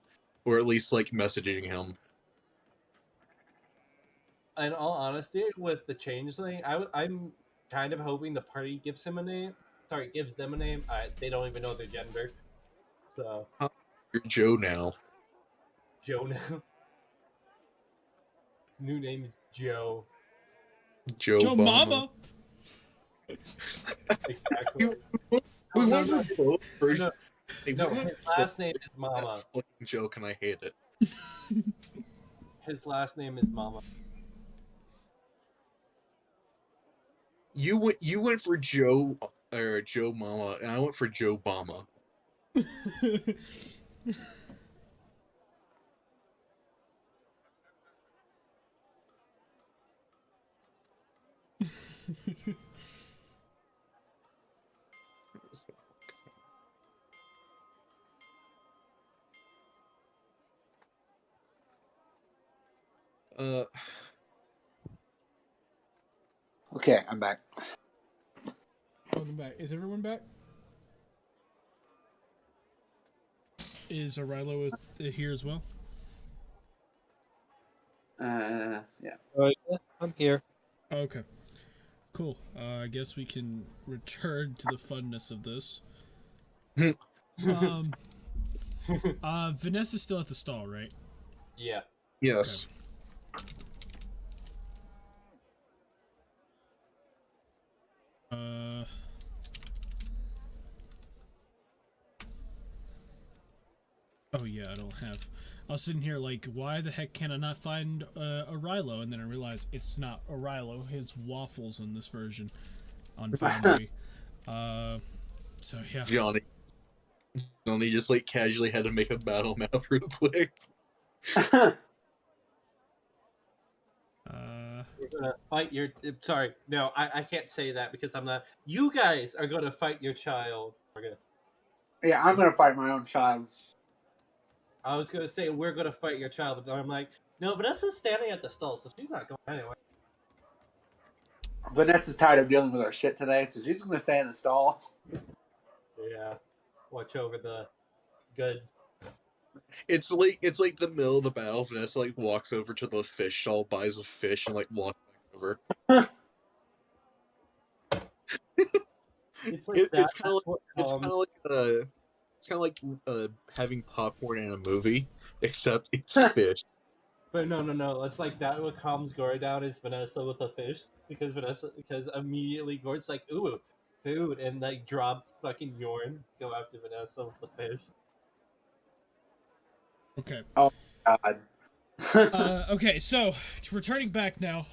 or at least like messaging him. In all honesty, with the changeling, I'm kind of hoping the party gives him a name. Sorry, gives them a name. They don't even know their gender. So You're Joe now. Joe now. New name is Joe. Joe Joe Obama. Mama. Exactly. We No, went for both versions. No, his last name is Mama. That fucking joke, and I hate it. His last name is Mama. You went for Joe or Joe Mama, and I went for Joe Obama. Uh, Okay, I'm back. Welcome back. Is everyone back? Is Arilo here as well? Yeah. I'm here. Okay. Cool. I guess we can return to the funness of this. Vanessa's still at the stall, right? Yeah. yes. Oh yeah, I don't have. I was sitting here like, why the heck can I not find Arilo? And then I realized it's not Arilo. It's Waffles in this version on Foundry. So yeah. Johnny just like casually had to make a battle map real quick. We're gonna fight your. Sorry, no, I can't say that because I'm not. You guys are gonna fight your child. Yeah, I'm gonna fight my own child. I was gonna say we're gonna fight your child, but then I'm like, no, Vanessa's standing at the stall, so she's not going anywhere. Vanessa's tired of dealing with our shit today, so she's gonna stay in the stall. Yeah, watch over the goods. It's like the middle of the battle. Vanessa like walks over to the fish stall, buys a fish, and like walks back over. It's like that. It's kind of like having popcorn in a movie, except it's fish. But no. It's like that. What calms Gore down is Vanessa with a fish because immediately Gore's like, ooh, food, and like drops fucking Yorn go after Vanessa with the fish. Okay. Oh God. Okay, so returning back now.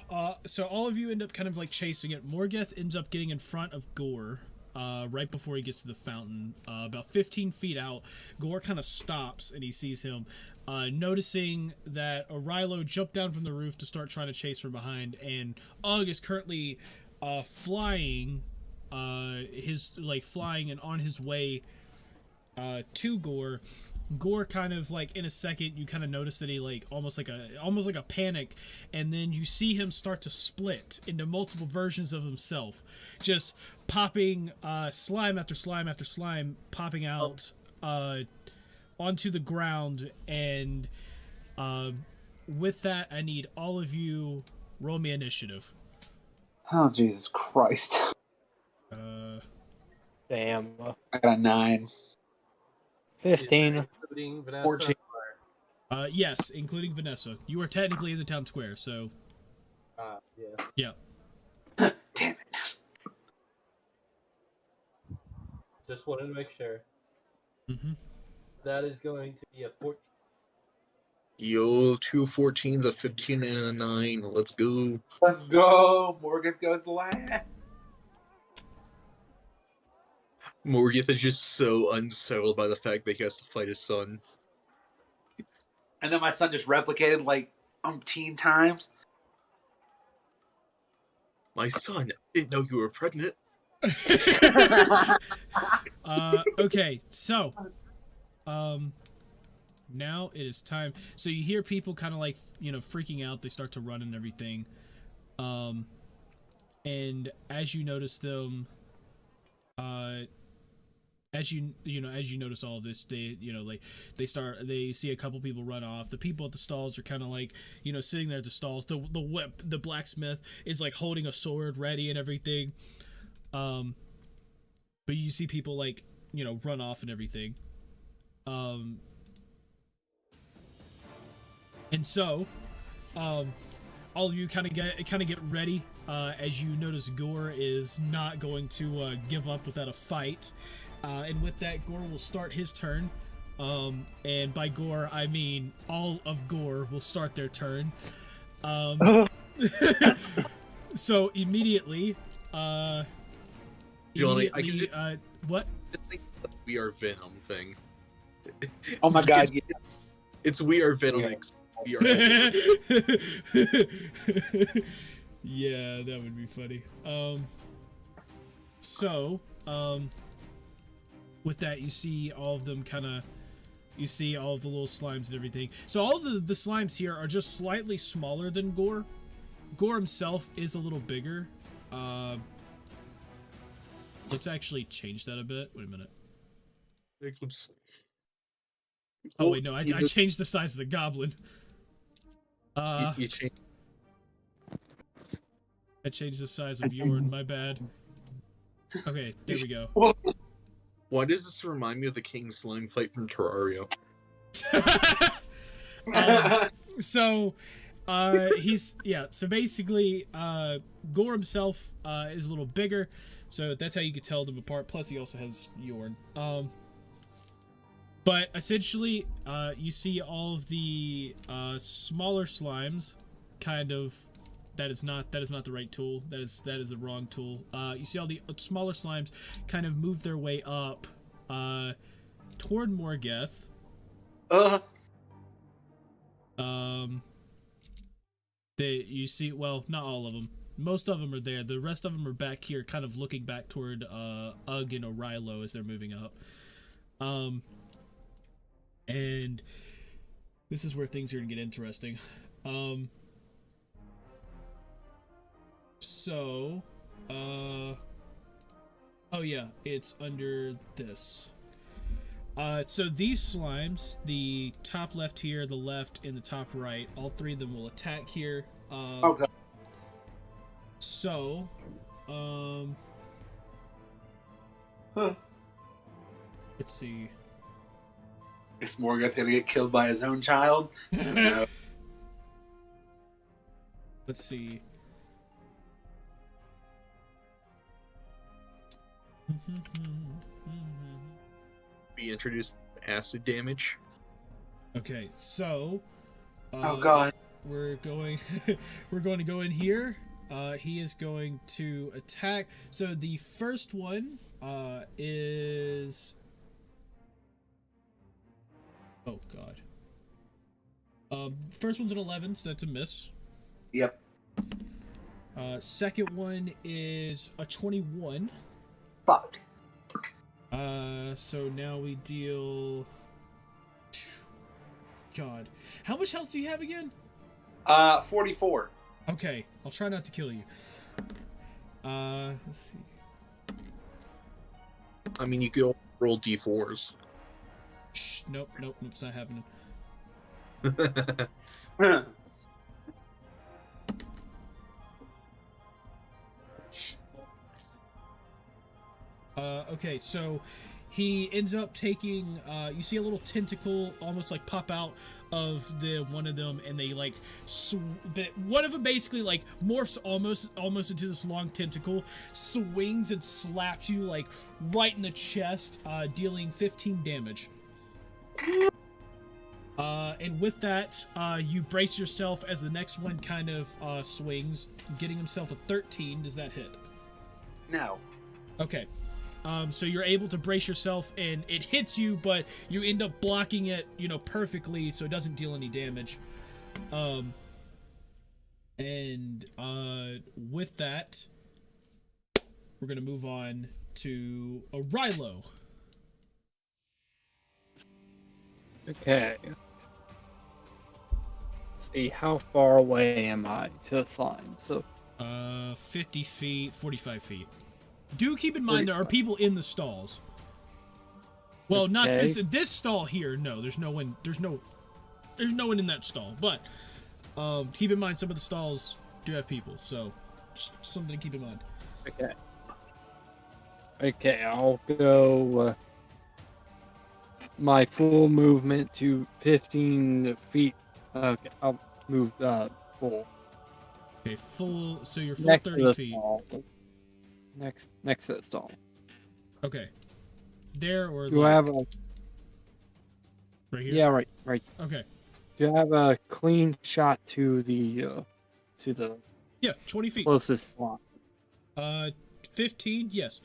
So all of you end up kind of like chasing it. Morgeth ends up getting in front of Gore. Right before he gets to the fountain, about 15 feet out, Gore kind of stops and he sees him, noticing that Arilo jumped down from the roof to start trying to chase from behind, and Ugg is currently flying and on his way to Gore. Gore kind of like in a second you kind of notice that he like almost like a panic, and then you see him start to split into multiple versions of himself, just popping slime after slime after slime popping out onto the ground. And with that, I need all of you roll me initiative. Oh Jesus Christ! Damn. I got a 9. 15. Including Vanessa. 14. Yes, including Vanessa. You are technically in the town square, so Yeah. yeah. Damn it! Just wanted to make sure. Mm-hmm. That is going to be a 14. Yo, 2 14s, a 15, and a 9. Let's go. Let's go. Morgan goes last. Morgeth is just so unsettled by the fact that he has to fight his son. And then my son just replicated like umpteen times. My son, I didn't know you were pregnant. Okay, so now it is time. So you hear people kind of like, freaking out. They start to run and everything. And as you notice them, as you notice all of this, they see a couple people run off. The people at the stalls are kind of like, sitting there at the stalls. The blacksmith is like holding a sword ready and everything. But you see people like, run off and everything. And so, all of you kind of get ready, as you notice Gore is not going to give up without a fight. And with that, Gore will start his turn. And by Gore, I mean all of Gore will start their turn. So immediately, Johnny, I can what? just think of the We Are Venom thing. Oh my God! It's We Are Venom. Yeah. We Are Yeah, that would be funny. With that, you see all of them kind of You see all of the little slimes and everything. So all the slimes here are just slightly smaller than Gore. Gore himself is a little bigger. Let's actually change that a bit. Wait a minute. Oh wait, no, I changed the size of the goblin. You change. I changed the size of Yorn, my bad. Okay, there we go. Why does this remind me of the King Slime fight from Terraria? So basically Gore himself is a little bigger, so that's how you could tell them apart. Plus he also has Yorn. But essentially you see all of the smaller slimes kind of. That is not the right tool. That is the wrong tool. You see all the smaller slimes kind of move their way up toward Morgeth. You see, well, not all of them. Most of them are there. The rest of them are back here, kind of looking back toward Ugg and Orilo as they're moving up. And this is where things are gonna get interesting. So, oh yeah, it's under this. So these slimes, the top left here, the left, and the top right, all three of them will attack here. Okay. So, let's see. Is Morgoth gonna get killed by his own child? No. Let's see. Be introduced acid damage. Okay, so Oh god. we're going we're going to go in here. He is going to attack. So the first one is oh god. First one's an 11, so that's a miss. Yep. Second one is a 21. Fuck. So now we deal. God, how much health do you have again? 44. Okay, I'll try not to kill you. Let's see. I mean, you could roll d4s. Shh, nope, it's not happening. Okay, so he ends up taking, you see a little tentacle almost like pop out of the one of them, and they like, one of them basically like morphs almost into this long tentacle, swings and slaps you like right in the chest, dealing 15 damage. And with that, you brace yourself as the next one kind of swings, getting himself a 13. Does that hit? No. Okay. So you're able to brace yourself, and it hits you, but you end up blocking it, perfectly, so it doesn't deal any damage. And with that, we're gonna move on to Orilo. Okay. Let's see, how far away am I to the slime? So 50 feet, 45 feet. Do keep in mind there are people in the stalls. Well, not Okay. this stall here. No, there's no one in that stall. But keep in mind some of the stalls do have people, so just something to keep in mind. Okay. Okay, I'll go my full movement to 15 feet. Okay, I'll move full. Okay, full. So you're full Next to 30 the feet. stall. Next to the stall. Okay. There or Do I have a? right here? Yeah, right. Okay. Do I have a clean shot to the Yeah, 20 feet. closest spot? 15. Yes.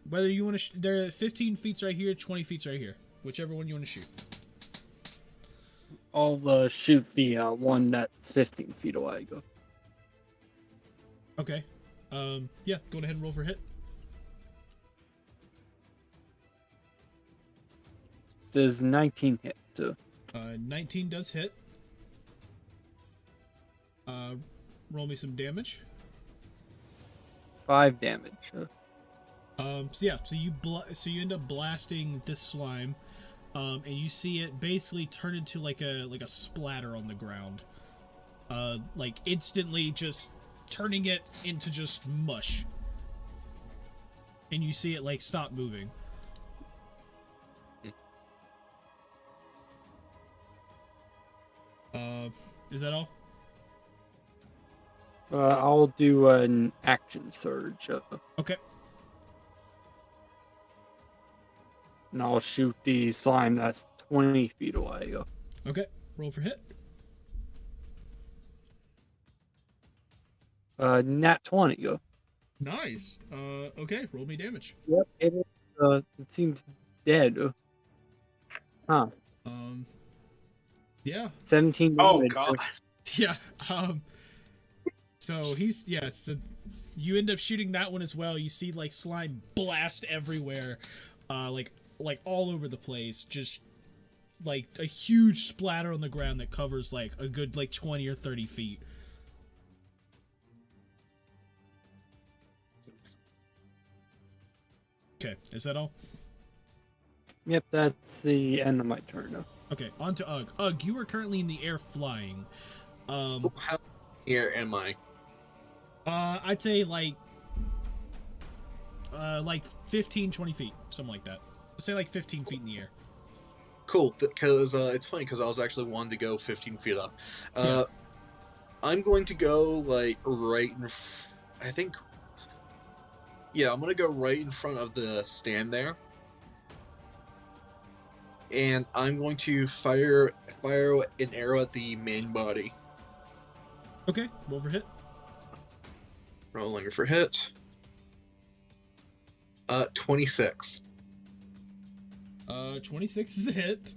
Whether you want to, there are 15 feet's right here, 20 feet's right here. Whichever one you want to shoot. I'll shoot the one that's 15 feet away. Go. Okay. Yeah, go ahead and roll for hit. Does 19 hit? 19 does hit. Roll me some damage. 5 damage. So yeah, so you end up blasting this slime, and you see it basically turn into like a splatter on the ground. Like instantly just turning it into just mush. And you see it like stop moving. Is that all? I'll do an action surge. Okay. And I'll shoot the slime that's 20 feet away. Okay. Roll for hit. Nat 20. Nice. Okay. Roll me damage. Yep. It seems dead. Huh. Yeah. 17 Oh damage. god. Yeah. So so you end up shooting that one as well. You see like slime blast everywhere, like all over the place. Just like a huge splatter on the ground that covers like a good like 20 or 30 feet. Okay, is that all? Yep, that's the end of my turn. Okay, on to Ugg. Ugg, you are currently in the air flying. How here am I? I'd say like 15, 20 feet, something like that. Let's say like 15 feet in the air. Cool, because it's funny because I was actually wanting to go 15 feet up. Yeah. I'm going to go like right in. I think. Yeah, I'm gonna go right in front of the stand there, and I'm going to fire an arrow at the main body. Okay, roll for hit. Rolling for hit. 26. 26 is a hit.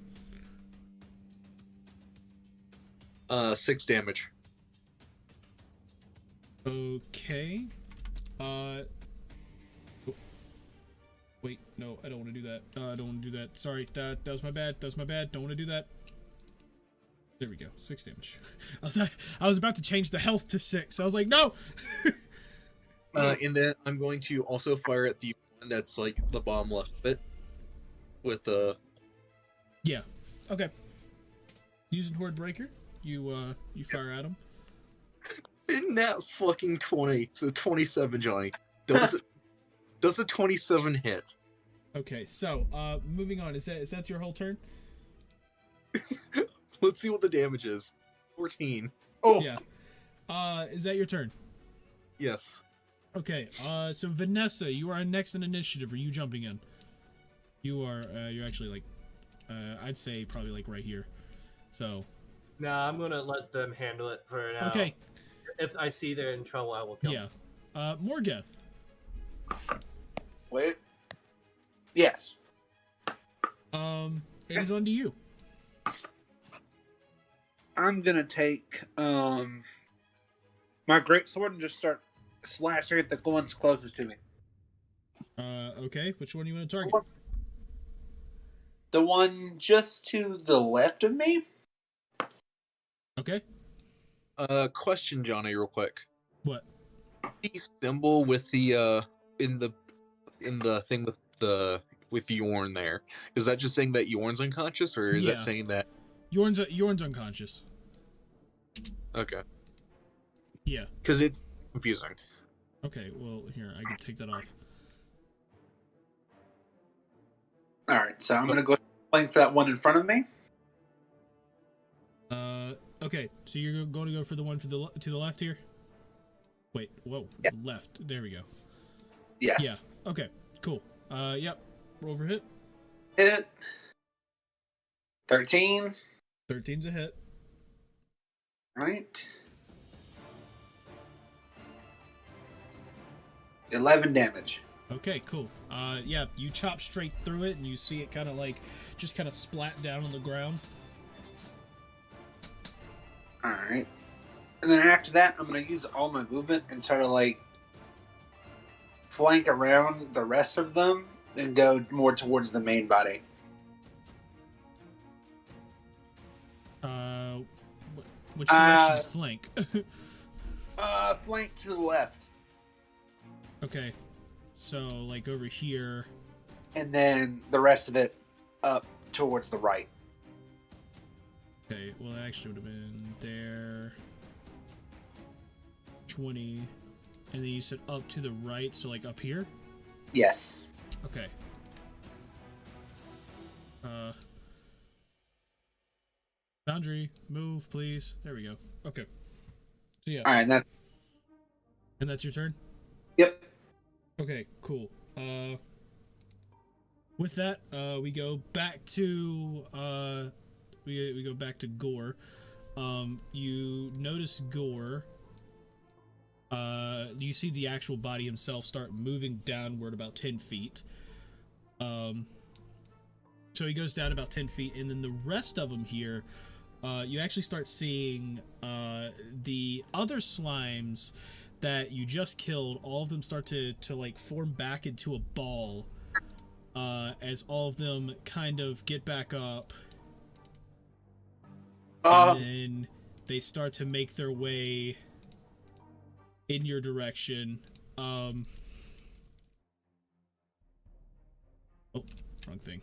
6 damage. Okay. Oh. Wait, no, I don't want to do that. I don't want to do that. Sorry, that was my bad. That was my bad. Don't want to do that. There we go. 6 damage. I was about to change the health to 6. I was like, no. And then I'm going to also fire at the one that's like the bomb left of it. With Yeah. Okay. Using Horde Breaker, you fire at him. Isn't that fucking 20? So 27, Johnny. Does a 27 hit? Okay, so moving on. Is that your whole turn? Let's see what the damage is. 14. Oh Yeah. Is that your turn? Yes. Okay. So Vanessa, you are next in initiative. Are you jumping in? You are. You're actually like, I'd say probably like right here. So. Nah, I'm gonna let them handle it for now. Okay. If I see they're in trouble, I will kill them. Yeah. Morgeth. Wait. Yes. It is on to you. I'm gonna take my great sword and just start slashing at the ones closest to me. Okay. Which one do you want to target? The one just to the left of me. Okay. Question, Johnny, real quick. What? The symbol with the in the thing with Yorn there. Is that just saying that Yorn's unconscious, or is that saying that Yorn's unconscious? Okay. Yeah. Because it's confusing. Okay. Well, here I can take that off. All right, so I'm gonna go playing for that one in front of me. Okay. So you're going to go for the one to the left here. Wait. Whoa. Yeah. Left. There we go. Yes. Yeah. Okay. Cool. Yep. Roll for hit. Hit. 13. 13's a hit. Right. 11 damage. Okay, cool. Yeah, you chop straight through it, and you see it kind of splat down on the ground. Alright. And then after that, I'm going to use all my movement and try to, like, flank around the rest of them and go more towards the main body. Which direction is flank? Flank to the left. Okay. So, like, over here. And then the rest of it up towards the right. Okay, well, it actually would have been there. 20. And then you said up to the right, so, like, up here? Yes. Okay. Boundary, move, please. There we go. Okay. So, yeah. Alright, And that's your turn? Yep. Okay, cool. With that, we go back to we go back to Gore. You notice Gore. You see the actual body himself start moving downward about 10 feet. So he goes down about 10 feet, and then the rest of them here, you actually start seeing the other slimes that you just killed. All of them start to like form back into a ball as all of them kind of get back up, and then they start to make their way in your direction. Oh, wrong thing.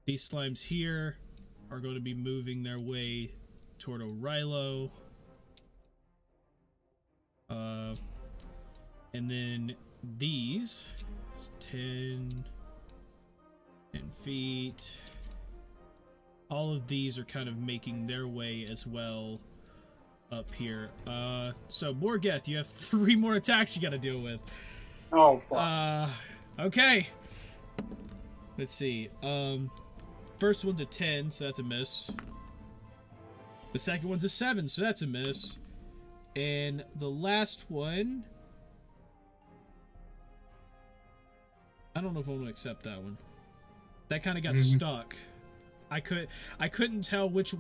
These slimes here are going to be moving their way toward O'Rilo. And then these 10 feet. All of these are kind of making their way as well up here. So Morgeth, you have 3 more attacks you got to deal with. Oh, fuck. Okay. Let's see. First one's a 10, so that's a miss. The second one's a 7, so that's a miss. And the last one, I don't know if I want to accept that one. That kind of got stuck. I couldn't tell which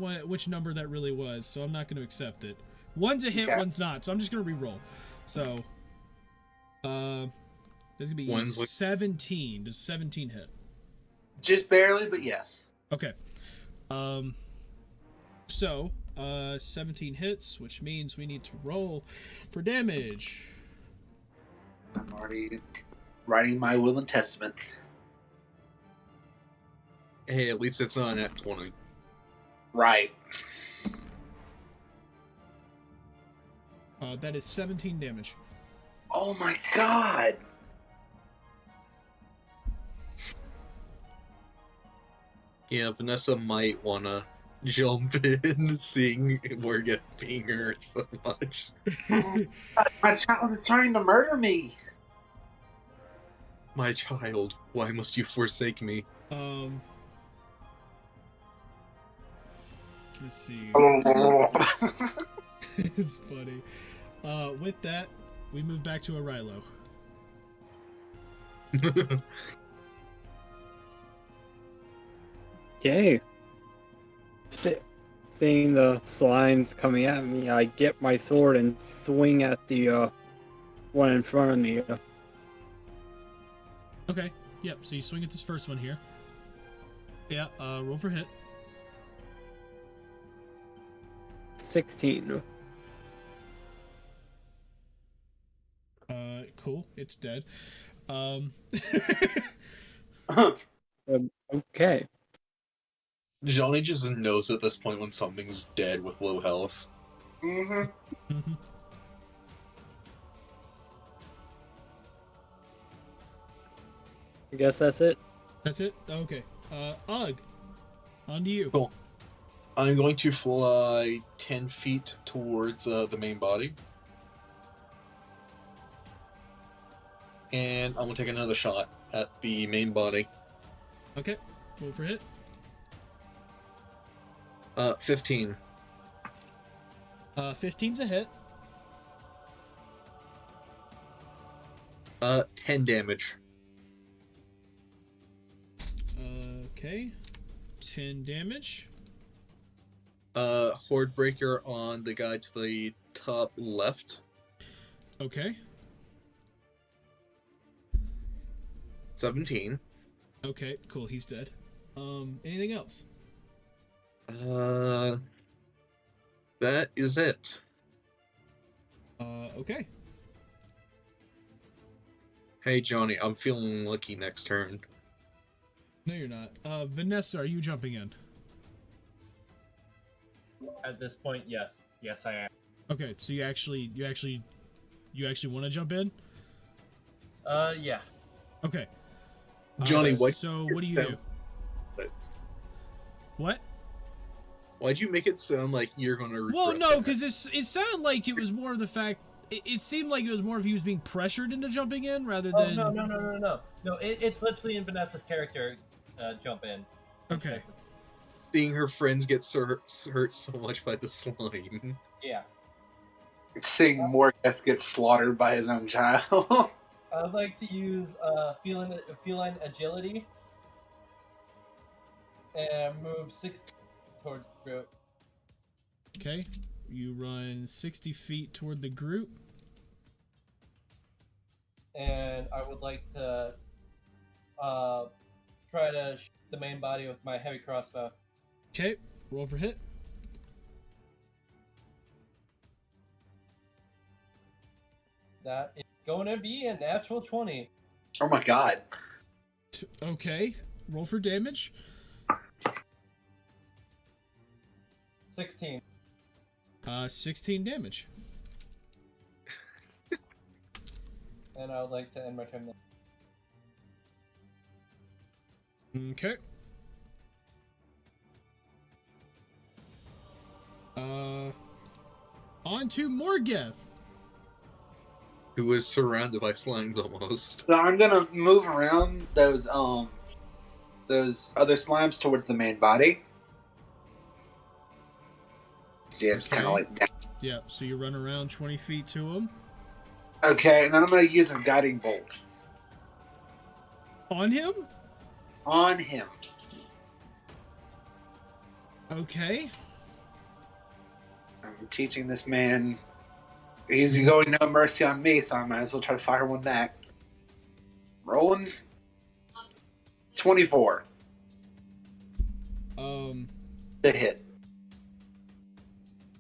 number that really was, so I'm not going to accept it. One's a hit, Okay. one's not, so I'm just going to re-roll. So, there's going to be 17. Does 17 hit? Just barely, but yes. Okay. So, 17 hits, which means we need to roll for damage. I'm already writing my will and testament. Hey, at least it's not at 20. Right. That is 17 damage. Oh my god. Yeah, Vanessa might wanna jump in, seeing Morgan being hurt so much. My child is trying to murder me. My child, why must you forsake me? Let's see. It's funny. With that, we move back to O'Rilo. Okay. Seeing the slimes coming at me, I get my sword and swing at the one in front of me. Okay. Yep. So you swing at this first one here. Yeah. Roll for hit. 16. Cool. It's dead. Okay. Johnny just knows at this point when something's dead with low health. Mm-hmm. Mm-hmm. I guess that's it. That's it? Okay. Ugg. On to you. Cool. I'm going to fly 10 feet towards the main body. And I'm going to take another shot at the main body. Okay. Roll for hit. 15. 15's a hit. 10 damage. Okay. 10 damage. Horde Breaker on the guy to the top left. Okay. 17. Okay, cool. He's dead. Anything else? That is it. Okay. Hey Johnny, I'm feeling lucky next turn. No, you're not. Vanessa, are you jumping in? At this point, yes. Yes, I am. Okay, so you actually want to jump in? Yeah. Okay. Johnny, what? So what do you do? What? Why'd you make it sound like you're gonna? Well, regret no, that? because it sounded like it was more of the fact. It seemed like it was more of he was being pressured into jumping in rather than. Oh no! No, it's literally in Vanessa's character. Jump in. Okay. Seeing her friends get hurt so much by the slime. Yeah. Seeing Morgoth get slaughtered by his own child. I'd like to use feline agility and move 60 towards the group. Okay. You run 60 feet toward the group. And I would like to try to shoot the main body with my heavy crossbow. Okay. Roll for hit. That is going to be a natural 20. Oh my god. Okay. Roll for damage. 16. 16 damage. And I would like to end my turn then. Okay. On to Morgoth. Who is surrounded by slimes almost. So I'm gonna move around those other slimes towards the main body. So yeah, just kind of Okay. like down. Yeah, so you run around 20 feet to him. Okay, and then I'm gonna use a guiding bolt On him? on him. Okay. I'm teaching this man. He's going no mercy on me, so I might as well try to fire one back. Rolling 24 to hit.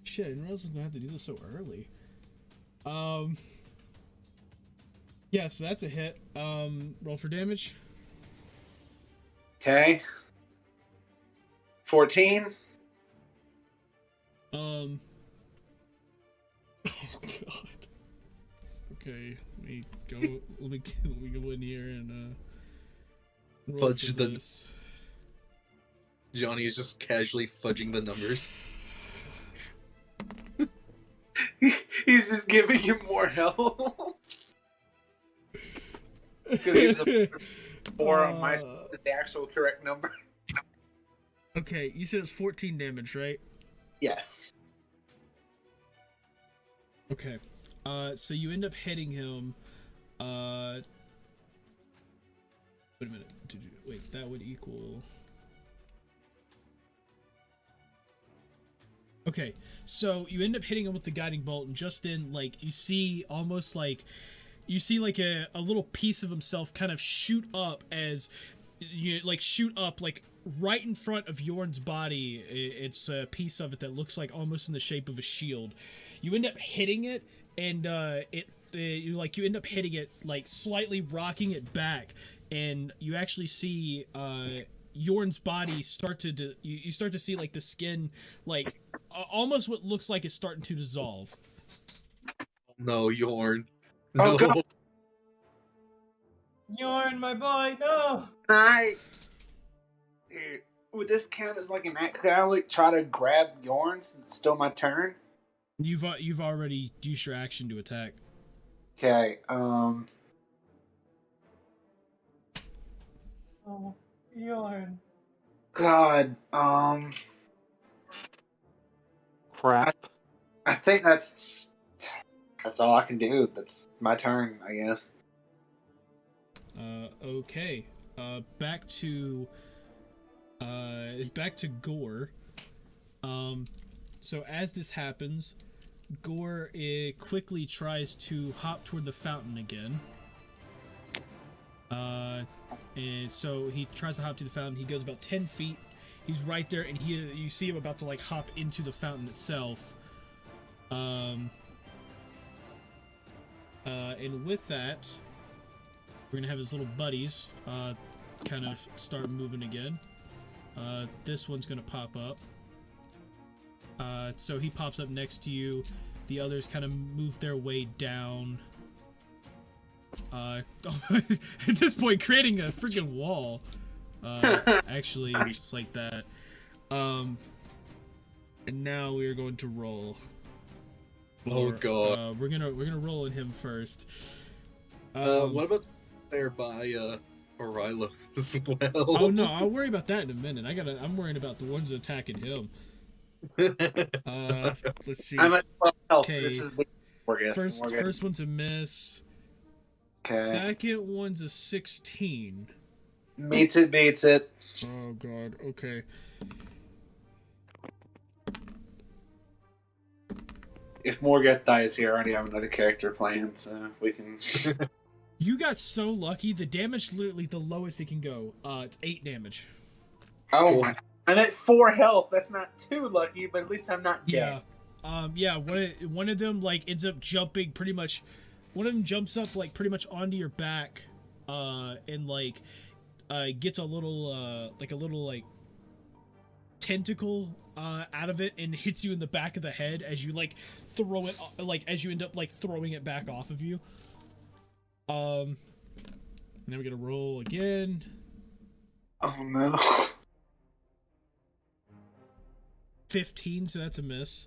Shit, I didn't realize I was gonna have to do this so early. Yeah, so that's a hit. Roll for damage. Okay. 14. Oh god. Okay, let me go. let me go in here and roll Fudge for the- this. Johnny is just casually fudging the numbers. He's just giving you more health. He's a 4 on my the actual correct number. Okay, you said it's 14 damage, right? Yes. Okay. So you end up hitting him. Wait a minute. Wait, that would equal. Okay, so you end up hitting him with the guiding bolt, and just then, like, you see almost like a little piece of himself kind of shoot up as you shoot up like right in front of Yorn's body. It's a piece of it that looks like almost in the shape of a shield. You end up hitting it, and you end up hitting it, like slightly rocking it back, and you actually see Yorn's body start to you start to see like the skin, like almost what looks like it's starting to dissolve. No, Yorn. Oh, No. God. Yorn, my boy, no! Here, would this count as like an act? Can I like try to grab Yorn since it's still my turn? You've already used your action to attack. Okay, Oh, Yorn. God, Crap. I think that's all I can do. That's my turn, I guess. Okay. Back to Gore. So as this happens, Gore quickly tries to hop toward the fountain again. And so he tries to hop to the fountain. He goes about 10 feet. He's right there, and you see him about to like hop into the fountain itself. And with that, we're gonna have his little buddies kind of start moving again. This one's gonna pop up. So he pops up next to you. The others kind of move their way down. At this point, creating a freaking wall. Actually, just like that. And now we are going to roll. Oh god. We're gonna roll in him first. What about there by Orilo as well? Oh no, I'll worry about that in a minute. I'm worrying about the ones attacking him. Let's see. I'm at 12 health. Okay. This is the First one's a miss. Okay. Second one's a 16. Beats it. Oh god. Okay. If Morgoth dies here, I already have another character playing, so we can. You got so lucky. The damage, literally, the lowest it can go. It's 8 damage. Oh, I'm at 4 health. That's not too lucky, but at least I'm not dead. Yeah. One of them like ends up jumping pretty much. One of them jumps up like pretty much onto your back, and like gets a little tentacle out of it and hits you in the back of the head as you like throw it, like as you end up like throwing it back off of you. Now we're gonna roll again. Oh no. 15, so that's a miss.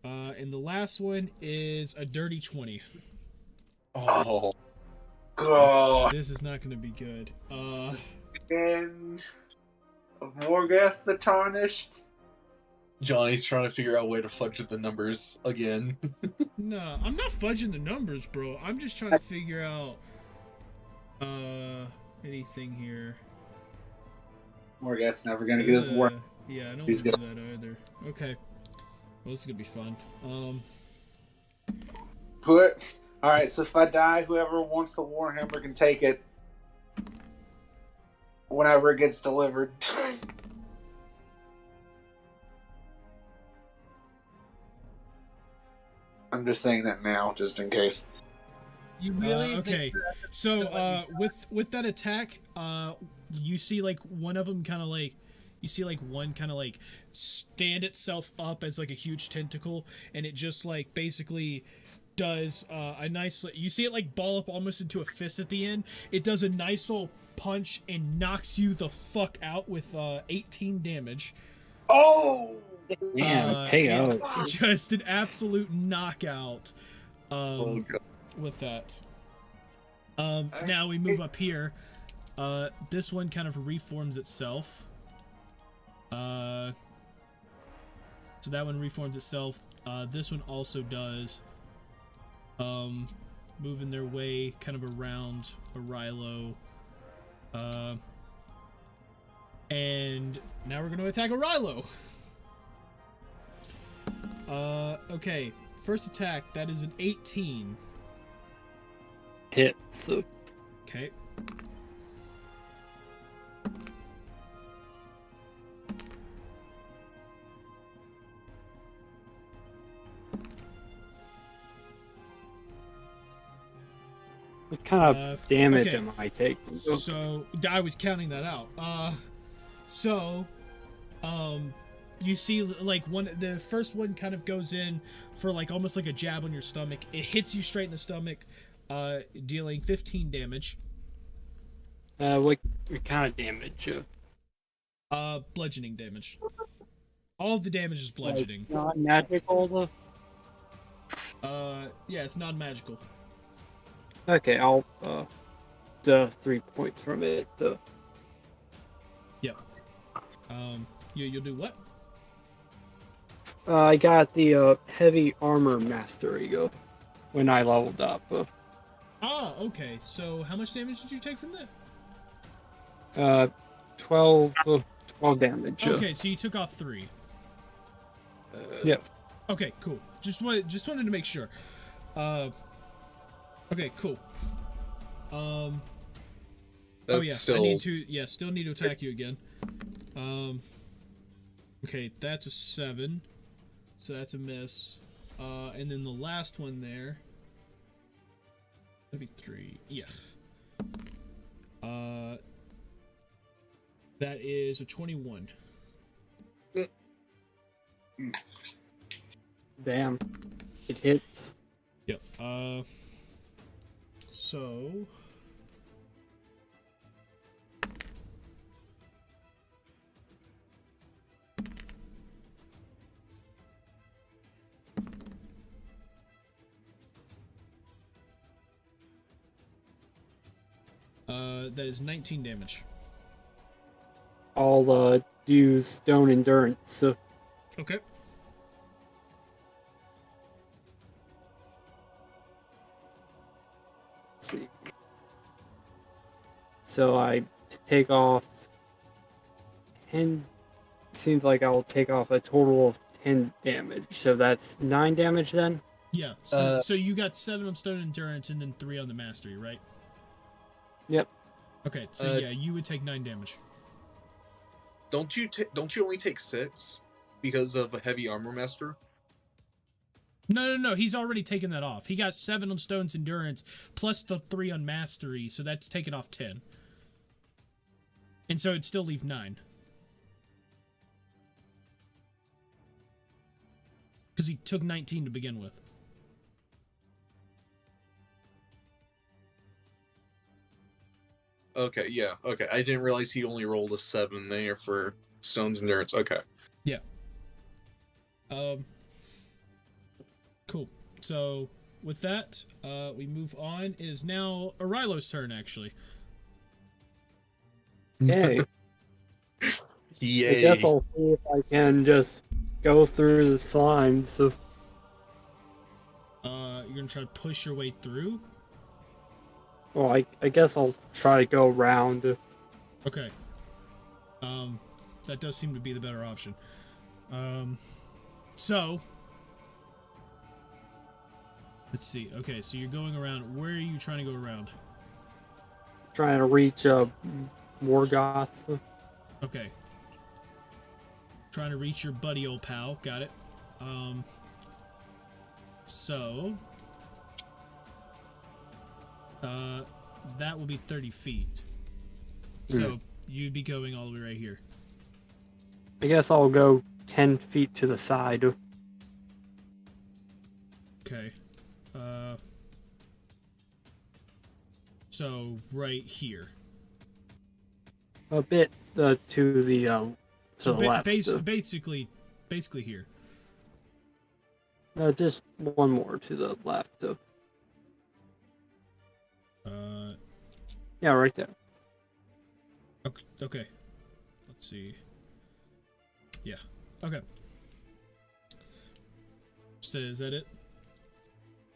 And the last one is a dirty 20. Oh. God. This is not gonna be good. And Morgoth the Tarnished. Johnny's trying to figure out a way to fudge the numbers again. No, I'm not fudging the numbers, bro. I'm just trying to figure out anything here. Morgoth's never gonna get his work. Yeah, I don't He's want to do that either. Okay. Well, this is gonna be fun. Alright, so if I die, whoever wants the Warhammer can take it whenever it gets delivered. I'm just saying that now, just in case. You really okay. So with that attack, you see like one of them kind of like stand itself up as like a huge tentacle, and it just like basically does a nice, you see it like ball up almost into a fist at the end. It does a nice little punch and knocks you the fuck out with 18 damage. Oh! Man, pay out. Just an absolute knockout. Oh god. With that. Now we move up here. This one kind of reforms itself. So that one reforms itself. This one also does. Moving their way kind of around Orilo. And now we're going to attack Orilo. Okay. First attack, that is an 18. Hits. Okay. What kind of damage okay. am I taking? So I was counting that out. You see like the first one kind of goes in for like almost like a jab on your stomach. It hits you straight in the stomach, dealing 15 damage. What kind of damage? Bludgeoning damage. All of the damage is bludgeoning. Not magical Yeah, it's non-magical. Okay, I'll 3 points from it. Yep. You'll do what? I got the heavy armor mastery when I leveled up. Okay. So how much damage did you take from that? 12 damage. Okay, so you took off 3. Yep. Okay, cool. Just wanted to make sure. Okay, cool. That's still need to attack you again. Okay, that's a 7. So that's a miss. And then the last one there. That'd be 3. Yeah. That is a 21. Damn. It hits. Yep. So. That is 19 damage. I'll use stone endurance. So Okay. let's see. So I take off 10. Seems like I'll take off a total of 10 damage. So that's 9 damage then. Yeah. So you got 7 on stone endurance and then 3 on the mastery, right? Yep. Okay. So yeah, you would take 9 damage. Don't you only take 6 because of a heavy armor master? No. He's already taken that off. He got 7 on stone's endurance plus the 3 on mastery, so that's taken off 10. And so it'd still leave 9. Because he took 19 to begin with. Okay, yeah. Okay, I didn't realize he only rolled a 7 there for stone's endurance. Okay. Yeah. Cool. So with that, we move on. It is now Arilo's turn, actually. Okay. Yay. I guess I'll see if I can just go through the slime. So You're gonna try to push your way through. well, I guess I'll try to go around. Okay. That does seem to be the better option. So let's see. Okay, so you're going around. Where are you trying to go around? Trying to reach Morgoth. Okay. Trying to reach your buddy, old pal. Got it. So that will be 30 feet. So you'd be going all the way right here. I guess I'll go 10 feet to the side. Okay. So right here. A bit to the left. Basically here. Just one more to the left. Yeah, right there. Okay. Let's see. Yeah. Okay. So is that it?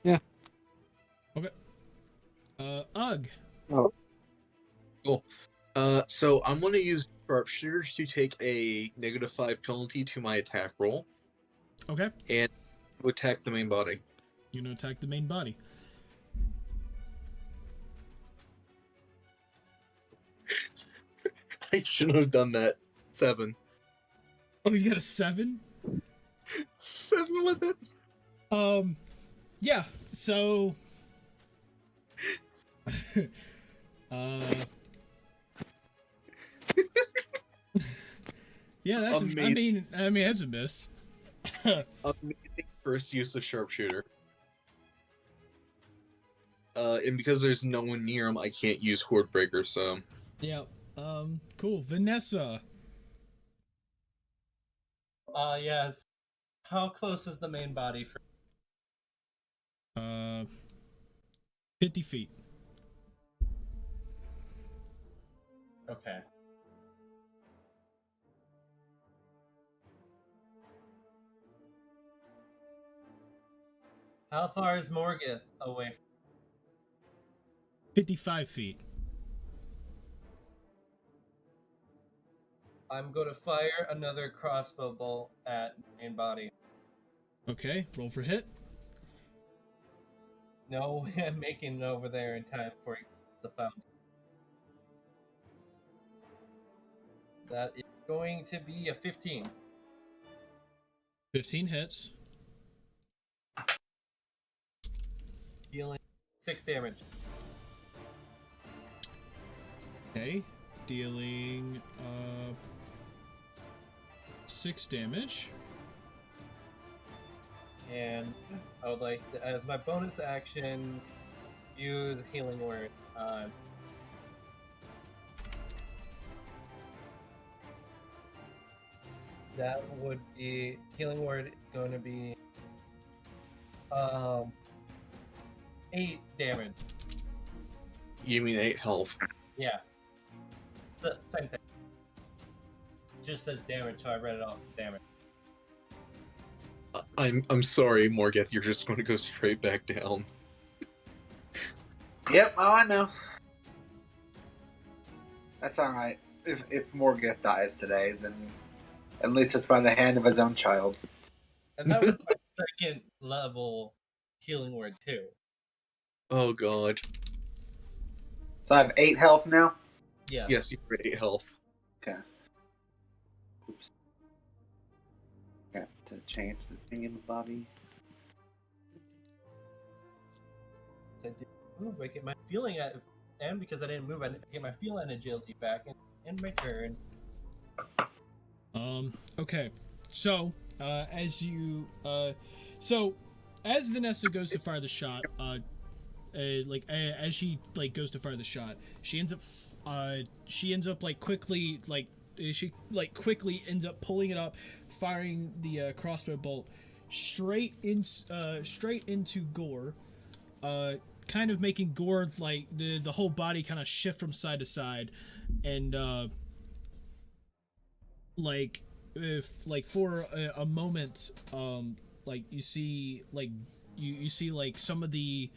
Yeah. Okay. Ugh. Oh. Cool. So I'm gonna use sharpshooter to take a -5 penalty to my attack roll Okay. and to attack the main body. You're gonna attack the main body. I shouldn't have done that. 7. Oh, you got a 7? 7 with it. Yeah. So. Yeah, that's. Amazing. I mean, that's a miss. Amazing first use of sharpshooter. And because there's no one near him, I can't use horde breaker. So. Yeah. Cool. Vanessa. Yes. How close is the main body for 50 feet. Okay. How far is Morgoth away? 55 feet. I'm going to fire another crossbow bolt at main body. Okay. Roll for hit. No way I'm making it over there in time for the fountain. That is going to be a 15. 15 hits. Dealing 6 damage. Okay, dealing 6 damage. And I would like to, as my bonus action, use Healing Word. That would be Healing Word going to be 8 damage. You mean 8 health? Yeah. The same thing. Just says damage, so I read it off damage. I'm sorry, Morgeth. You're just going to go straight back down. Yep, oh, I know. That's alright. If Morgeth dies today, then at least it's by the hand of his own child. And that was my second level Healing Word too. Oh god. So I have 8 health now? Yeah. Yes, you're 8 health. Okay. Oops. Got to change the thing in the body. Since I didn't move, I get my feeling at, and because I didn't move, I get my feel and agility back in my turn. Okay. So, as Vanessa goes to fire the shot, as she goes to fire the shot, she ends up quickly ends up pulling it up, firing the crossbow bolt straight into Gore, kind of making Gore the whole body kind of shift from side to side, and for a moment, you see some of the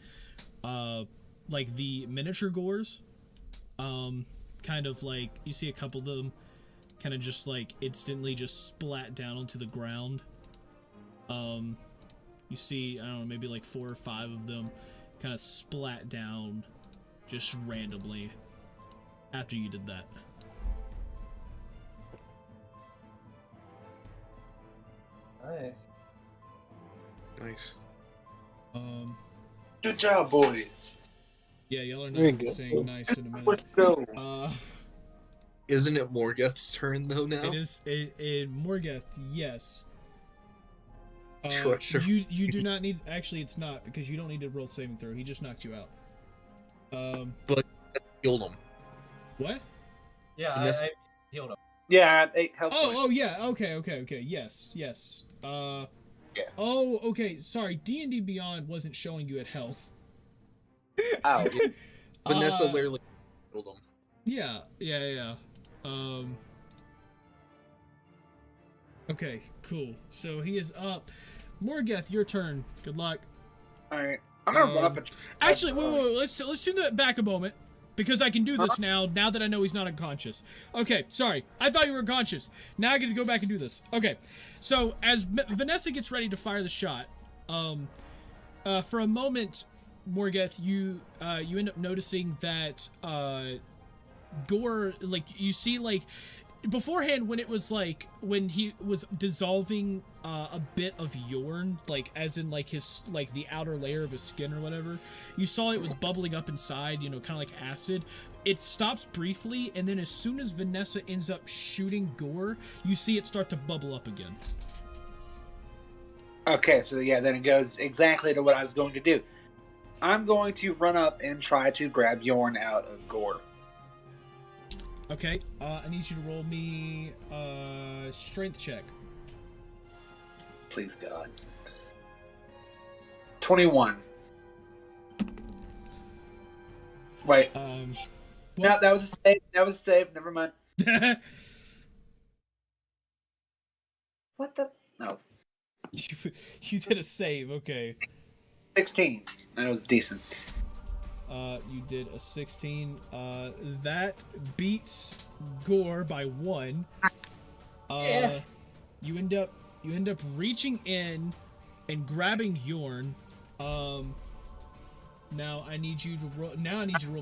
the miniature Gores, kind of you see a couple of them kind of just instantly just splat down onto the ground. You see, I don't know, maybe 4 or 5 of them kind of splat down just randomly after you did that. Nice. Nice. Good job, boy. Yeah, y'all are Very not good. saying nice in a minute. Let's go. Isn't it Morgeth's turn though now? It is in Morgeth, yes. Sure. You do not need. Actually, it's not, because you don't need to roll saving throw. He just knocked you out. But killed him. What? Yeah, And that's- I healed him. Yeah, I had 8 health points. Oh yeah. Okay. Yes. Yeah. Oh, okay. Sorry, D&D Beyond wasn't showing you at health. Ow. Vanessa literally killed him. Yeah. Okay, cool. So he is up. Morgeth, your turn. Good luck. Alright. I'm gonna run up and... Actually, wait. Let's do that back a moment, because I can do this now that I know he's not unconscious. Okay, sorry. I thought you were unconscious. Now I get to go back and do this. Okay, so as Vanessa gets ready to fire the shot, for a moment, Morgeth, you end up noticing that Gore, you see, beforehand, when it was when he was dissolving a bit of Yorn, as in his the outer layer of his skin or whatever, you saw it was bubbling up inside, kind of like acid. It stops briefly, and then as soon as Vanessa ends up shooting Gore, you see it start to bubble up again. Okay, so yeah, then it goes exactly to what I was going to do. I'm going to run up and try to grab Yorn out of Gore. Okay, I need you to roll me strength check. Please, God. 21. Wait. No, that was a save. That was a save. Never mind. What the? No. You did a save, okay. 16. That was decent. You did a 16. That beats Gore by 1. Yes. You end up reaching in and grabbing Yorn. Now I need you to roll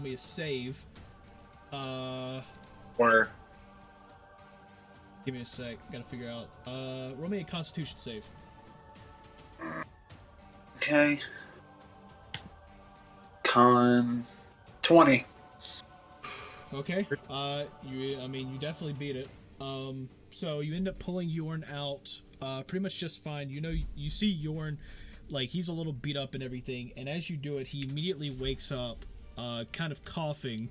me a save. Or Give me a sec. Gotta figure out. Roll me a Constitution save. Okay. Con 20. Okay. You definitely beat it. So you end up pulling Yorn out, pretty much just fine. You see Yorn, like, he's a little beat up and everything, and as you do it, he immediately wakes up, kind of coughing.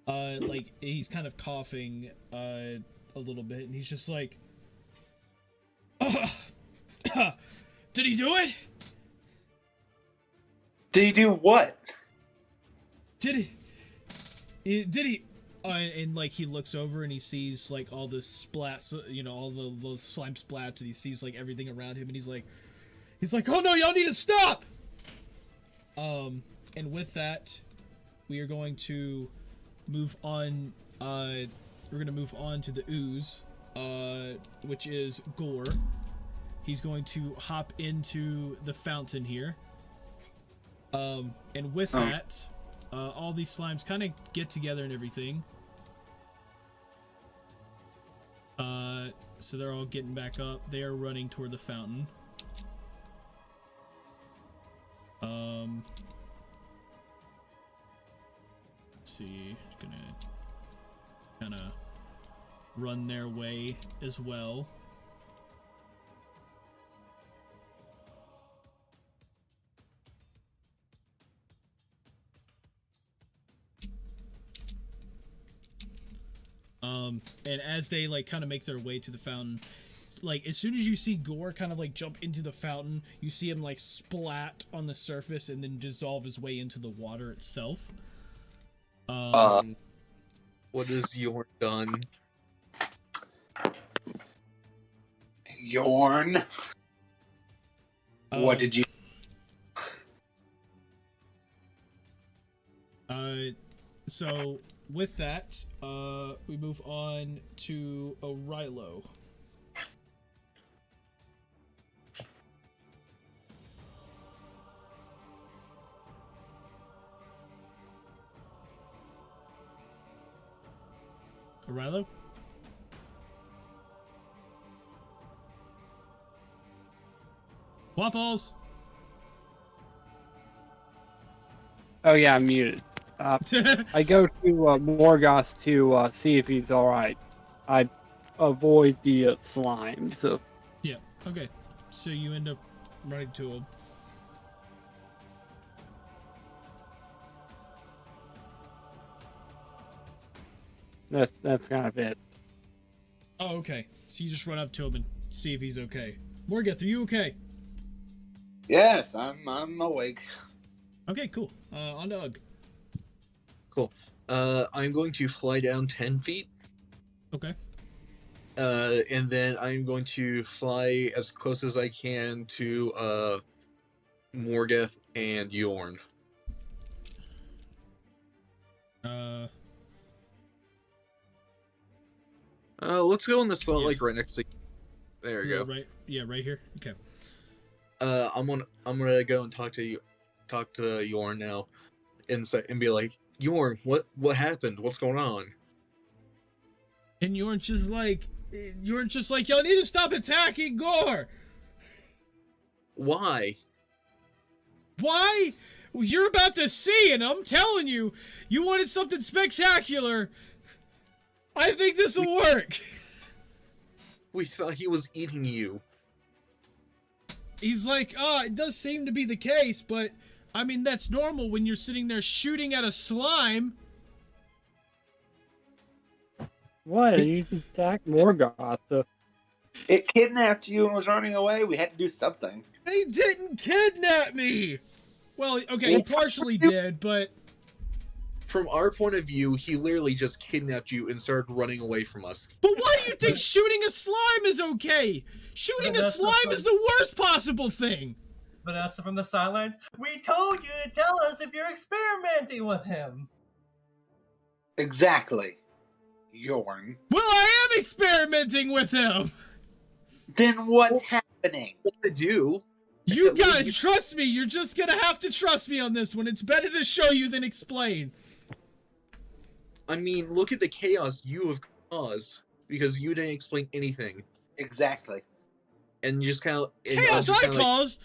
Like, he's kind of coughing, a little bit, and he's just like, did he do it? Did he do what? Did he? And like he looks over and he sees like all the splats, all the slime splats, and he sees like everything around him, and he's like, oh no, y'all need to stop. And with that, we are going to move on. We're gonna move on to the ooze, which is Gore. He's going to hop into the fountain here. And with that, all these slimes kind of get together and everything. So they're all getting back up. They are running toward the fountain. Let's see. Gonna kind of run their way as well. And as they like kind of make their way to the fountain, like as soon as you see Gore kind of like jump into the fountain, you see him like splat on the surface and then dissolve his way into the water itself. What has Yorn done? Yorn? What did you... So with that, we move on to Orilo. Orilo? Waffles! Oh yeah, I'm muted. I go to Morgoth to see if he's alright. I avoid the slime, so... Yeah, okay. So you end up running to him. That's kind of it. Oh, okay. So you just run up to him and see if he's okay. Morgoth, are you okay? Yes, I'm awake. Okay, cool. On to Ugg. Cool. I'm going to fly down 10 feet. Okay. And then I'm going to fly as close as I can to Morgoth and Yorn. Let's go in the spot like right next to. There you go. Right. Yeah, right here. Okay. I'm gonna go and talk to Yorn now, and be like, Yorn, what happened? What's going on? And Yorn's just like, y'all need to stop attacking Gore. Why? Why? Well, you're about to see, and I'm telling you, you wanted something spectacular. I think this will work. We thought he was eating you. He's like, it does seem to be the case, but I mean, that's normal when you're sitting there shooting at a slime. What? You attacked Morgoth. It kidnapped you and was running away. We had to do something. They didn't kidnap me. Well, okay, he partially did, but... From our point of view, he literally just kidnapped you and started running away from us. But why do you think shooting a slime is okay? Shooting a slime is the worst possible thing. Vanessa from the sidelines, we told you to tell us if you're experimenting with him. Exactly. Yorn. Well, I am experimenting with him. Then what's happening? What to do? You gotta trust me. You're just gonna have to trust me on this one. It's better to show you than explain. I mean, look at the chaos you have caused because you didn't explain anything, Exactly. and you just kind of Chaos I caused.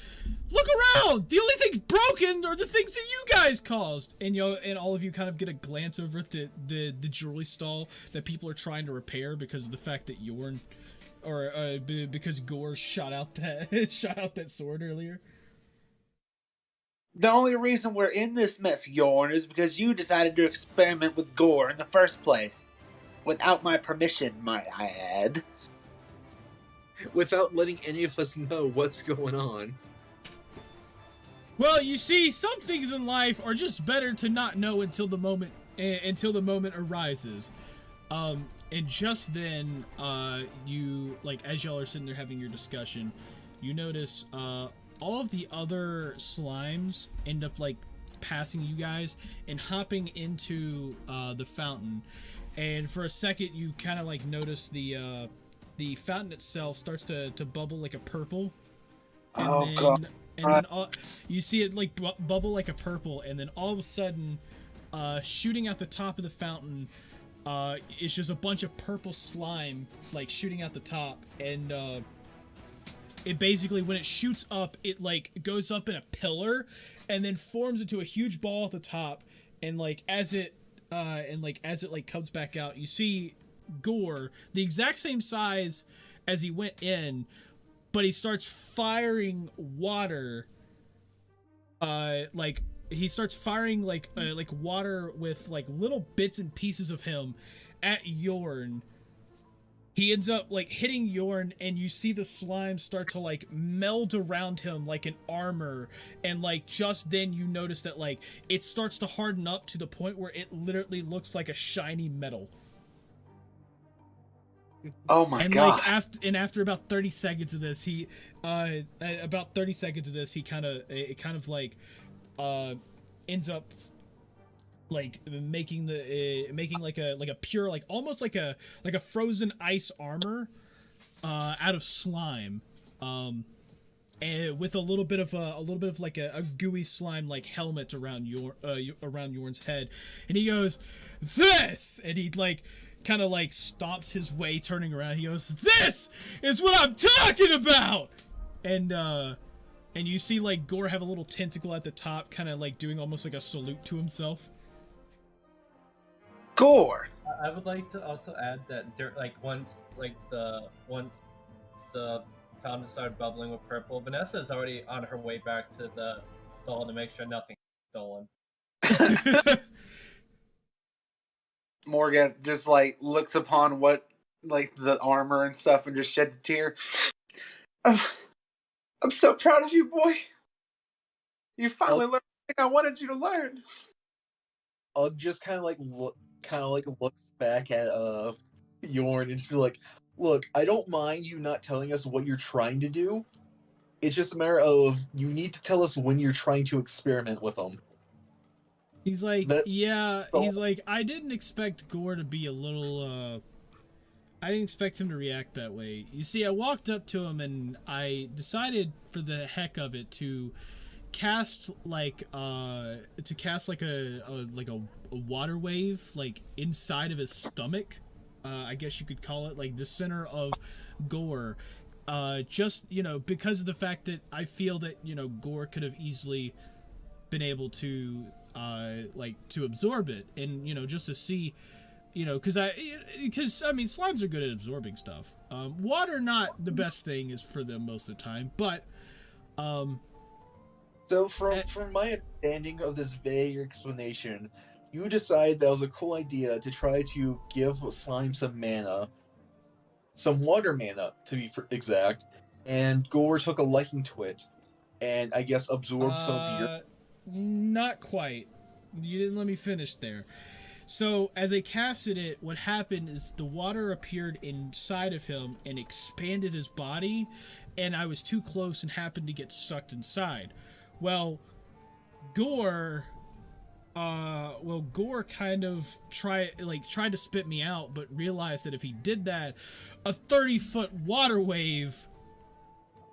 Look around. The only things broken are the things that you guys caused. And and all of you kind of get a glance over at the jewelry stall that people are trying to repair because of the fact that Yorn, or because Gore shot out that sword earlier. The only reason we're in this mess, Yorn, is because you decided to experiment with Gore in the first place. Without my permission, might I add. without letting any of us know what's going on. Well, you see, some things in life are just better to not know until the moment arises. And just then, you, like, as y'all are sitting there having your discussion, you notice, all of the other slimes end up, like, passing you guys and hopping into, the fountain. And for a second, you kind of, like, notice the fountain itself starts to bubble like a purple. And God. And then you see it, like, bubble like a purple, and then all of a sudden, shooting out the top of the fountain, it's just a bunch of purple slime, like, shooting out the top, and, it basically, when it shoots up, it, like, goes up in a pillar, and then forms into a huge ball at the top, and, like, as it comes back out, you see Gore, the exact same size as he went in, but he starts firing water, he starts firing, like water with, like, little bits and pieces of him at Yorn. He ends up, like, hitting Yorn, and you see the slime start to, like, meld around him like an armor, and, like, just then you notice that, like, it starts to harden up to the point where it literally looks like a shiny metal. Oh my God! God! After about 30 seconds of this, he kind of like ends up like making like a pure, like, almost like a frozen ice armor out of slime, and with a little bit of like a gooey slime, like, helmet around Yorn's head, and he goes, "This," and he, like, kind of, like, stops his way, turning around. He goes, "This is what I'm talking about!" And you see, like, Gore have a little tentacle at the top, kind of, like, doing almost like a salute to himself. Gore! I would like to also add that once the fountain started bubbling with purple, Vanessa is already on her way back to the stall to make sure nothing's stolen. Morgan just, like, looks upon what, like, the armor and stuff and just sheds a tear. I'm so proud of you, boy. You finally learned the thing I wanted you to learn. Ugg just kind of looks back at Yorn and just be like, "Look, I don't mind you not telling us what you're trying to do. It's just a matter of you need to tell us when you're trying to experiment with them." He's like, he's like, I didn't expect Gore to be a little, I didn't expect him to react that way. You see, I walked up to him and I decided, for the heck of it, to cast, like, a water wave, like, inside of his stomach, I guess you could call it, like, the center of Gore, just, you know, because of the fact that I feel that, you know, Gore could have easily been able to, to absorb it, and, you know, just to see, you know, because I mean, slimes are good at absorbing stuff. Water, not the best thing is for them most of the time, but, So from my understanding of this vague explanation, you decided that was a cool idea to try to give slime some mana, some water mana to be exact, and Gore took a liking to it, and I guess absorbed some of your. Not quite. You didn't let me finish there. So, as I casted it, what happened is the water appeared inside of him and expanded his body, and I was too close and happened to get sucked inside. Well, Gore kind of tried to spit me out, but realized that if he did that, a 30-foot water wave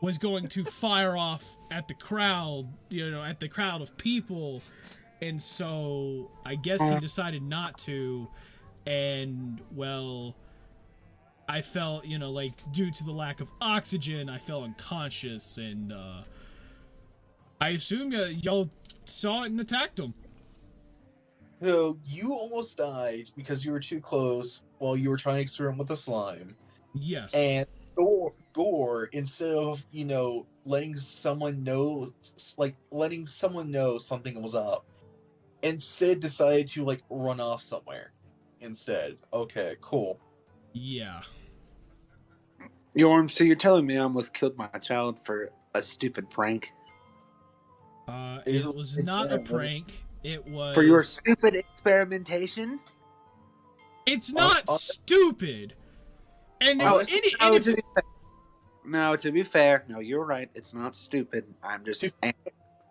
was going to fire off at the crowd, you know, at the crowd of people, and so I guess he decided not to, and well, I fell, like due to the lack of oxygen, I fell unconscious, and I assume y'all saw it and attacked him. So you almost died because you were too close while you were trying to experiment with the slime. Yes. And Gore, instead of, letting someone know something was up, instead decided to, run off somewhere. Instead. Okay, cool. Yeah. Yorm, so you're telling me I almost killed my child for a stupid prank? It was not a prank. It was... For your stupid experimentation? It's not stupid! And No, to be fair, no, you're right. It's not stupid. I'm just...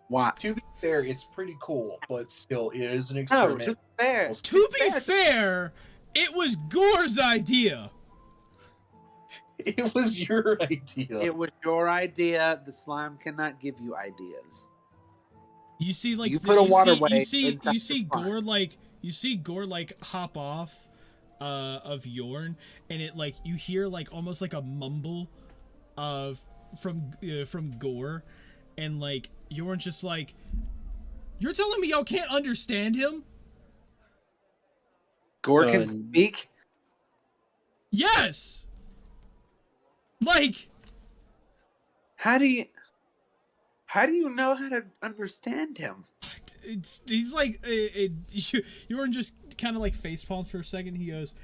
Why? To be fair, it's pretty cool, but still, it is an experiment. No, to be fair. To be fair, it was Gore's idea. It was your idea. It was your idea. The slime cannot give you ideas. You see, like, you put a waterway. You see Gore hop off of Yorn, and it you hear almost like a mumble from Gore, and Yorn's just you're telling me y'all can't understand him? Gore can speak? Yes. How do you know how to understand him? He's Yorn just kind of face palms for a second. He goes,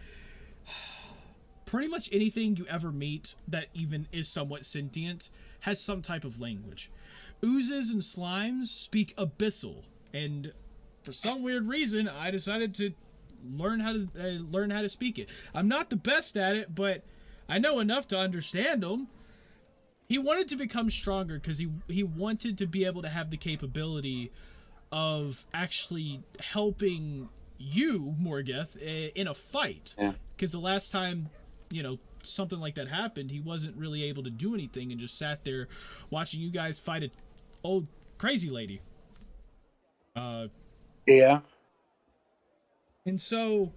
pretty much anything you ever meet that even is somewhat sentient has some type of language. Oozes and slimes speak abyssal, and for some weird reason, I decided to learn how to speak it. I'm not the best at it, but I know enough to understand them. He wanted to become stronger because he wanted to be able to have the capability of actually helping you, Morgeth, in a fight. Because the last time, something like that happened, he wasn't really able to do anything and just sat there watching you guys fight an old crazy lady. Yeah. And so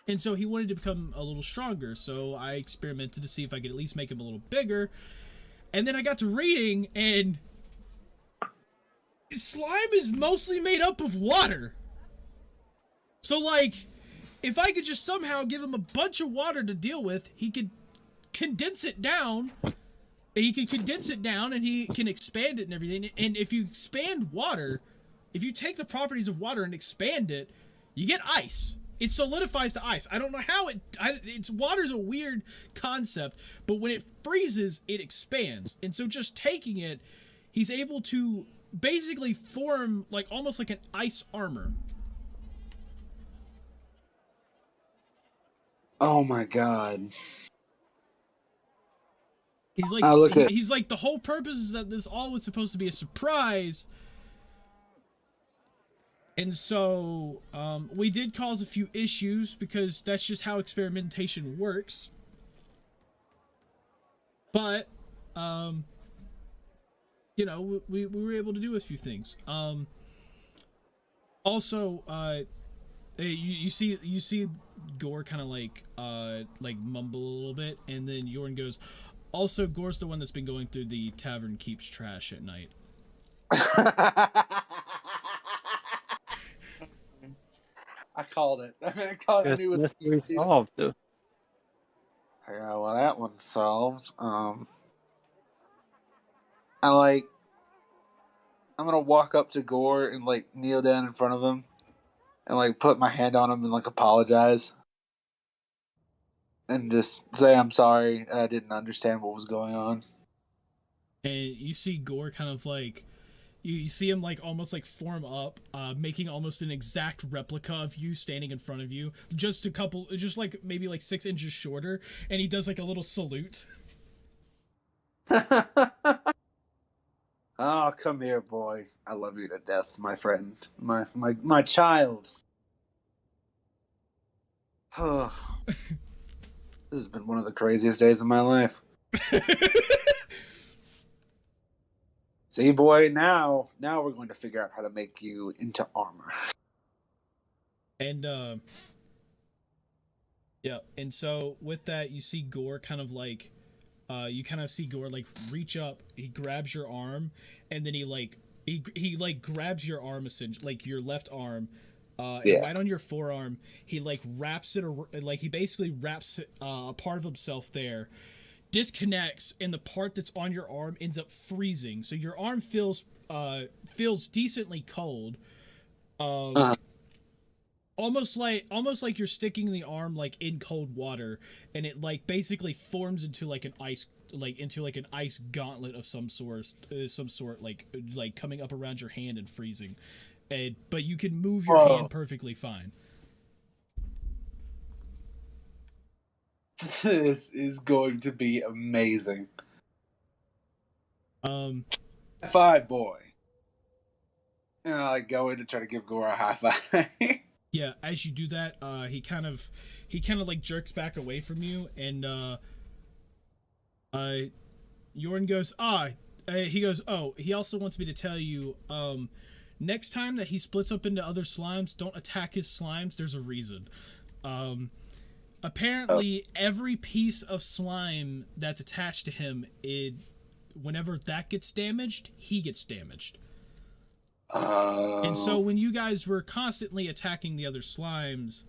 he wanted to become a little stronger, so I experimented to see if I could at least make him a little bigger. And then I got to reading, and slime is mostly made up of water. So, if I could just somehow give him a bunch of water to deal with, he could condense it down. He can condense it down, and he can expand it and everything. And if you expand water, if you take the properties of water and expand it, you get ice. It solidifies to ice. I don't know how water's a weird concept, but when it freezes, it expands. And so just taking it, he's able to basically form almost like an ice armor. Oh my god. He's he's the whole purpose is that this all was supposed to be a surprise. And so, we did cause a few issues because that's just how experimentation works. But, we were able to do a few things. Also, you see Gore kind of mumble a little bit, and then Yorn goes, also, Gore's the one that's been going through the tavern keeps trash at night. I called it. I called it. Mystery solved. Yeah, well, that one's solved. I'm gonna walk up to Gore and kneel down in front of him and put my hand on him and apologize and just say I'm sorry. I didn't understand what was going on. And you see Gore kind of you see him almost form up, making almost an exact replica of you standing in front of you, just maybe 6 inches shorter, and he does a little salute. Oh, come here, boy. I love you to death, my friend. My child. This has been one of the craziest days of my life. See, boy, now we're going to figure out how to make you into armor. And Yeah, and so with that, you see Gore kind of like, you kind of see Gore like reach up. He grabs your arm, and then he like grabs your arm, essentially, like your left arm, and right on your forearm, he like wraps it, like he basically wraps a part of himself there, disconnects, and the part that's on your arm ends up freezing. So your arm feels decently cold. Uh-huh. Almost like you're sticking the arm like in cold water, and it like basically forms into like an ice gauntlet of some sort, like coming up around your hand and freezing. But you can move your hand perfectly fine. This is going to be amazing. 5, boy. And I like go in to try to give Gore a high five. Yeah, as you do that, he kind of like jerks back away from you, and Jorn goes, he goes, oh, he also wants me to tell you, next time that he splits up into other slimes, don't attack his slimes. There's a reason. Apparently, every piece of slime that's attached to him, whenever that gets damaged, he gets damaged. And so when you guys were constantly attacking the other slimes,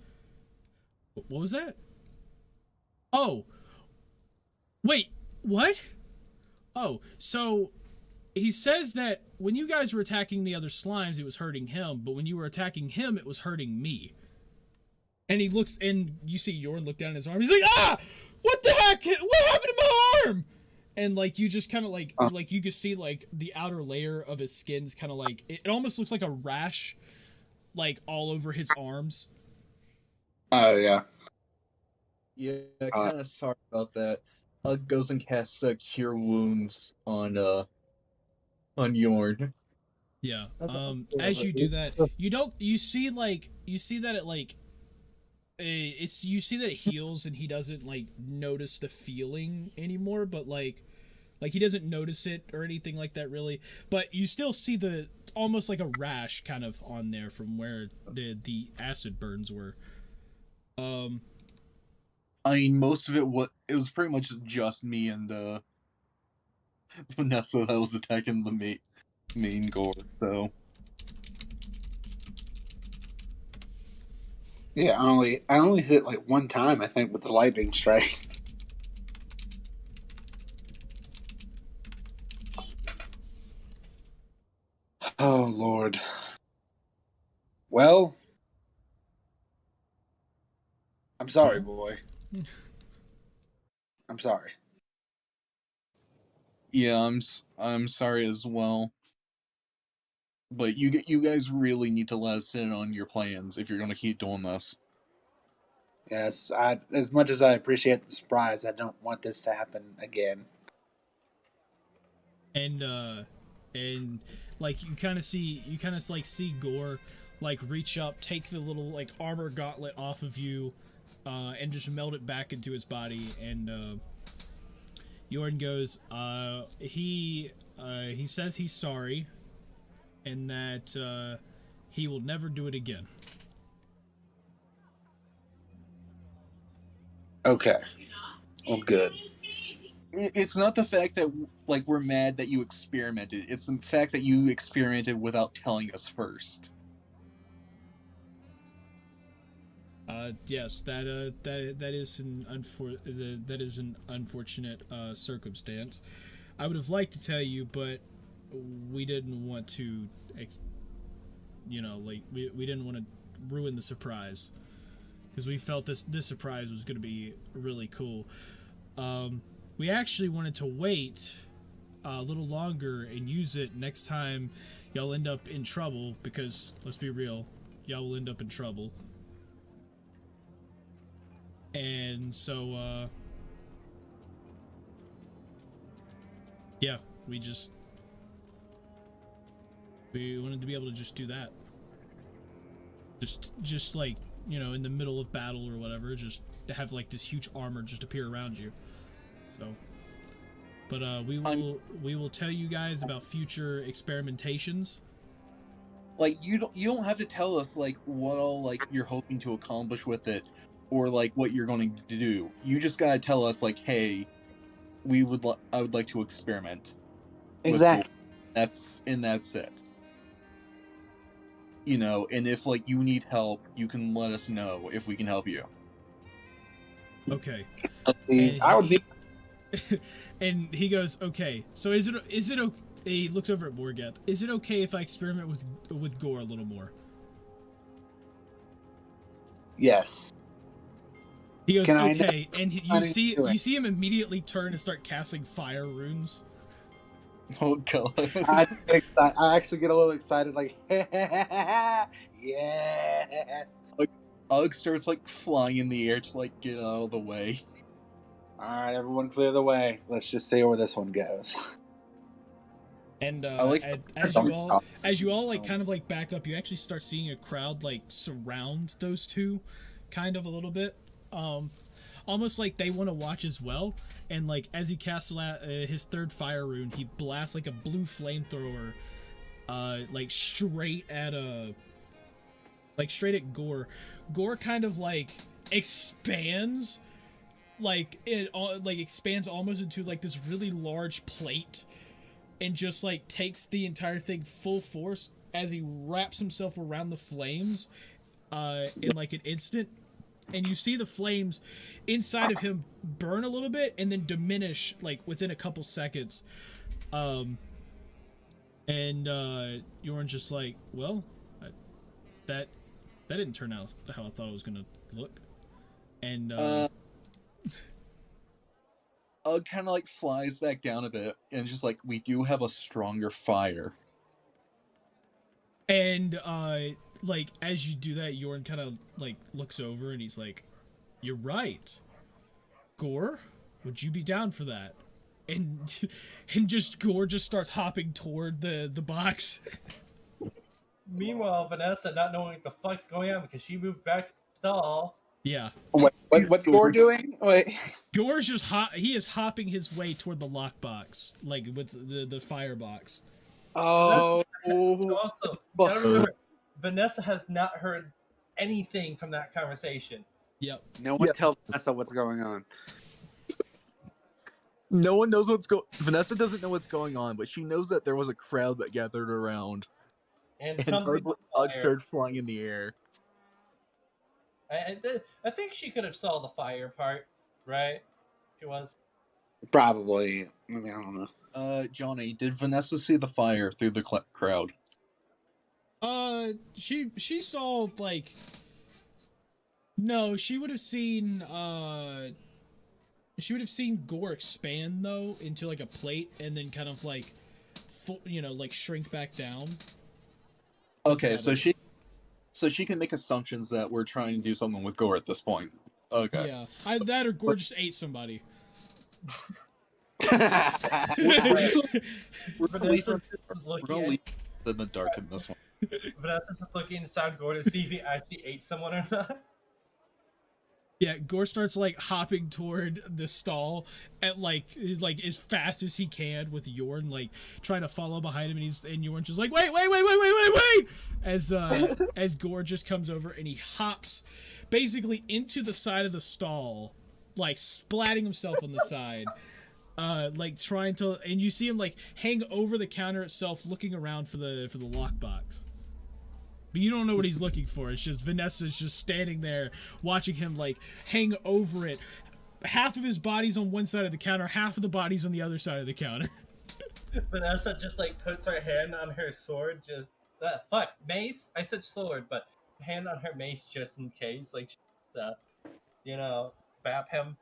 what was that? Oh, wait, what? Oh, so he says that when you guys were attacking the other slimes, it was hurting him, but when you were attacking him, it was hurting me. And he looks, and you see Jorn look down at his arm. He's like, ah, what the heck? What happened to my arm? And like you just kind of like you can see like the outer layer of his skin's kind of like it almost looks like a rash, like all over his arms. Oh yeah. Yeah, kind of sorry about that. Goes and casts Cure Wounds on Jorn. Yeah. As you do that, you see that it like you see that it heals, and he doesn't like notice the feeling anymore, but like he doesn't notice it or anything like that really, but you still see the almost like a rash kind of on there from where the acid burns were. I mean, most of it was pretty much just me and Vanessa that was attacking the main Gore, so. Yeah, I only hit like one time, I think, with the lightning strike. Oh Lord. Well, I'm sorry, boy. I'm sorry. Yeah, I'm sorry as well. But you guys really need to let us in on your plans if you're gonna keep doing this. Yes, as much as I appreciate the surprise, I don't want this to happen again. And like you kind of see Gore like reach up, take the little like armor gauntlet off of you, and just melt it back into his body. And Jorn goes, he says he's sorry, and that he will never do it again. Okay. Well, good. It's not the fact that like we're mad that you experimented. It's the fact that you experimented without telling us first. Yes, that is an unfortunate circumstance. I would have liked to tell you, but we didn't want to, we didn't want to ruin the surprise, because we felt this surprise was going to be really cool. We actually wanted to wait a little longer and use it next time y'all end up in trouble, because let's be real, y'all will end up in trouble. And so yeah, we wanted to be able to just do that, just like, in the middle of battle or whatever, just to have like this huge armor just appear around you. So, but we will tell you guys about future experimentations. Like you don't have to tell us like what all like you're hoping to accomplish with it. or like what you're going to do. You just gotta tell us like, hey, I would like to experiment. Exactly. That's it. You know, and if like you need help, you can let us know if we can help you. Okay. I would be. And he goes, okay. So is it okay? He looks over at Morgath. Is it okay if I experiment with Gore a little more? Yes. He goes, Can I okay, and you see do it? him immediately turn and start casting fire runes. Oh god. I actually get a little excited, like, yes. Ugg starts like flying in the air to like get out of the way. All right, everyone, clear the way. Let's just see where this one goes. And like as you all like kind of like back up, you actually start seeing a crowd like surround those two, kind of a little bit, almost like they want to watch as well. And like as he casts his third fire rune, he blasts like a blue flamethrower, like straight at Gore. Gore kind of like expands, like it expands almost into like this really large plate. And just like takes the entire thing full force as he wraps himself around the flames in like an instant. And you see the flames inside of him burn a little bit and then diminish like within a couple seconds. And Yorn's just like, well, that didn't turn out how I thought it was gonna look. And Ugg kind of like flies back down a bit and just like, we do have a stronger fire. And like as you do that, Yorn kind of like looks over and he's like, "You're right, Gore. Would you be down for that?" And just Gore just starts hopping toward the box. Meanwhile, Vanessa, not knowing what the fuck's going on because she moved back to the stall. Yeah. What's Gore doing? Wait. Gore's just he is hopping his way toward the lockbox, like with the firebox. Oh. Also, gotta remember, Vanessa has not heard anything from that conversation. Yep. No one tells Vanessa what's going on. No one knows Vanessa doesn't know what's going on, but she knows that there was a crowd that gathered around. And Ugg started flying in the air. I think she could have saw the fire part, right? She was. Probably. I mean, I don't know. Johnny, did Vanessa see the fire through the crowd? She saw like. No, she would have seen Gore expand though into like a plate and then kind of like, like shrink back down. Okay, so she can make assumptions that we're trying to do something with Gore at this point. Okay. Yeah, either that or Gore just ate somebody. We're gonna leave Vanessa's in the dark in this one. Vanessa's just looking inside Gore to see if he actually ate someone or not. Yeah, Gore starts like hopping toward the stall at like as fast as he can with Yorn like trying to follow behind him, and Yorn's just like wait as Gore just comes over and he hops basically into the side of the stall, like splatting himself on the side, like trying to, and you see him like hang over the counter itself, looking around for the lockbox. But you don't know what he's looking for. It's just Vanessa's just standing there watching him like hang over it. Half of his body's on one side of the counter, half of the body's on the other side of the counter. Vanessa just like puts her hand on her sword, just mace. I said sword, but hand on her mace just in case, like, bap him,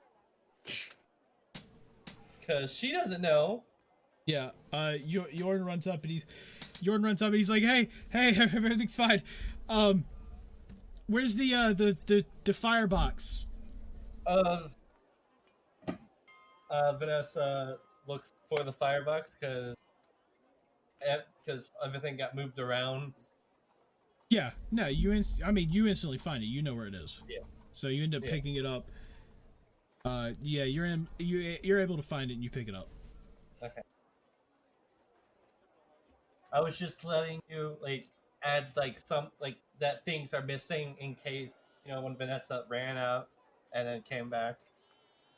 because she doesn't know. Yeah. Yorn runs up and he's like, hey, everything's fine. Where's the firebox? Vanessa looks for the firebox because everything got moved around. Yeah, no, you instantly find it. You know where it is. Yeah. So you end up picking it up. Yeah, you're able to find it and you pick it up. Okay. I was just letting you like add like some like that things are missing in case when Vanessa ran out and then came back.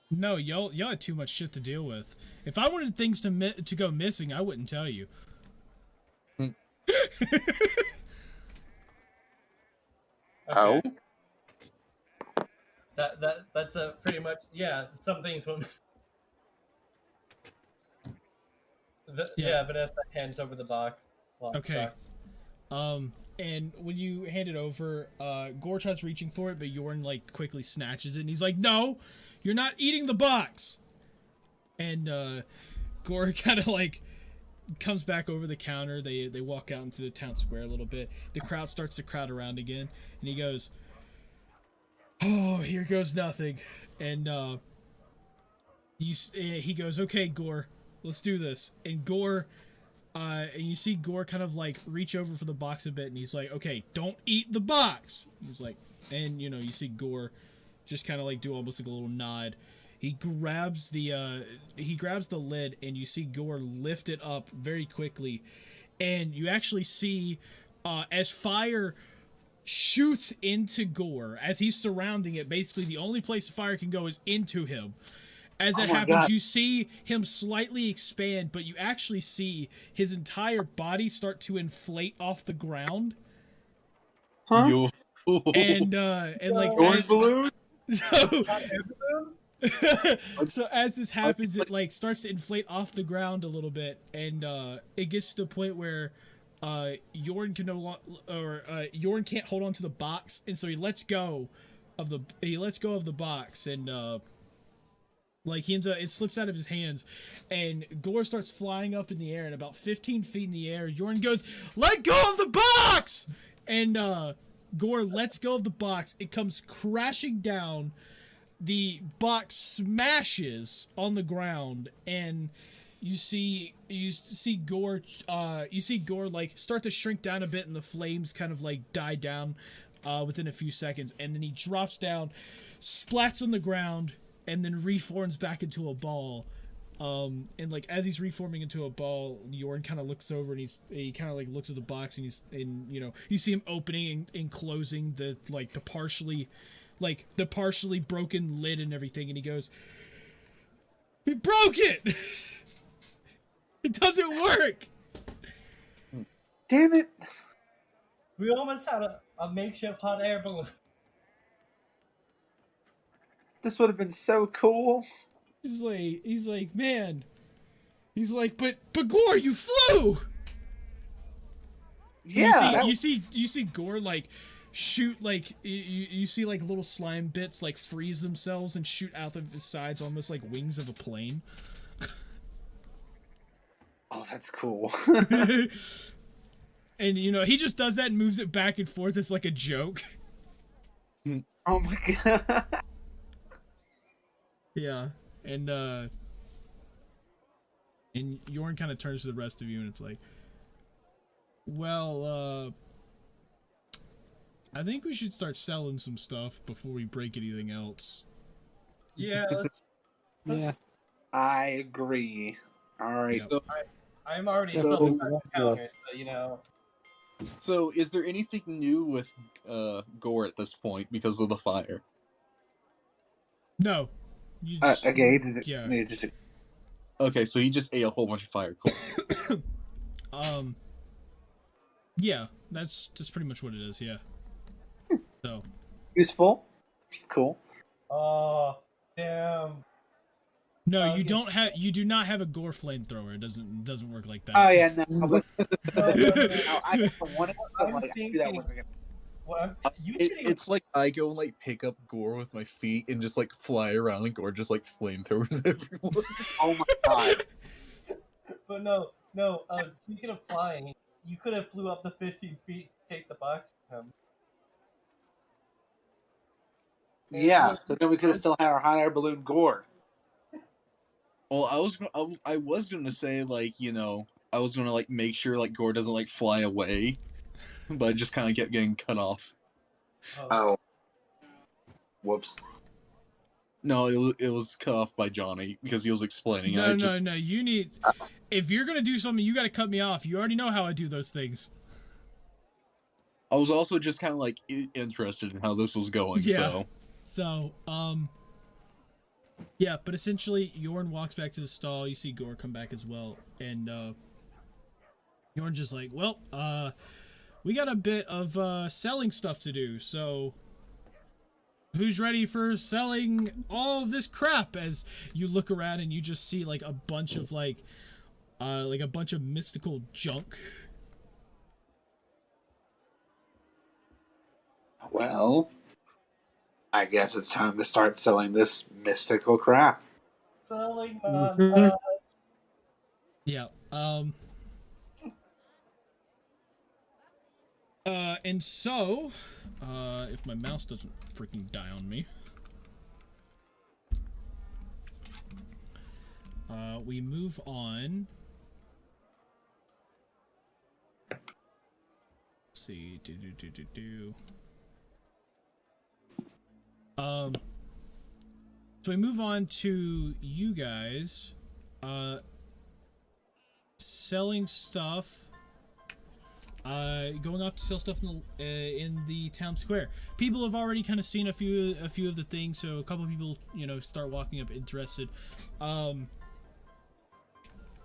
No, y'all had too much shit to deal with. If I wanted things to go missing, I wouldn't tell you. Oh. That's a pretty much, yeah. Some things went. Yeah, Vanessa hands over the box. Okay. And when you hand it over, Gore tries reaching for it, but Yorn like quickly snatches it, and he's like, "No, you're not eating the box." And Gore kind of like comes back over the counter. They walk out into the town square a little bit. The crowd starts to crowd around again, and he goes, "Oh, here goes nothing." And he goes, "Okay, Gore, let's do this." And Gore, and you see Gore kind of like reach over for the box a bit, and he's like, "Okay, don't eat the box." He's like, and you see Gore just kind of like do almost like a little nod. He grabs the lid, and you see Gore lift it up very quickly, and you actually see as fire shoots into Gore as he's surrounding it. Basically, the only place the fire can go is into him. As that happens, God. you see him slightly expand, but you actually see his entire body start to inflate off the ground. Huh? Yo. And like Orange balloon? So as this happens, it like starts to inflate off the ground a little bit, and it gets to the point where Yorn can Yorn can't hold on to the box, and so he lets go of the box, and like he ends up, it slips out of his hands, and Gore starts flying up in the air, and about 15 feet in the air, Yorn goes, "Let go of the box!" And Gore lets go of the box. It comes crashing down. The box smashes on the ground, and you see Gore like start to shrink down a bit, and the flames kind of like die down within a few seconds, and then he drops down, splats on the ground, and then reforms back into a ball. And like as he's reforming into a ball, Yorn kind of looks over, and he kind of like looks at the box, and you see him opening and closing the partially broken lid and everything, and he goes, "We broke it! It doesn't work!" Damn it! We almost had a makeshift hot air balloon. This would have been so cool. He's like, "Man," he's like, but Gore, you flew!" Yeah. You see Gore like shoot, like you see like little slime bits like freeze themselves and shoot out of his sides, almost like wings of a plane. Oh, that's cool. And he just does that and moves it back and forth. It's like a joke. Oh my god. Yeah. And Yorn kind of turns to the rest of you, and it's like, "Well, I think we should start selling some stuff before we break anything else." Yeah, Yeah. I agree. All right. Yep. I'm already So- stuffing the counter, so So, is there anything new with Gore at this point because of the fire? No. You Okay. yeah. Okay, so he just ate a whole bunch of fire. Cool. Yeah, that's pretty much what it is. Yeah. So. Useful. Cool. oh damn. No, you do not have a Gore flamethrower. It doesn't work like that. Oh yeah, no. But, No, I just wanted to, I'm like, I knew that thinking- wasn't gonna. Well, It's like I go and like pick up Gore with my feet and just like fly around, and Gore just like flamethrowers everywhere. Oh my god. But no. Speaking of flying, you could have flew up the 15 feet to take the box from him. Yeah. So then we could have still had our hot air balloon Gore. Well, I was gonna say like I was gonna like make sure like Gore doesn't like fly away, but I just kind of kept getting cut off. Oh. Whoops. No, it was cut off by Johnny because he was explaining. No, no. You need. If you're gonna do something, you got to cut me off. You already know how I do those things. I was also just kind of like interested in how this was going. Yeah. So So, yeah, but essentially, Yorn walks back to the stall. You see Gore come back as well, and Yorn just like, well, we got a bit of selling stuff to do. So, who's ready for selling all of this crap? As you look around and you just see like a bunch of like a bunch of mystical junk. Well, I guess it's time to start selling this mystical crap. Selling Yeah. And so, if my mouse doesn't freaking die on me, we move on. Let's see. So we move on to you guys, selling stuff. Going off to sell stuff in the town square. People have already kind of seen a few of the things, so a couple of people, start walking up interested.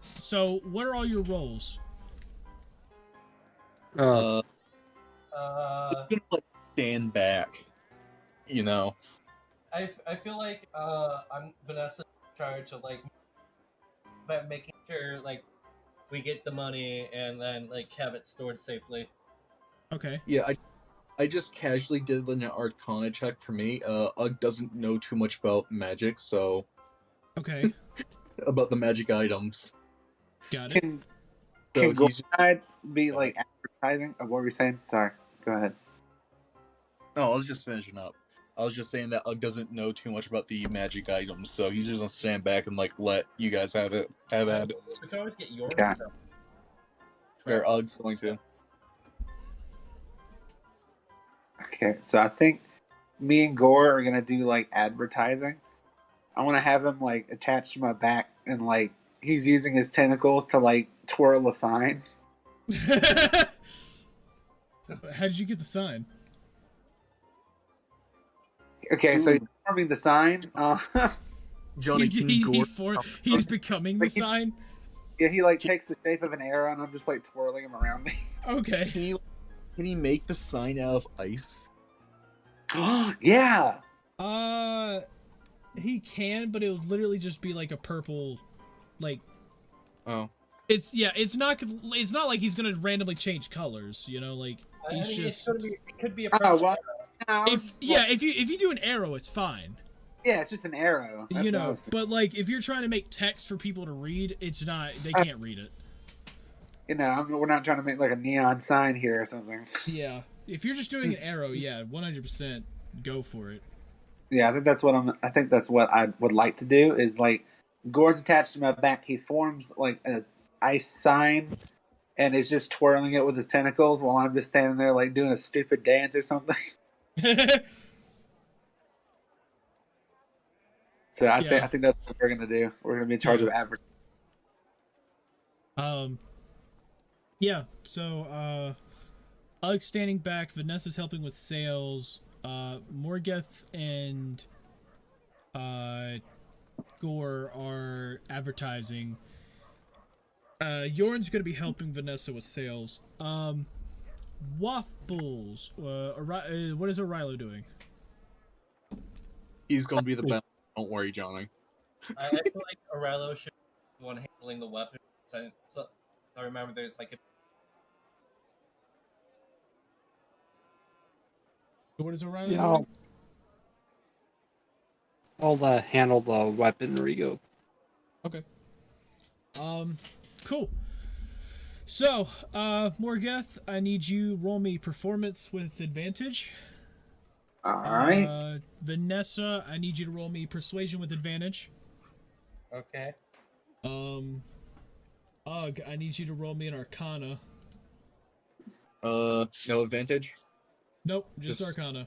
So what are all your roles? Just gonna like stand back, I feel like I'm Vanessa in charge of like making sure like we get the money and then like have it stored safely. Okay. Yeah, I just casually did an Arcana check for me. Ugg doesn't know too much about magic, so Okay. about the magic items. Got it. Can So Gold he's Guide be like advertising? What were we saying? Sorry, go ahead. no, I was just finishing up. I was just saying that Ugg doesn't know too much about the magic items, so he's just gonna stand back and like let you guys have at it. We can always get your Yeah. stuff. Or Ugg's going to. Okay, so I think me and Gore are gonna do like advertising. I want to have him like attached to my back and like he's using his tentacles to like twirl a sign. How did you get the sign? Okay, so he's forming the sign. Johnny King Gore. He's becoming the Like, sign. Yeah, he like takes the shape of an arrow, and I'm just like twirling him around me. Okay. Can he make the sign out of ice? Yeah. He can, but it would literally just be like a purple, like. Oh. It's not like he's gonna randomly change colors, like he's just. It could be a Oh, purple well, arrow. If you do an arrow, it's fine. Yeah, it's just an arrow. That's what I was thinking. But like if you're trying to make text for people to read, it's not. They can't read it. We're not trying to make like a neon sign here or something. Yeah, if you're just doing an arrow, yeah, 100% go for it. Yeah, I think that's what I would like to do. Is like Gore's attached to my back. He forms like a ice sign, and is just twirling it with his tentacles while I'm just standing there like doing a stupid dance or something. So I think that's what we're gonna do. We're gonna be in charge of advertising. Yeah. So, Ugg standing back. Vanessa's helping with sales. Morgeth and Gore are advertising. Yorn's gonna be helping Vanessa with sales. Waffles. What is Orilo doing? He's gonna be the best. Don't worry, Johnny. I feel like Aurelio should be the one handling the weapon. So I remember there's like a. What is Orilo Yeah, doing? I'll handle the weaponry go. Okay. Cool. So, Morgeth, I need you roll me performance with advantage. All right. Vanessa, I need you to roll me persuasion with advantage. Okay. Ugg, I need you to roll me an Arcana. No advantage. Nope, just Arcana.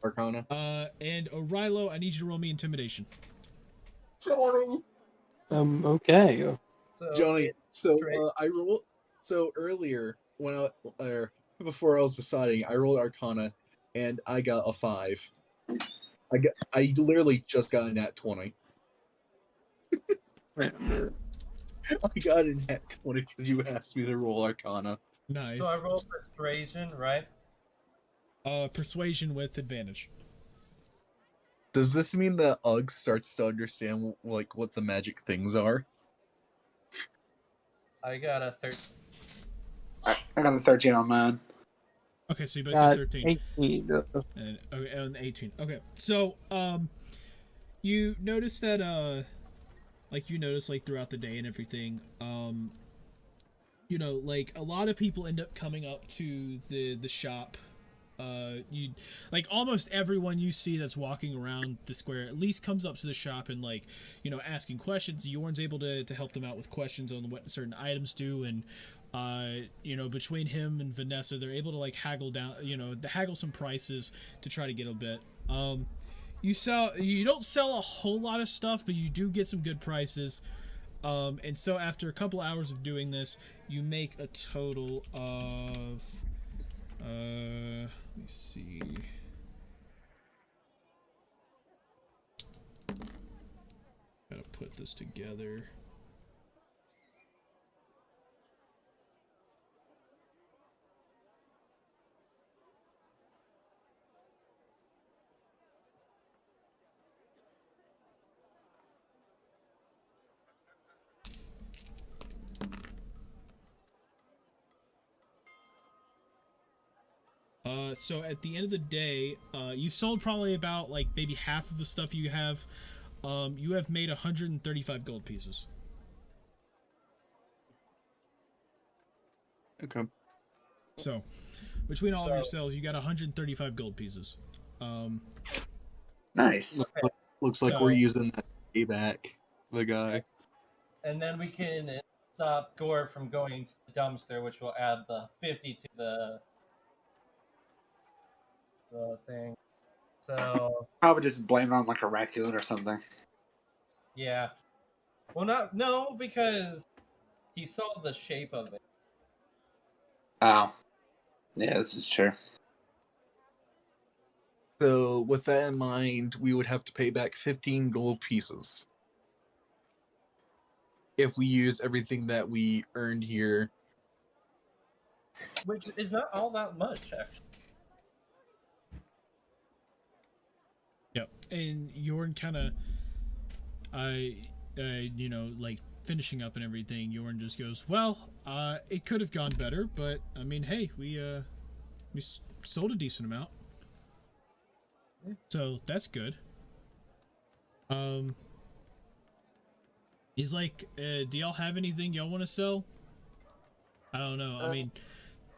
Arcana. And Orilo, I need you to roll me intimidation. Johnny. Okay. Johnny. So I rolled. So earlier when before I was deciding, I rolled Arcana, and I got a 5. I literally just got a nat 20. Wait a minute. I got a nat 20 because you asked me to roll Arcana. Nice. So I roll persuasion, right? Persuasion with advantage. Does this mean that Ugg starts to understand like what the magic things are? I got a 13. I got a 13 on mine. Okay, so you both got 13. 18. And 18. Okay, so you notice that like throughout the day and everything, you know, like a lot of people end up coming up to the shop. You like almost everyone you see that's walking around the square at least comes up to the shop and like, you know, asking questions. Yorn's able to help them out with questions on what certain items do, and you know, between him and Vanessa, they're able to like haggle some prices to try to get a bit. You don't sell a whole lot of stuff, but you do get some good prices. And so after a couple hours of doing this, you make a total of let me see. Gotta put this together. So at the end of the day, you've sold probably about like maybe half of the stuff you have. You have made 135 gold pieces. Okay. So between all of your sales, you got 135 gold pieces. Nice. Looks like we're using that payback the guy. And then we can stop Gore from going to the dumpster, which will add the 50 to the thing. So Probably just blame it on like a raccoon or something. yeah. Well, no, because he saw the shape of it. Oh. Yeah, this is true. So with that in mind, we would have to pay back 15 gold pieces if we use everything that we earned here. Which is not all that much, actually. Yep. And Yorn kind of, you know, like finishing up and everything, Yorn just goes, well, it could have gone better, but I mean, hey, we sold a decent amount. So that's good. He's like, do y'all have anything y'all want to sell? I don't know. I mean,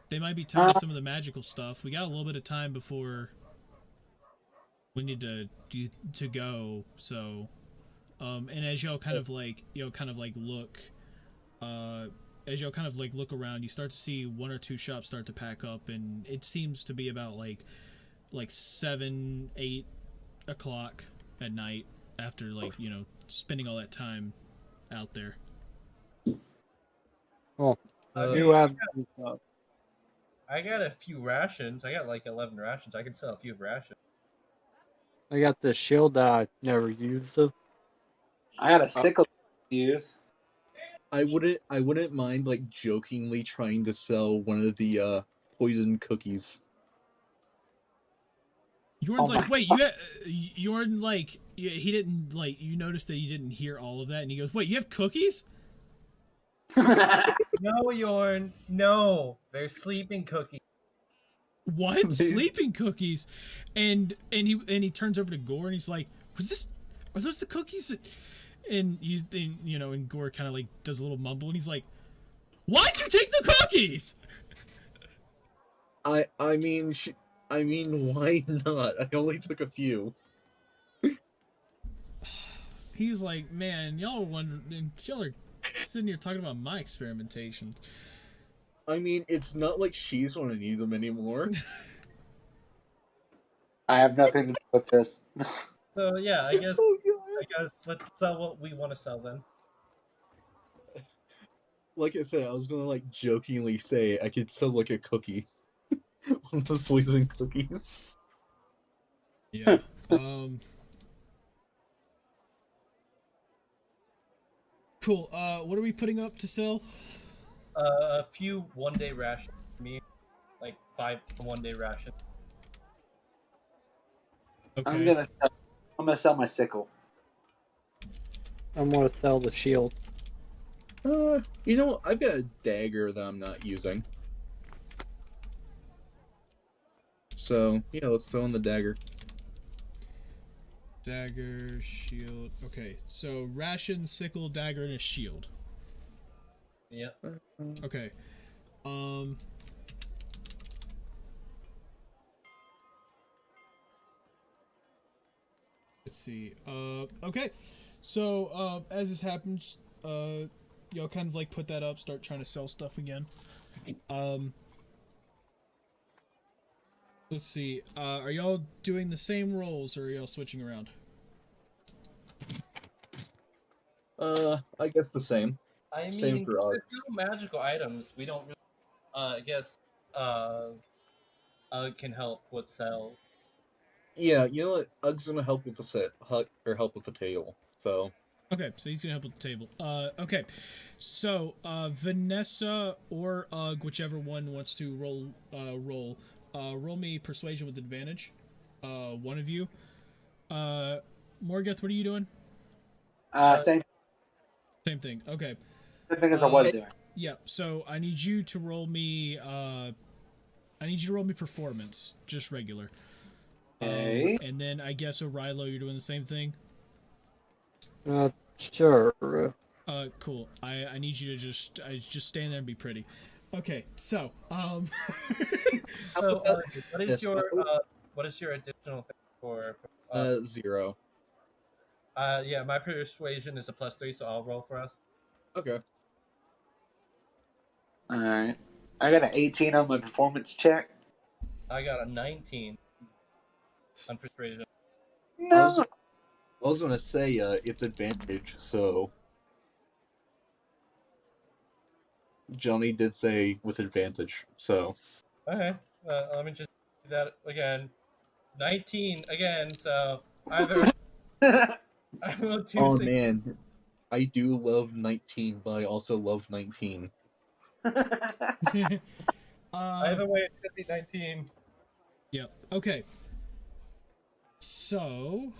they might be tired of some of the magical stuff. We got a little bit of time before we need to go. So, and as y'all kind of like, look, as y'all kind of like look around, you start to see one or two shops start to pack up, and it seems to be about like 7, 8 o'clock at night after like, you know, spending all that time out there. Oh, you have. I got a few rations. I got like 11 rations. I can sell a few rations. I got the shield that I never used. I got a sickle to use. I wouldn't mind like jokingly trying to sell one of the poison cookies. Yorn's like, wait, Yorn like, he didn't like, you noticed that he didn't hear all of that, and he goes, wait, you have cookies? No, Yorn, no, they're sleeping cookies. What? Sleeping cookies? And he turns over to Gore and he's like, are those the cookies? And and Gore kind of like does a little mumble and he's like, why'd you take the cookies? I mean, why not? I only took a few. He's like, man, y'all are sitting here talking about my experimentation. I mean, it's not like she's gonna need them anymore. I have nothing to do with this. So yeah, I guess let's sell what we want to sell then. Like I said, I was gonna like jokingly say I could sell like a cookie. One of the poison cookies. Yeah. Cool. What are we putting up to sell? A few 1-day rations for me, like 5 1-day rations. Okay. I'm gonna sell my sickle. I'm gonna sell the shield. You know, I've got a dagger that I'm not using. So, yeah, let's throw in the dagger. Dagger, shield. Okay, so ration, sickle, dagger, and a shield. Yep. Okay. Let's see. Okay. So, as this happens, y'all kind of like put that up, start trying to sell stuff again. Let's see. Are y'all doing the same roles, or are y'all switching around? I guess the same. I Same mean, for us. there's no magical items. We don't really. I guess. Can help with sell. Yeah, you know what? Ug's gonna help with the set, help with the tail. So. Okay, so he's gonna help with the table. Okay, so Vanessa or Ugg, whichever one wants to roll me persuasion with advantage. One of you. Morgoth, what are you doing? Same thing. Okay. thing as I was doing. Yeah. So I need you to roll me. I need you to roll me performance, just regular. Okay. And then I guess O'Rilo, you're doing the same thing. Sure. Cool. I need you to just stand there and be pretty. Okay. So So, what is your additional thing for? 0. Yeah, my persuasion is a +3, so I'll roll for us. Okay. All right. I got an 18 on my performance check. I got a 19 on persuasion. No. I was gonna say it's advantage, so Johnny did say with advantage, so Okay, let me just do that again. 19 again, so either I rolled 2 oh 6. man, I do love 19, but I also love 19. Either way, it should be 19. Yep. Okay. So,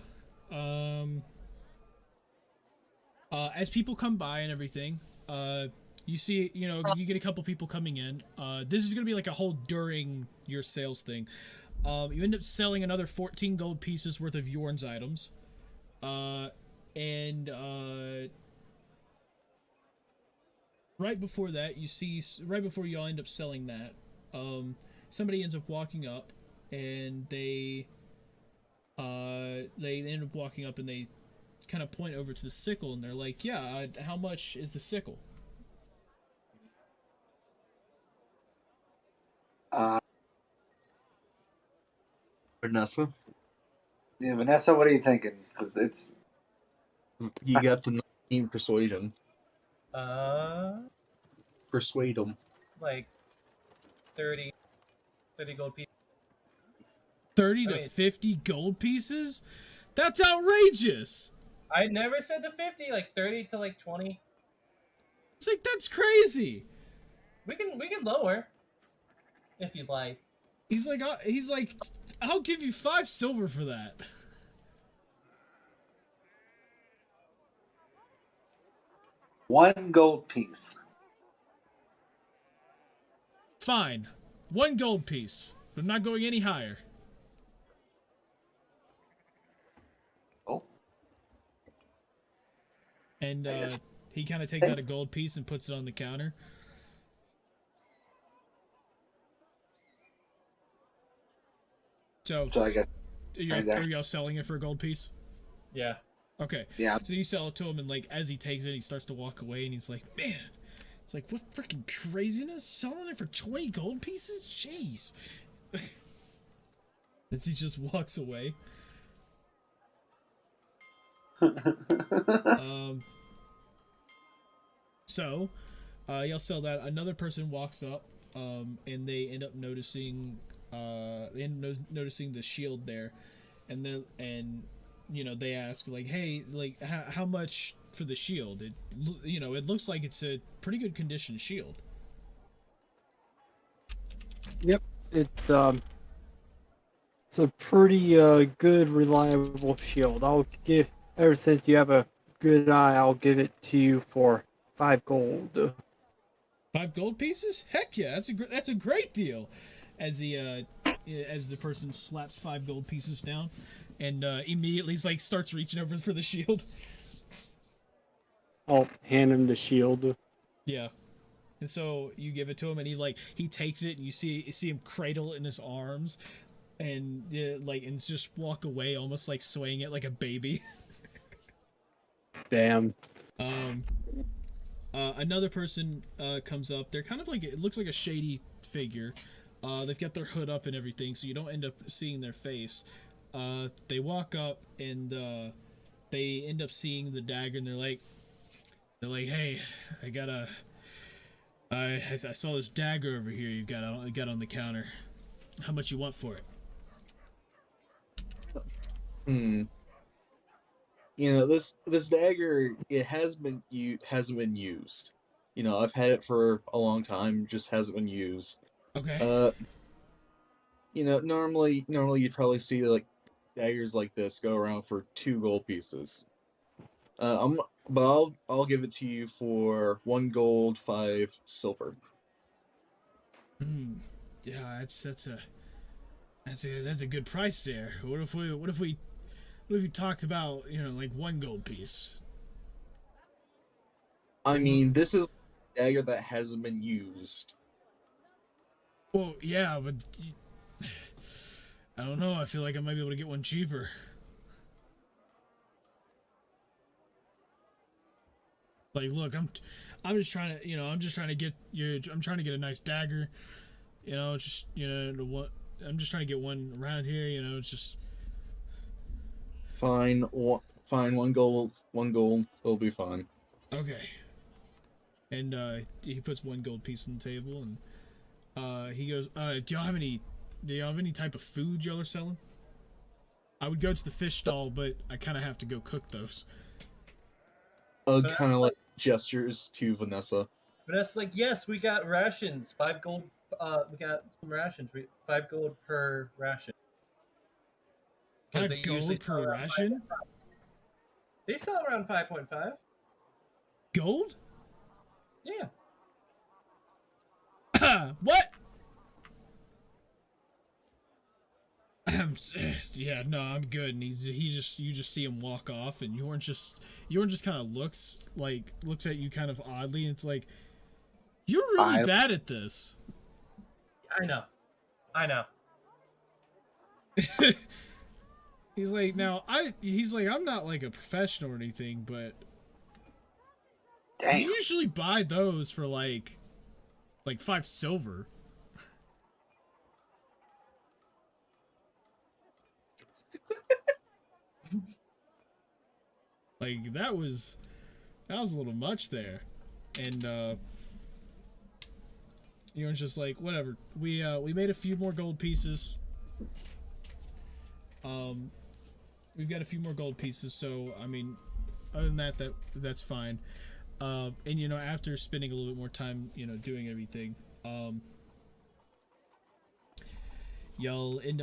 as people come by and everything, you see, you get a couple people coming in. This is gonna be like a whole during your sales thing. You end up selling another 14 gold pieces worth of Yorn's items. And right before that, right before y'all end up selling that, somebody ends up walking up, and they end up walking up and they kind of point over to the sickle, and they're like, yeah, how much is the sickle? Vanessa, Yeah, Vanessa, what are you thinking? Because it's you got the 19 persuasion. Persuade them. Like 30 gold pieces. 30 to 50 gold pieces? That's outrageous! I never said to 50, like 30 to like 20. It's like, that's crazy! We can lower if you'd like. He's like, I'll give you 5 silver for that. one gold piece. Fine. 1 gold piece. But I'm not going any higher. Oh. And he kind of takes out a gold piece and puts it on the counter. So I guess are y'all selling it for a gold piece? Yeah. Okay. Yeah. So you sell it to him, and like as he takes it, he starts to walk away, and he's like, "Man, it's like what freaking craziness! Selling it for 20 gold pieces? Jeez!" As he just walks away. So, y'all sell that. Another person walks up, and they end up noticing, the shield there, and they ask like, hey, like how much for the shield? It looks like it's a pretty good condition shield. Yep, it's a pretty good, reliable shield. Ever since you have a good eye, I'll give it to you for 5 gold. 5 gold pieces? Heck yeah, that's a great deal. As the person slaps 5 gold pieces down, and immediately he's like starts reaching over for the shield. I'll hand him the shield. Yeah, and so you give it to him, and he takes it, and you see him cradle it in his arms, and and just walk away, almost like swaying it like a baby. Damn. Another person comes up. They're kind of like, it looks like a shady figure. They've got their hood up and everything, so you don't end up seeing their face. They walk up and they end up seeing the dagger, and they're like, hey, I saw this dagger over here you got on the counter. How much you want for it? This dagger, it hasn't been used. I've had it for a long time, just hasn't been used. Okay. Normally you'd probably see like daggers like this go around for 2 gold pieces. But I'll give it to you for 1 gold, 5 silver. Yeah, that's a good price there. What if we talked about, like 1 gold piece? I mean, this is a dagger that hasn't been used. Well, yeah, but I don't know. I feel like I might be able to get one cheaper. Like, look, I'm just trying to, I'm trying to get a nice dagger, I'm just trying to get one around here, it's just. Fine, 1 gold, it'll be fine. Okay. And he puts 1 gold piece on the table, and he goes, do y'all have any type of food y'all are selling? I would go to the fish stall, but I kind of have to go cook those. Kind of like gestures to Vanessa. Vanessa's like, yes, we got rations. 5 gold. We got some rations. 5 gold per ration. 5 gold per ration? They sell around 5.5. Gold? Yeah. What? Yeah, no, I'm good. And you just see him walk off, and Yorn just kind of looks at you kind of oddly, and it's like, you're really bad at this. I know. He's like, I'm not like a professional or anything, but Damn. you usually buy those for like 5 silver. Like, that was a little much there. And Yorn's just like, whatever. We made a few more gold pieces. We've got a few more gold pieces, so I mean, other than that's fine. And after spending a little bit more time, doing everything, you end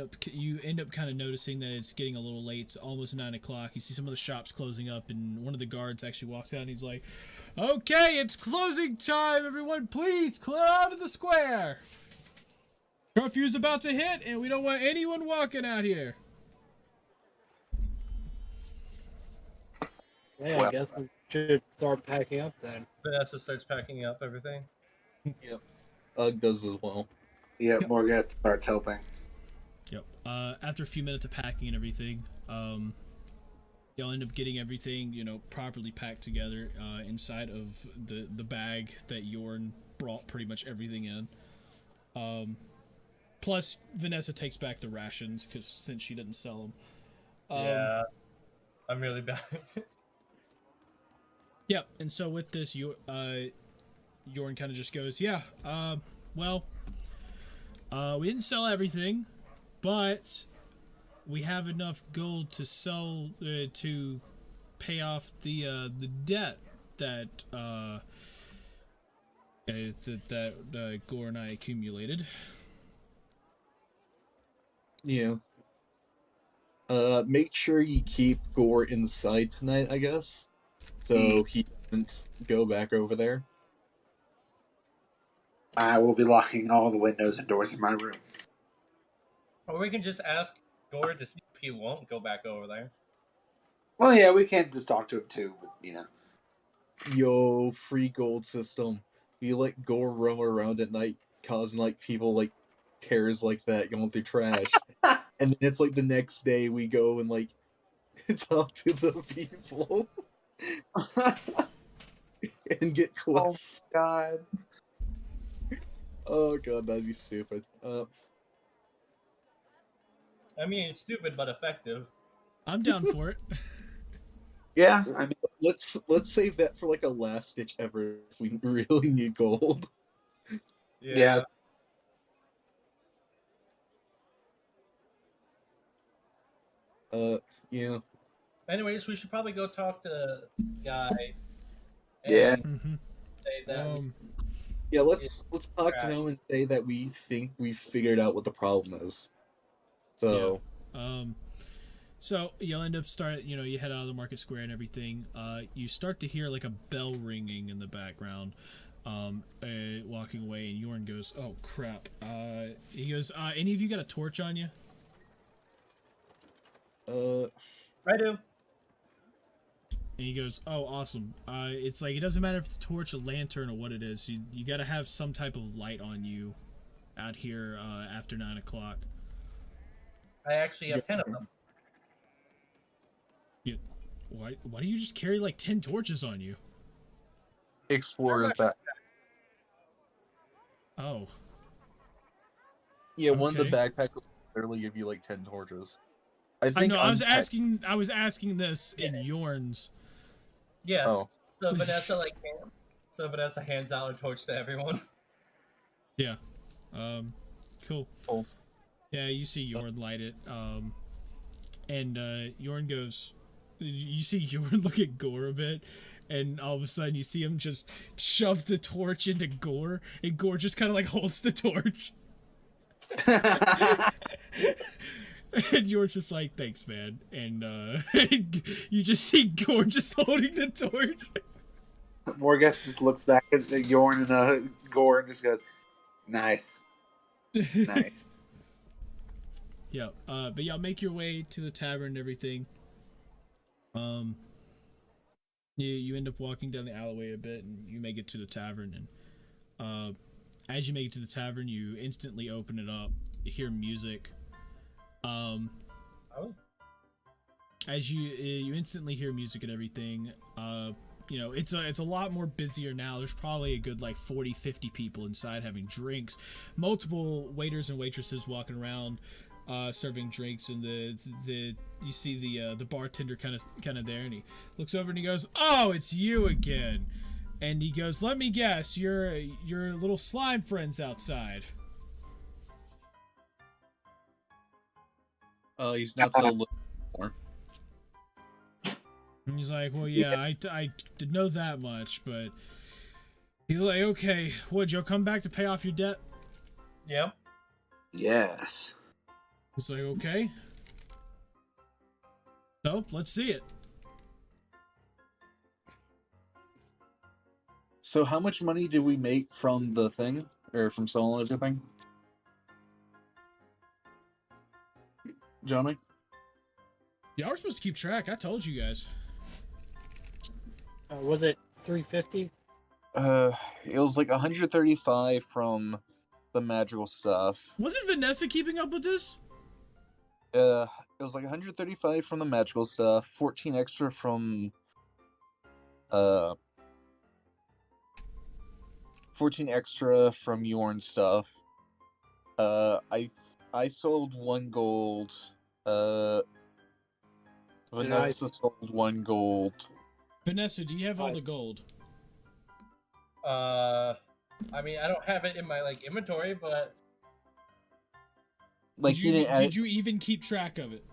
up kind of noticing that it's getting a little late. It's almost 9 o'clock. You see some of the shops closing up, and one of the guards actually walks out, and he's like, "Okay, it's closing time. Everyone, please clear out of the square. Curfew's about to hit, and we don't want anyone walking out here." Yeah, I guess we should start packing up then. Vanessa starts packing up everything. Yep. Ugg does as well. Yeah, Morgat starts helping. Yep. After a few minutes of packing and everything, you'll end up getting everything, properly packed together inside of the bag that Yorn brought pretty much everything in. Plus, Vanessa takes back the rations since she didn't sell them. Yeah, I'm really bad. Yep. And so with this, Yorn kind of just goes, "Yeah. Well, we didn't sell everything, but we have enough gold to sell to pay off the debt that Gore and I accumulated. Yeah. Make sure you keep Gore inside tonight, I guess, so he doesn't go back over there. I will be locking all the windows and doors in my room. Or we can just ask Gore to see if he won't go back over there. Well, yeah, we can't just talk to him too, but, you know. Yo, free gold system. You let Gore roam around at night, causing like people like cares like that going through trash, and then it's like the next day we go and like talk to the people and get quests. Oh God. Oh god, that'd be stupid. I mean, it's stupid but effective. I'm down for it. Yeah, I mean, let's save that for like a last ditch effort if we really need gold. yeah. Yeah. Anyways, we should probably go talk to the guy. And Yeah. Say that Yeah, let's talk to him and say that we think we figured out what the problem is. So So you'll end up you head out of the market square and everything. You start to hear like a bell ringing in the background. Walking away, and Yorn goes, "Oh crap!" He goes, "Any of you got a torch on you?" I do. And he goes, "Oh, awesome! It's like it doesn't matter if it's a torch, a lantern, or what it is. You got to have some type of light on you out here after 9 o'clock." I actually have 10 of them. Why do you just carry like 10 torches on you? Explorer's back. Oh. Yeah, one of the Okay. backpack will literally give you like 10 torches. I was asking this in Yorn's. Yeah. Oh. So Vanessa hands out a torch to everyone. Yeah. Cool. Cool. Yeah, you see Yorn light it. And Yorn goes. You see Yorn look at Gore a bit, and all of a sudden you see him just shove the torch into Gore, and Gore just kind of like holds the torch. And Yorn's just like, "Thanks, man." And you just see Gore just holding the torch. Morgoth just looks back at the Yorn and Gore and just goes, "Nice, nice." Yeah, but y'all make your way to the tavern and everything. You end up walking down the alleyway a bit, and you make it to the tavern. And as you make it to the tavern, you instantly open it up. You hear music. As you instantly hear music and everything. It's a lot more busier now. There's probably a good like 40-50 people inside having drinks. Multiple waiters and waitresses walking around. Serving drinks, and you see the bartender kind of there, and he looks over and he goes, "Oh, it's you again." And he goes, "Let me guess, your little slime friend's outside." He's not so little anymore. And he's like, "Well, yeah, I didn't know that much, but..." He's like, "Okay, would you come back to pay off your debt?" Yep. Yes. He's like, "Okay. So, let's see it." So how much money did we make from the thing? Or from selling everything? Johnny? Y'all were supposed to keep track. I told you guys. Was it 350? It was like 135 from the magical stuff. Wasn't Vanessa keeping up with this? It was like 135 from the magical stuff, 14 extra from 14 extra from Yorn stuff. I sold 1 gold. Vanessa sold 1 gold. Vanessa, do you have all the gold? I mean, I don't have it in my inventory, but Like did you even keep track of it?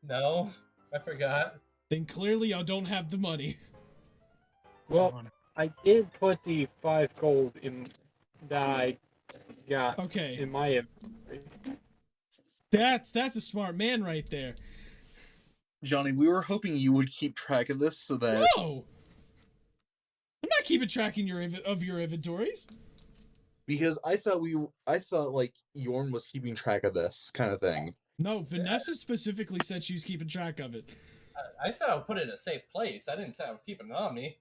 No, I forgot. Then clearly y'all don't have the money. Well, I did put the 5 gold in that I got Okay. in my inventory. That's a smart man right there. Johnny, we were hoping you would keep track of this so that No! I'm not keeping track in your inventories. because I thought like Yorn was keeping track of this kind of thing. No, Vanessa specifically said she was keeping track of it. I said I would put it in a safe place. I didn't say I would keep it on me.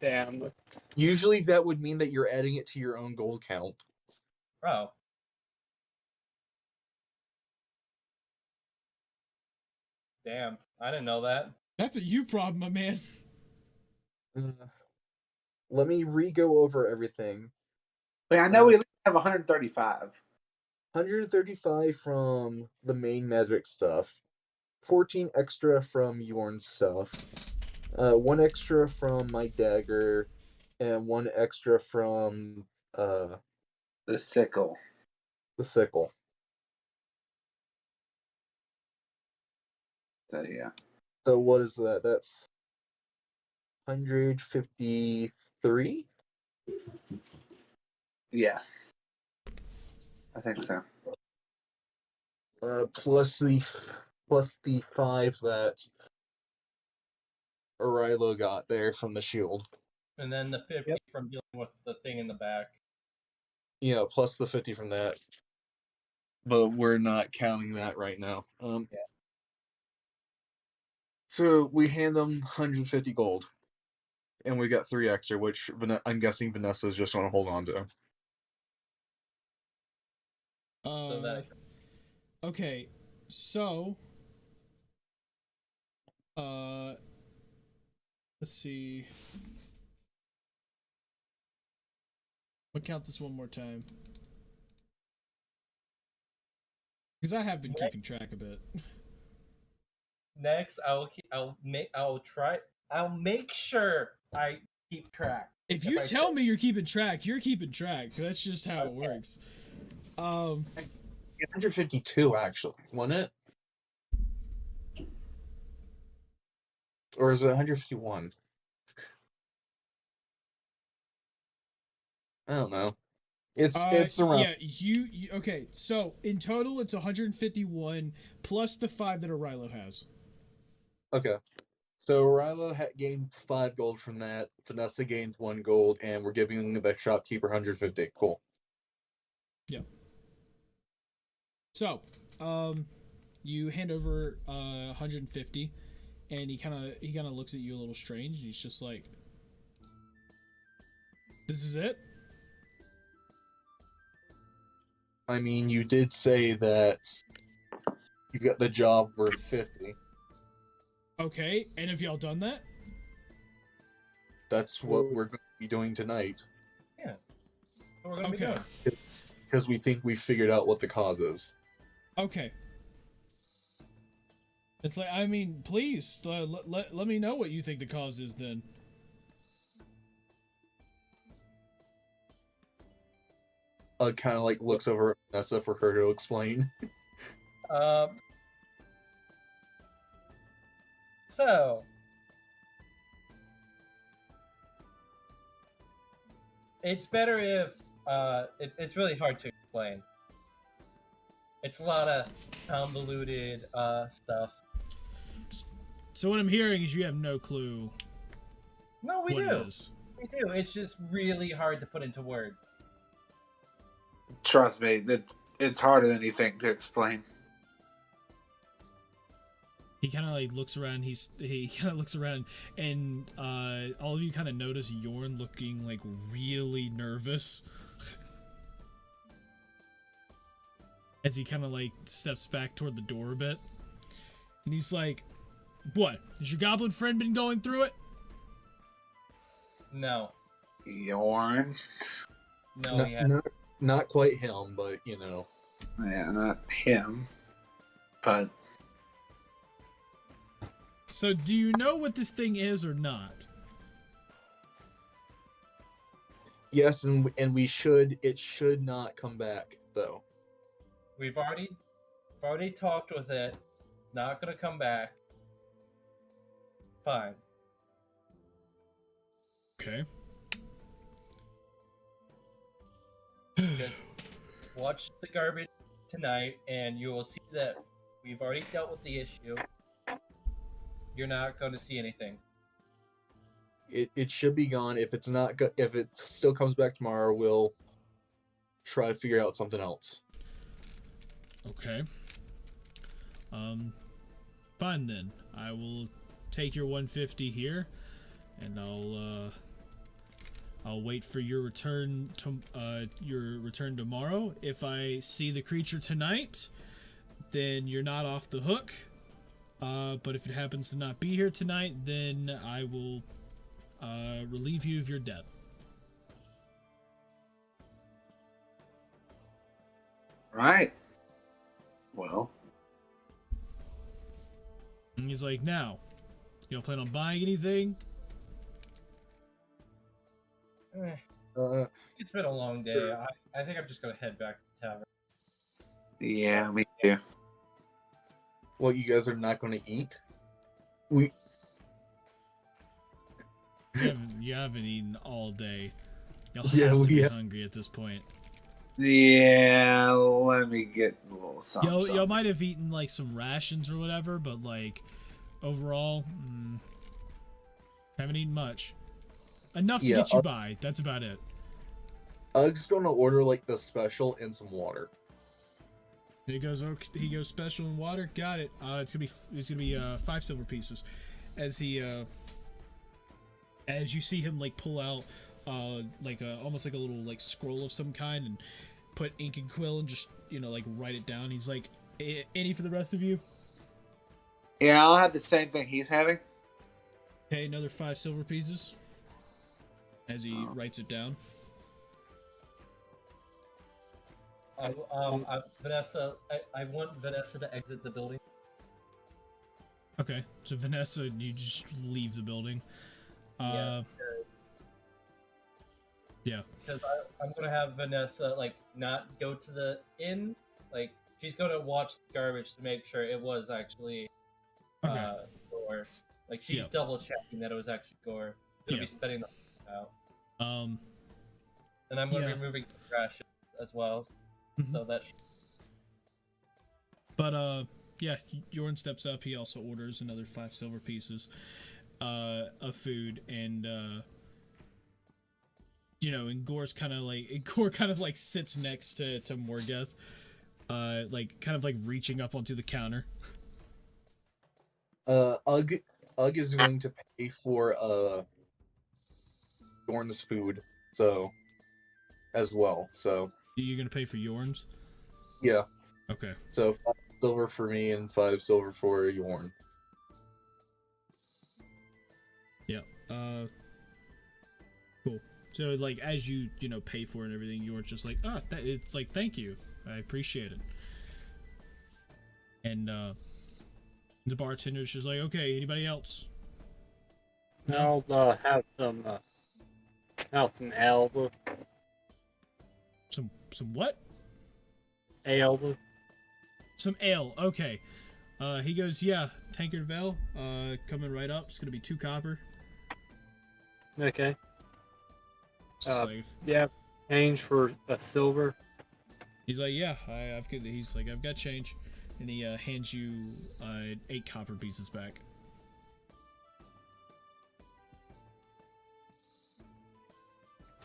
Damn. Usually that would mean that you're adding it to your own gold count. Oh. Damn, I didn't know that. That's a you problem, my man. Let me re-go over everything. Wait, I know we have 135. 135 from the main magic stuff, 14 extra from Yorn's stuff, 1 extra from my dagger, and 1 extra from The sickle. the sickle. So yeah. So what is that? That's 153? Yes. I think so. Plus the 5 that Arilo got there from the shield. And then the 50 from dealing with the thing in the back. Yeah, plus the 50 from that. But we're not counting that right now. Yeah. So we hand them 150 gold. And we got 3 extra, which I'm guessing Vanessa's just going to hold on to. Okay, so let's see. I'll count this one more time because I have been keeping track of it. Next, I'll make sure I keep track. If you tell me you're keeping track, you're keeping track. That's just how it works. 152 actually, wasn't it? Or is it 151? I don't know. It's around. Yeah, you okay? So in total, it's 151 plus the 5 that Arilo has. Okay. So Rilo gained 5 gold from that. Vanessa gained 1 gold, and we're giving the shopkeeper 150. Cool. Yeah. So, you hand over 150, and he kind of looks at you a little strange, and he's just like, "This is it?" I mean, you did say that you've got the job worth 50. Okay, and have y'all done that? That's what we're going to be doing tonight. Yeah. What we're going to be doing. Because we think we've figured out what the cause is. Okay. It's like, I mean, please, let me know what you think the cause is then. Kind of like looks over at Vanessa for her to explain. So, it's better if it's really hard to explain. It's a lot of convoluted stuff. So what I'm hearing is you have no clue. No, we what do. It is. We do. It's just really hard to put into words. Trust me, that it's harder than you think to explain. He kind of like looks around. He kind of looks around, and all of you kind of notice Yorn looking like really nervous as he kind of like steps back toward the door a bit, and he's like, "What? Has your goblin friend been going through it?" No. Yorn? No, he hasn't. Not quite him, but you know. Yeah, not him. But So, do you know what this thing is or not? Yes, and we should. It should not come back though. We've already already talked with it. Not gonna come back. Fine. Okay. Just watch the garbage tonight, and you will see that we've already dealt with the issue. You're not going to see anything. It should be gone. If it's not, if it still comes back tomorrow, we'll try to figure out something else. Okay. Fine then. I will take your 150 here, and I'll wait for your return tomorrow. If I see the creature tonight, then you're not off the hook. But if it happens to not be here tonight, then I will relieve you of your debt. Right. Well. And he's like, now, you don't plan on buying anything? It's been a long day. I think I'm just going to head back to the tavern. Yeah, me too. What, you guys are not going to eat? You haven't eaten all day. Y'all Yeah, have to be have- hungry at this point. Yeah, let me get a little something. Y'all might have eaten like some rations or whatever, but like overall, haven't eaten much. Enough to get you by. That's about it. Ug's going to order like the special and some water. He goes special and water. Got it. It's gonna be 5 silver pieces. As he as you see him like pull out like almost like a little like scroll of some kind and put ink and quill and just like write it down. He's like, any for the rest of you? Yeah, I'll have the same thing he's having. Okay, another 5 silver pieces. As he writes it down. Vanessa, I want Vanessa to exit the building. Okay, so Vanessa, you just leave the building. Yes. Yeah. Because I'm gonna have Vanessa like not go to the inn. Like she's gonna watch the garbage to make sure it was actually gore. Like she's double checking that it was actually gore. Gonna be spitting the out. And I'm gonna be moving the trash as well. So that. But yeah, Jorn steps up. He also orders another 5 silver pieces of food, and and Gore kind of like sits next to Morgeth, like kind of like reaching up onto the counter. Ugg is going to pay for Dorn's food, so as well. So you're gonna pay for Yorn's? Yeah. Okay. So 5 silver for me and 5 silver for Yorn. Yeah. Cool. So like as you pay for it and everything, Yorn's just like, it's like, thank you, I appreciate it. And the bartender's just like, okay, anybody else? I'll have some ale. Some what? Ale. Some ale. Okay. He goes, yeah, tankard of ale. Coming right up. It's gonna be 2 copper. Okay. Like, yeah, change for a silver. He's like, yeah, I've got change, and he hands you 8 copper pieces back.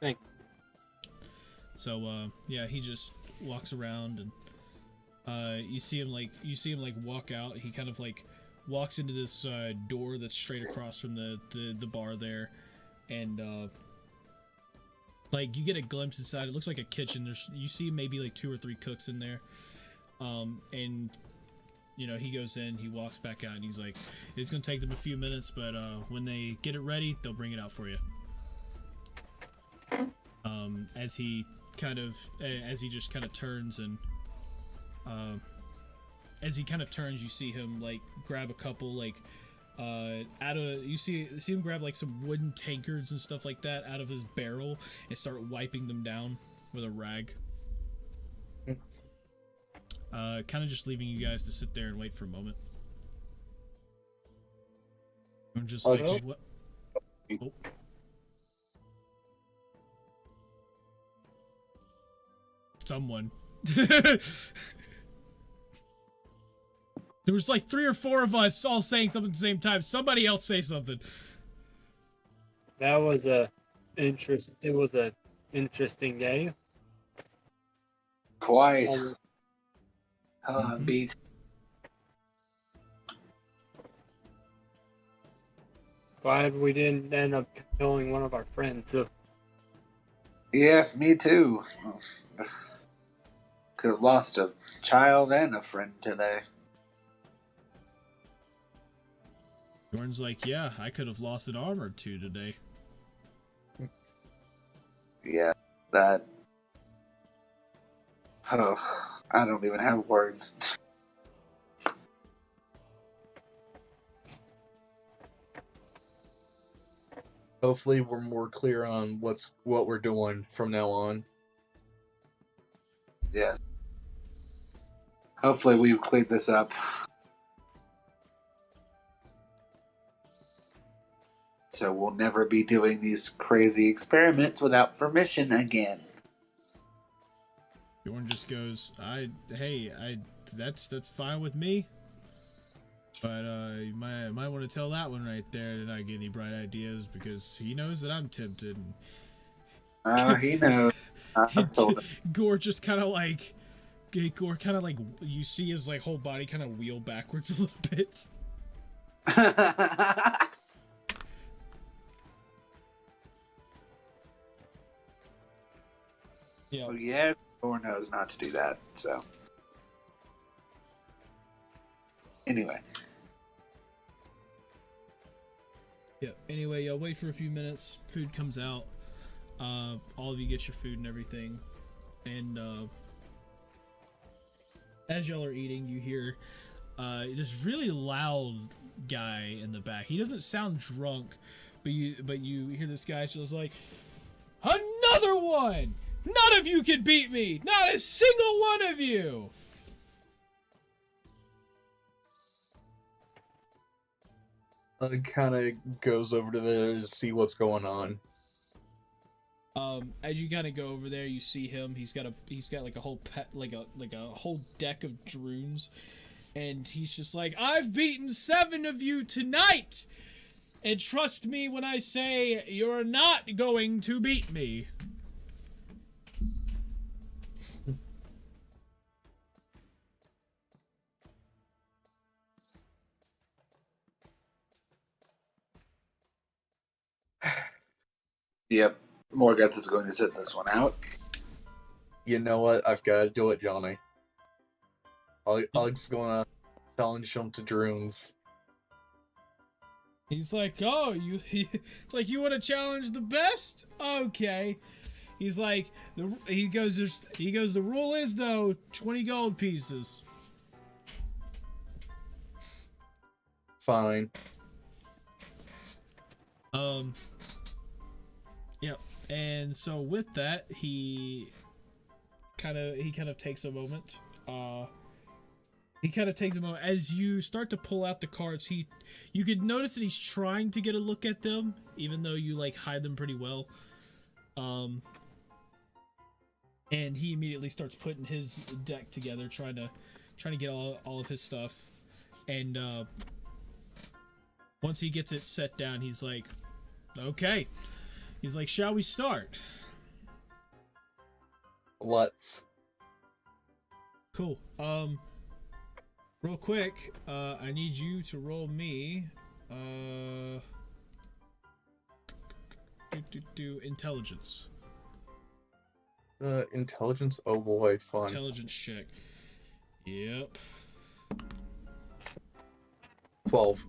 Thank. So yeah, he just walks around, and you see him like walk out. He kind of like walks into this door that's straight across from the bar there, and like you get a glimpse inside. It looks like a kitchen. You see maybe like 2 or 3 cooks in there, and he goes in, he walks back out, and he's like, it's gonna take them a few minutes, but when they get it ready, they'll bring it out for you. As he just kind of turns, and as he kind of turns, you see him like grab a couple like you see him grab like some wooden tankards and stuff like that out of his barrel and start wiping them down with a rag. kind of just leaving you guys to sit there and wait for a moment. I'm just like, what? Oh. Someone. There was like 3 or 4 of us all saying something at the same time. Somebody else say something. That was a interesting day. Quite. Mhm. Beat. Glad we didn't end up killing one of our friends. So. Yes, me too. Could have lost a child and a friend today. Jordan's like, yeah, I could have lost an arm or 2 today. Yeah, that. Oh, I don't even have words. Hopefully, we're more clear on what we're doing from now on. Yes. Hopefully, we've cleared this up. So we'll never be doing these crazy experiments without permission again. Jordan just goes, that's fine with me. But you might want to tell that one right there to not get any bright ideas, because he knows that I'm tempted. He knows. I told him. Gore just kind of like, you see his like whole body kind of wheel backwards a little bit. Yeah. Oh yeah, Thor knows not to do that. So anyway. Yeah. Anyway, y'all wait for a few minutes. Food comes out. All of you get your food and everything, and as y'all are eating, you hear this really loud guy in the back. He doesn't sound drunk, but you hear this guy just like, another one! None of you can beat me! Not a single one of you! Kind of goes over to there to see what's going on. As you kind of go over there, you see him. He's got like a whole whole deck of droons, and he's just like, I've beaten 7 of you tonight, and trust me when I say you're not going to beat me. Yep. Morgoth is going to sit this one out. You know what? I've got to do it, Johnny. Ug's going to challenge him to drones. He's like, oh, it's like, you want to challenge the best? Okay. He's like, he goes, the rule is though, 20 gold pieces. Fine. Yep. And so with that, he kind of takes a moment. As you start to pull out the cards. You could notice that he's trying to get a look at them, even though you like hide them pretty well. And he immediately starts putting his deck together, trying to get all of his stuff. And once he gets it set down, he's like, okay. He's like, shall we start? Let's. Cool. Real quick, I need you to roll me, intelligence. Intelligence? Oh boy, fun. Intelligence check. Yep. 12.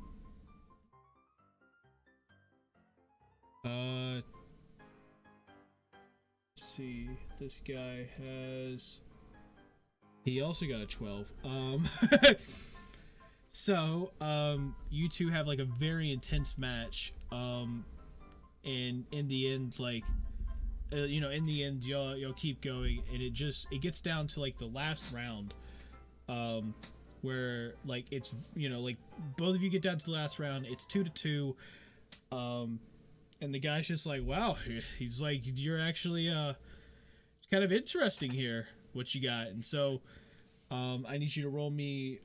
Let's see. This guy has. He also got a 12. So, you two have like a very intense match. And in the end, like, in the end, y'all keep going, and it gets down to like the last round. where like it's like both of you get down to the last round. It's 2-2, and the guy's just like, wow, he's like, you're actually it's kind of interesting here what you got, and so I need you to roll me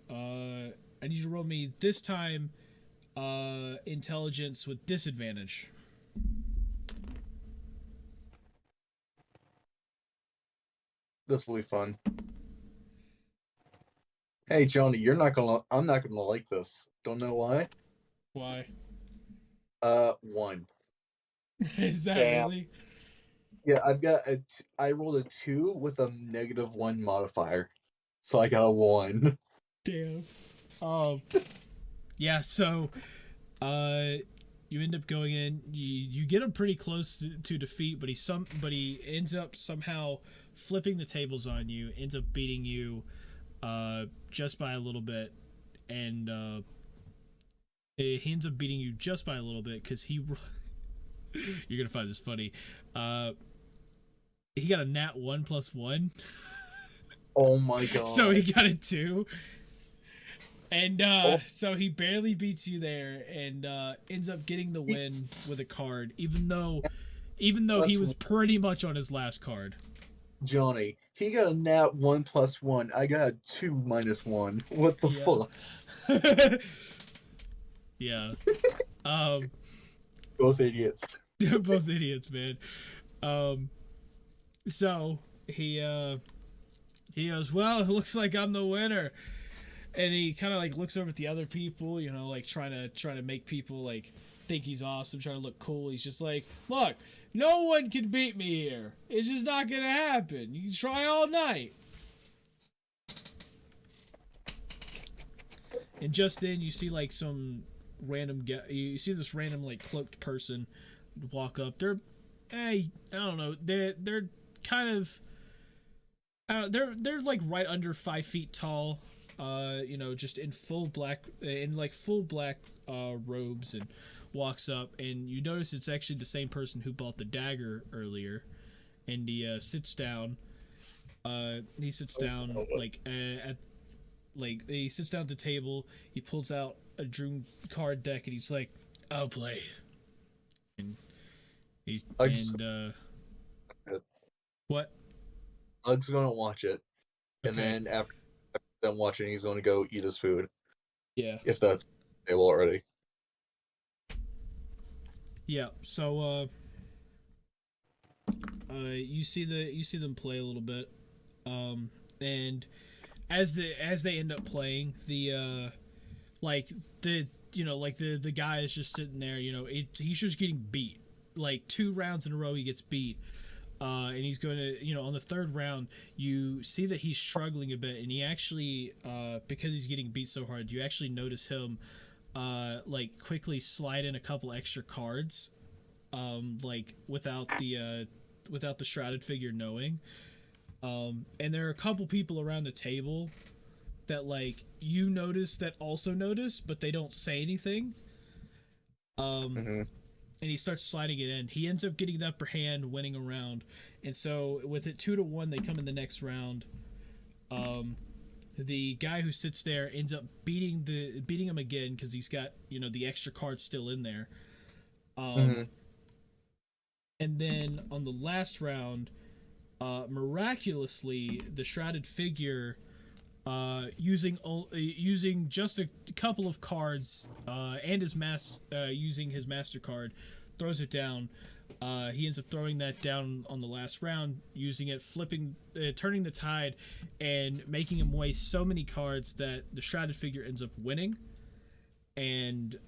this time intelligence with disadvantage. This will be fun. Hey, Johnny, I'm not gonna like this. Don't know why. Why? 1. Is that Damn. really? Yeah, I rolled a 2 with a -1 modifier. So I got a 1. Damn. Yeah, so you end up going in, you get him pretty close to defeat, but he ends up somehow flipping the tables on you, ends up beating you just by a little bit, and he ends up beating you just by a little bit because you're gonna find this funny. He got a nat 1 + 1. Oh my god. So he got a 2. And so he barely beats you there and ends up getting the win with a card, even though he was pretty much on his last card. Johnny, he got a nat 1 + 1. I got a 2 - 1. What the fuck? Yeah. Both idiots. Both idiots, man. So he goes, well, it looks like I'm the winner. And he kind of like looks over at the other people, like trying to make people like think he's awesome, trying to look cool. He's just like, look, no one can beat me here. It's just not gonna happen. You can try all night. And just then you see like some random you see this random like cloaked person walk up. They're I don't know. They're kind of they're like right under 5 feet tall. Just in full black robes, and walks up, and you notice it's actually the same person who bought the dagger earlier, and he sits down. He sits down he sits down at the table. He pulls out a dream card deck, and he's like, "I'll play." And what? Ug's gonna watch it, and Okay. then after I'm watching, he's going to go eat his food. Yeah. If that's able already. Yeah. So you see them play a little bit, and as they end up playing, the guy is just sitting there. He's just getting beat. Like 2 rounds in a row, he gets beat. And he's going to, on the 3rd round, you see that he's struggling a bit, and he actually, because he's getting beat so hard, you actually notice him, quickly slide in a couple extra cards, without the shrouded figure knowing. And there are a couple people around the table that, you notice that also notice, but they don't say anything. And he starts sliding it in. He ends up getting the upper hand, winning a round. And so with it 2-1, they come in the next round. The guy who sits there ends up beating him again because he's got the extra cards still in there. And then on the last round, miraculously, the shrouded figure, using just a couple of cards and his using his MasterCard, throws it down. He ends up throwing that down on the last round, using it, turning the tide, and making him waste so many cards that the shrouded figure ends up winning. And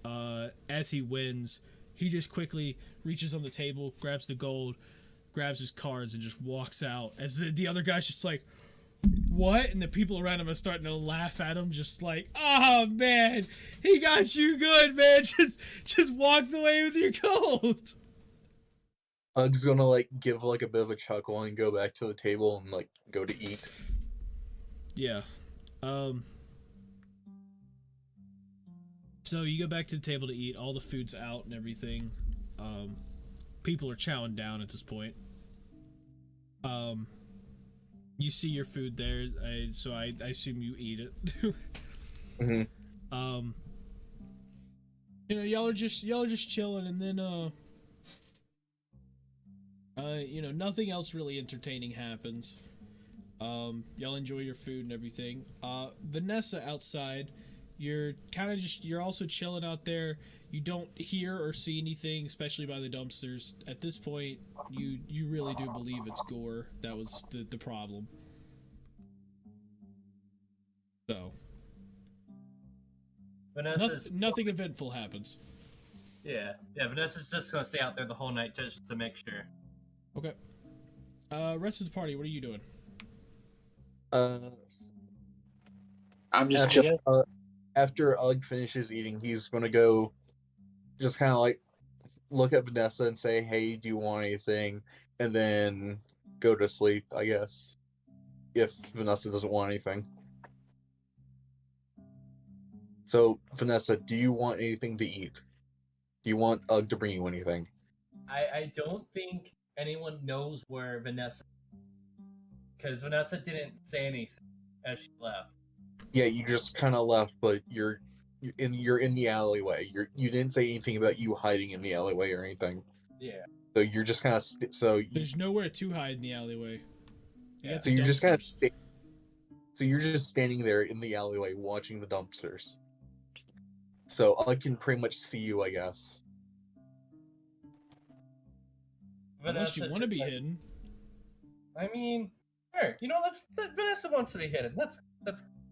as he wins, he just quickly reaches on the table, grabs the gold, grabs his cards, and just walks out. As the other guy's just like, what? And the people around him are starting to laugh at him, just like, oh man, he got you good, man. Just walked away with your gold. Ug's gonna give a bit of a chuckle and go back to the table and go to eat. Yeah. So you go back to the table to eat. All the food's out and everything. People are chowing down at this point. You see your food there, so I assume you eat it. Mm-hmm. You know, y'all are just chilling, and then you know, nothing else really entertaining happens. Y'all enjoy your food and everything. Vanessa outside, you're also chilling out there. You don't hear or see anything, especially by the dumpsters. At this point, you really do believe it's Gore that was the problem. So, nothing eventful happens. Yeah. Vanessa's just gonna stay out there the whole night just to make sure. Okay. Rest of the party, what are you doing? I'm just after, chilling. after Ugg finishes eating, he's gonna go just kind of like look at Vanessa and say, "Hey, do you want anything?" And then go to sleep, I guess. If Vanessa doesn't want anything. So, Vanessa, do you want anything to eat? Do you want Ugg to bring you anything? I don't think anyone knows where Vanessa, because Vanessa didn't say anything as she left. Yeah, you just kind of left, but you're in the alleyway. You didn't say anything about you hiding in the alleyway or anything. Yeah. So you're just kind of There's nowhere to hide in the alleyway. So you're just kind of so you're just standing there in the alleyway watching the dumpsters. So I can pretty much see you, I guess. Unless you want to be hidden. I mean, sure. You know, Vanessa wants to be hidden. Let's.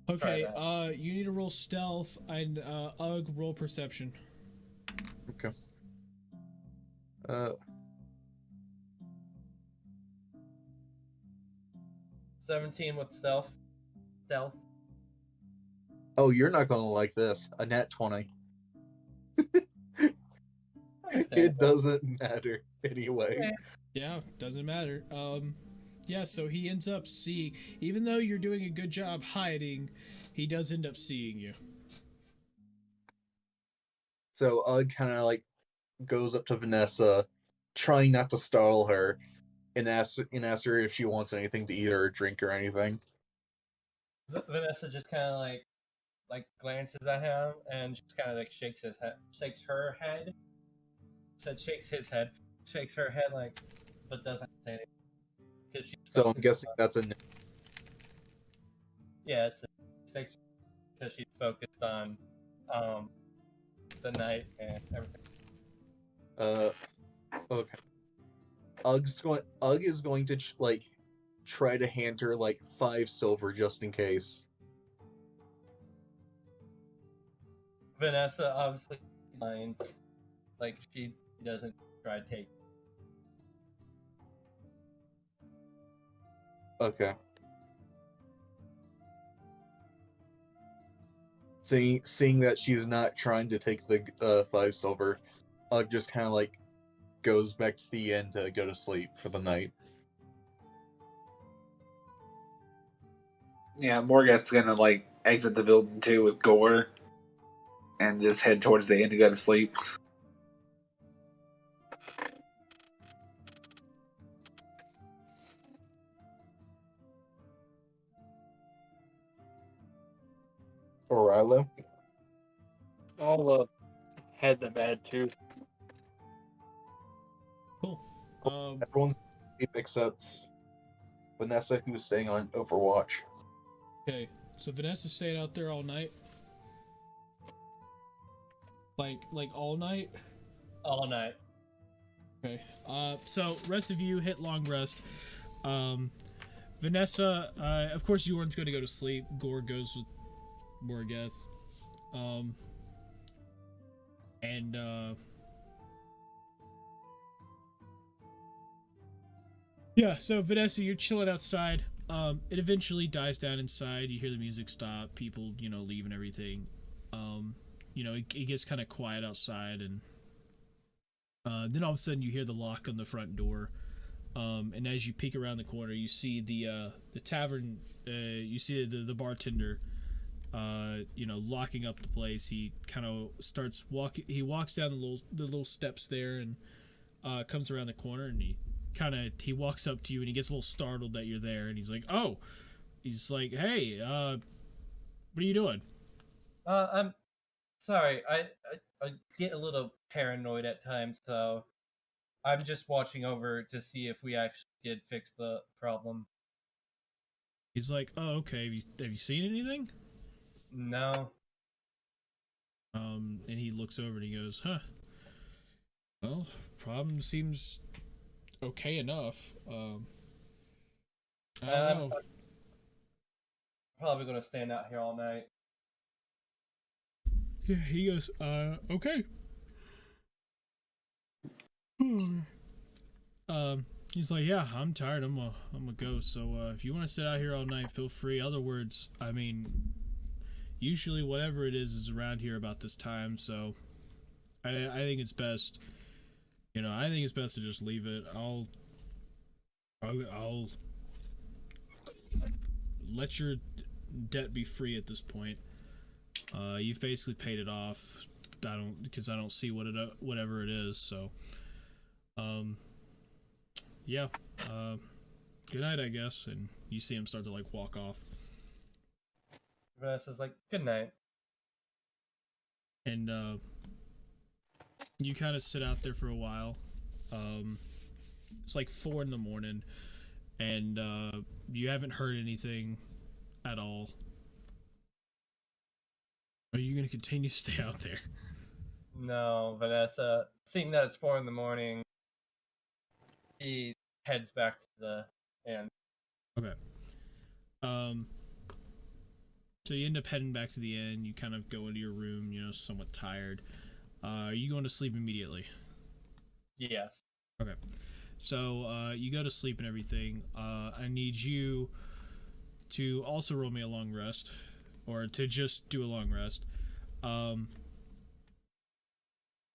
Okay. You need to roll stealth and Ugg roll perception. Okay. 17 with stealth. Oh, you're not gonna like this. A nat 20. It doesn't matter anyway. Yeah, doesn't matter. Yeah, so he ends up seeing, even though you're doing a good job hiding, he does end up seeing you. So Ugg kind of like goes up to Vanessa, trying not to startle her, and asks her if she wants anything to eat or drink or anything. Vanessa just kind of like glances at him and just kind of like shakes her head. Said shakes his head, shakes her head like, but doesn't say anything. So I'm guessing that's a no. Yeah, it's a 6 because she's focused on the night and everything. Okay. Ugg is going to try to hand her like 5 silver just in case. Vanessa obviously minds, like she doesn't try to take. Okay. Seeing that she's not trying to take the 5 silver, Ugg just kind of like goes back to the inn to go to sleep for the night. Yeah, Morgat's gonna like exit the building too with Gore, and just head towards the inn to go to sleep. O'Reilly? I'll head to bed too. Cool. Everyone's asleep except Vanessa, who's staying on Overwatch. Okay, so Vanessa's staying out there all night. Like all night? All night. Okay. So rest of you hit long rest. Vanessa, of course Yorn's going to go to sleep. Gore goes with Morgath. Yeah, so Vanessa, you're chilling outside. It eventually dies down inside. You hear the music stop, people, leave and everything. It gets kind of quiet outside, and then all of a sudden you hear the lock on the front door. And as you peek around the corner, you see the tavern. You see the bartender. Locking up the place. He kind of starts walking. He walks down the little steps there, and comes around the corner, and he he walks up to you and he gets a little startled that you're there, and he's like, oh, he's like, hey, what are you doing? I'm sorry. I get a little paranoid at times, so I'm just watching over to see if we actually did fix the problem. He's like, oh, okay. Have you seen anything? No. And he looks over and he goes, huh. Well, problem seems okay enough. I don't know. Probably gonna stand out here all night. Yeah, he goes, okay. He's like, yeah, I'm tired. I'm gonna go. So, if you want to sit out here all night, feel free. Other words, I mean, usually whatever it is around here about this time. So, I think it's best. I think it's best to just leave it. I'll let your debt be free at this point. You've basically paid it off. Because I don't see whatever it is. So, yeah. Good night, I guess. And you see him start to walk off. Vanessa's like, good night. And you kind of sit out there for a while. It's like 4 a.m, and you haven't heard anything at all. Are you gonna continue to stay out there? No, Vanessa. Seeing that it's 4 a.m, he heads back to the inn. Okay. So you end up heading back to the inn. You kind of go into your room, somewhat tired. Are you going to sleep immediately? Yes. Okay. So you go to sleep and everything. I need you to also roll me a long rest, or to just do a long rest. And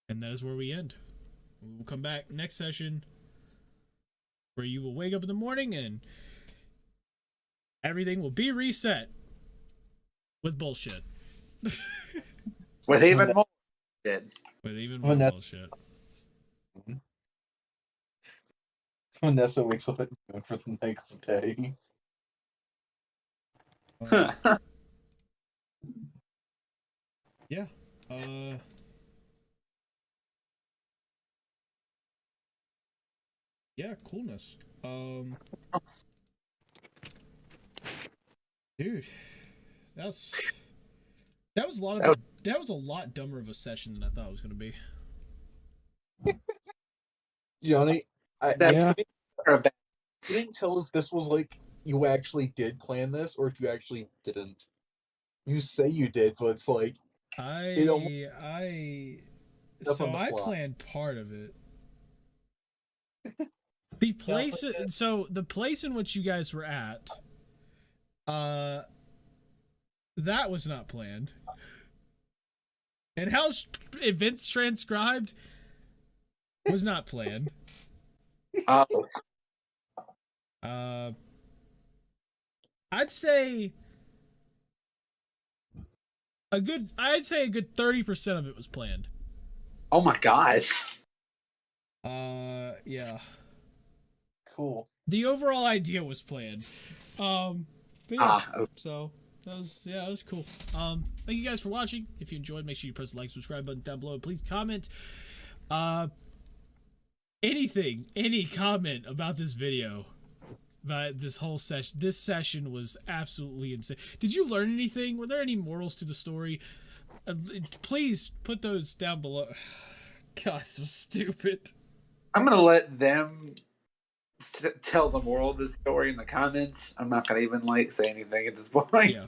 that is where we end. We'll come back next session, where you will wake up in the morning and everything will be reset with bullshit. With even more shit. With even more bullshit. Vanessa wakes up at noon for the next day. Yeah. Yeah, coolness. Dude, that was a lot dumber of a session than I thought it was gonna be. Johnny, Yeah. you didn't tell if this was you actually did plan this or if you actually didn't. You say you did, but it's like I planned part of it. The place in which you guys were at, that was not planned. And how events transcribed was not planned. I'd say a good 30% of it was planned. Oh my god. Yeah. Cool. The overall idea was planned. But yeah. So that was cool. Thank you guys for watching. If you enjoyed, make sure you press the subscribe button down below. Please comment. Any comment about this video, about this whole session. This session was absolutely insane. Did you learn anything? Were there any morals to the story? Please put those down below. God, so stupid. I'm gonna let them tell the moral of the story in the comments. I'm not gonna even say anything at this point. Yeah.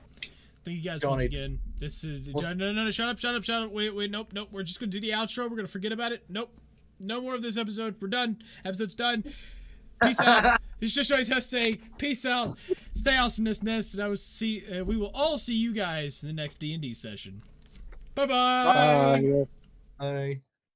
Thank you guys once again. This is no. Shut up. Wait. Nope. We're just gonna do the outro. We're gonna forget about it. Nope. No more of this episode. We're done. Episode's done. Peace out. It's just Johnny Test saying peace out. Stay awesomeness, and we will all see you guys in the next D&D session. Bye-bye. Bye.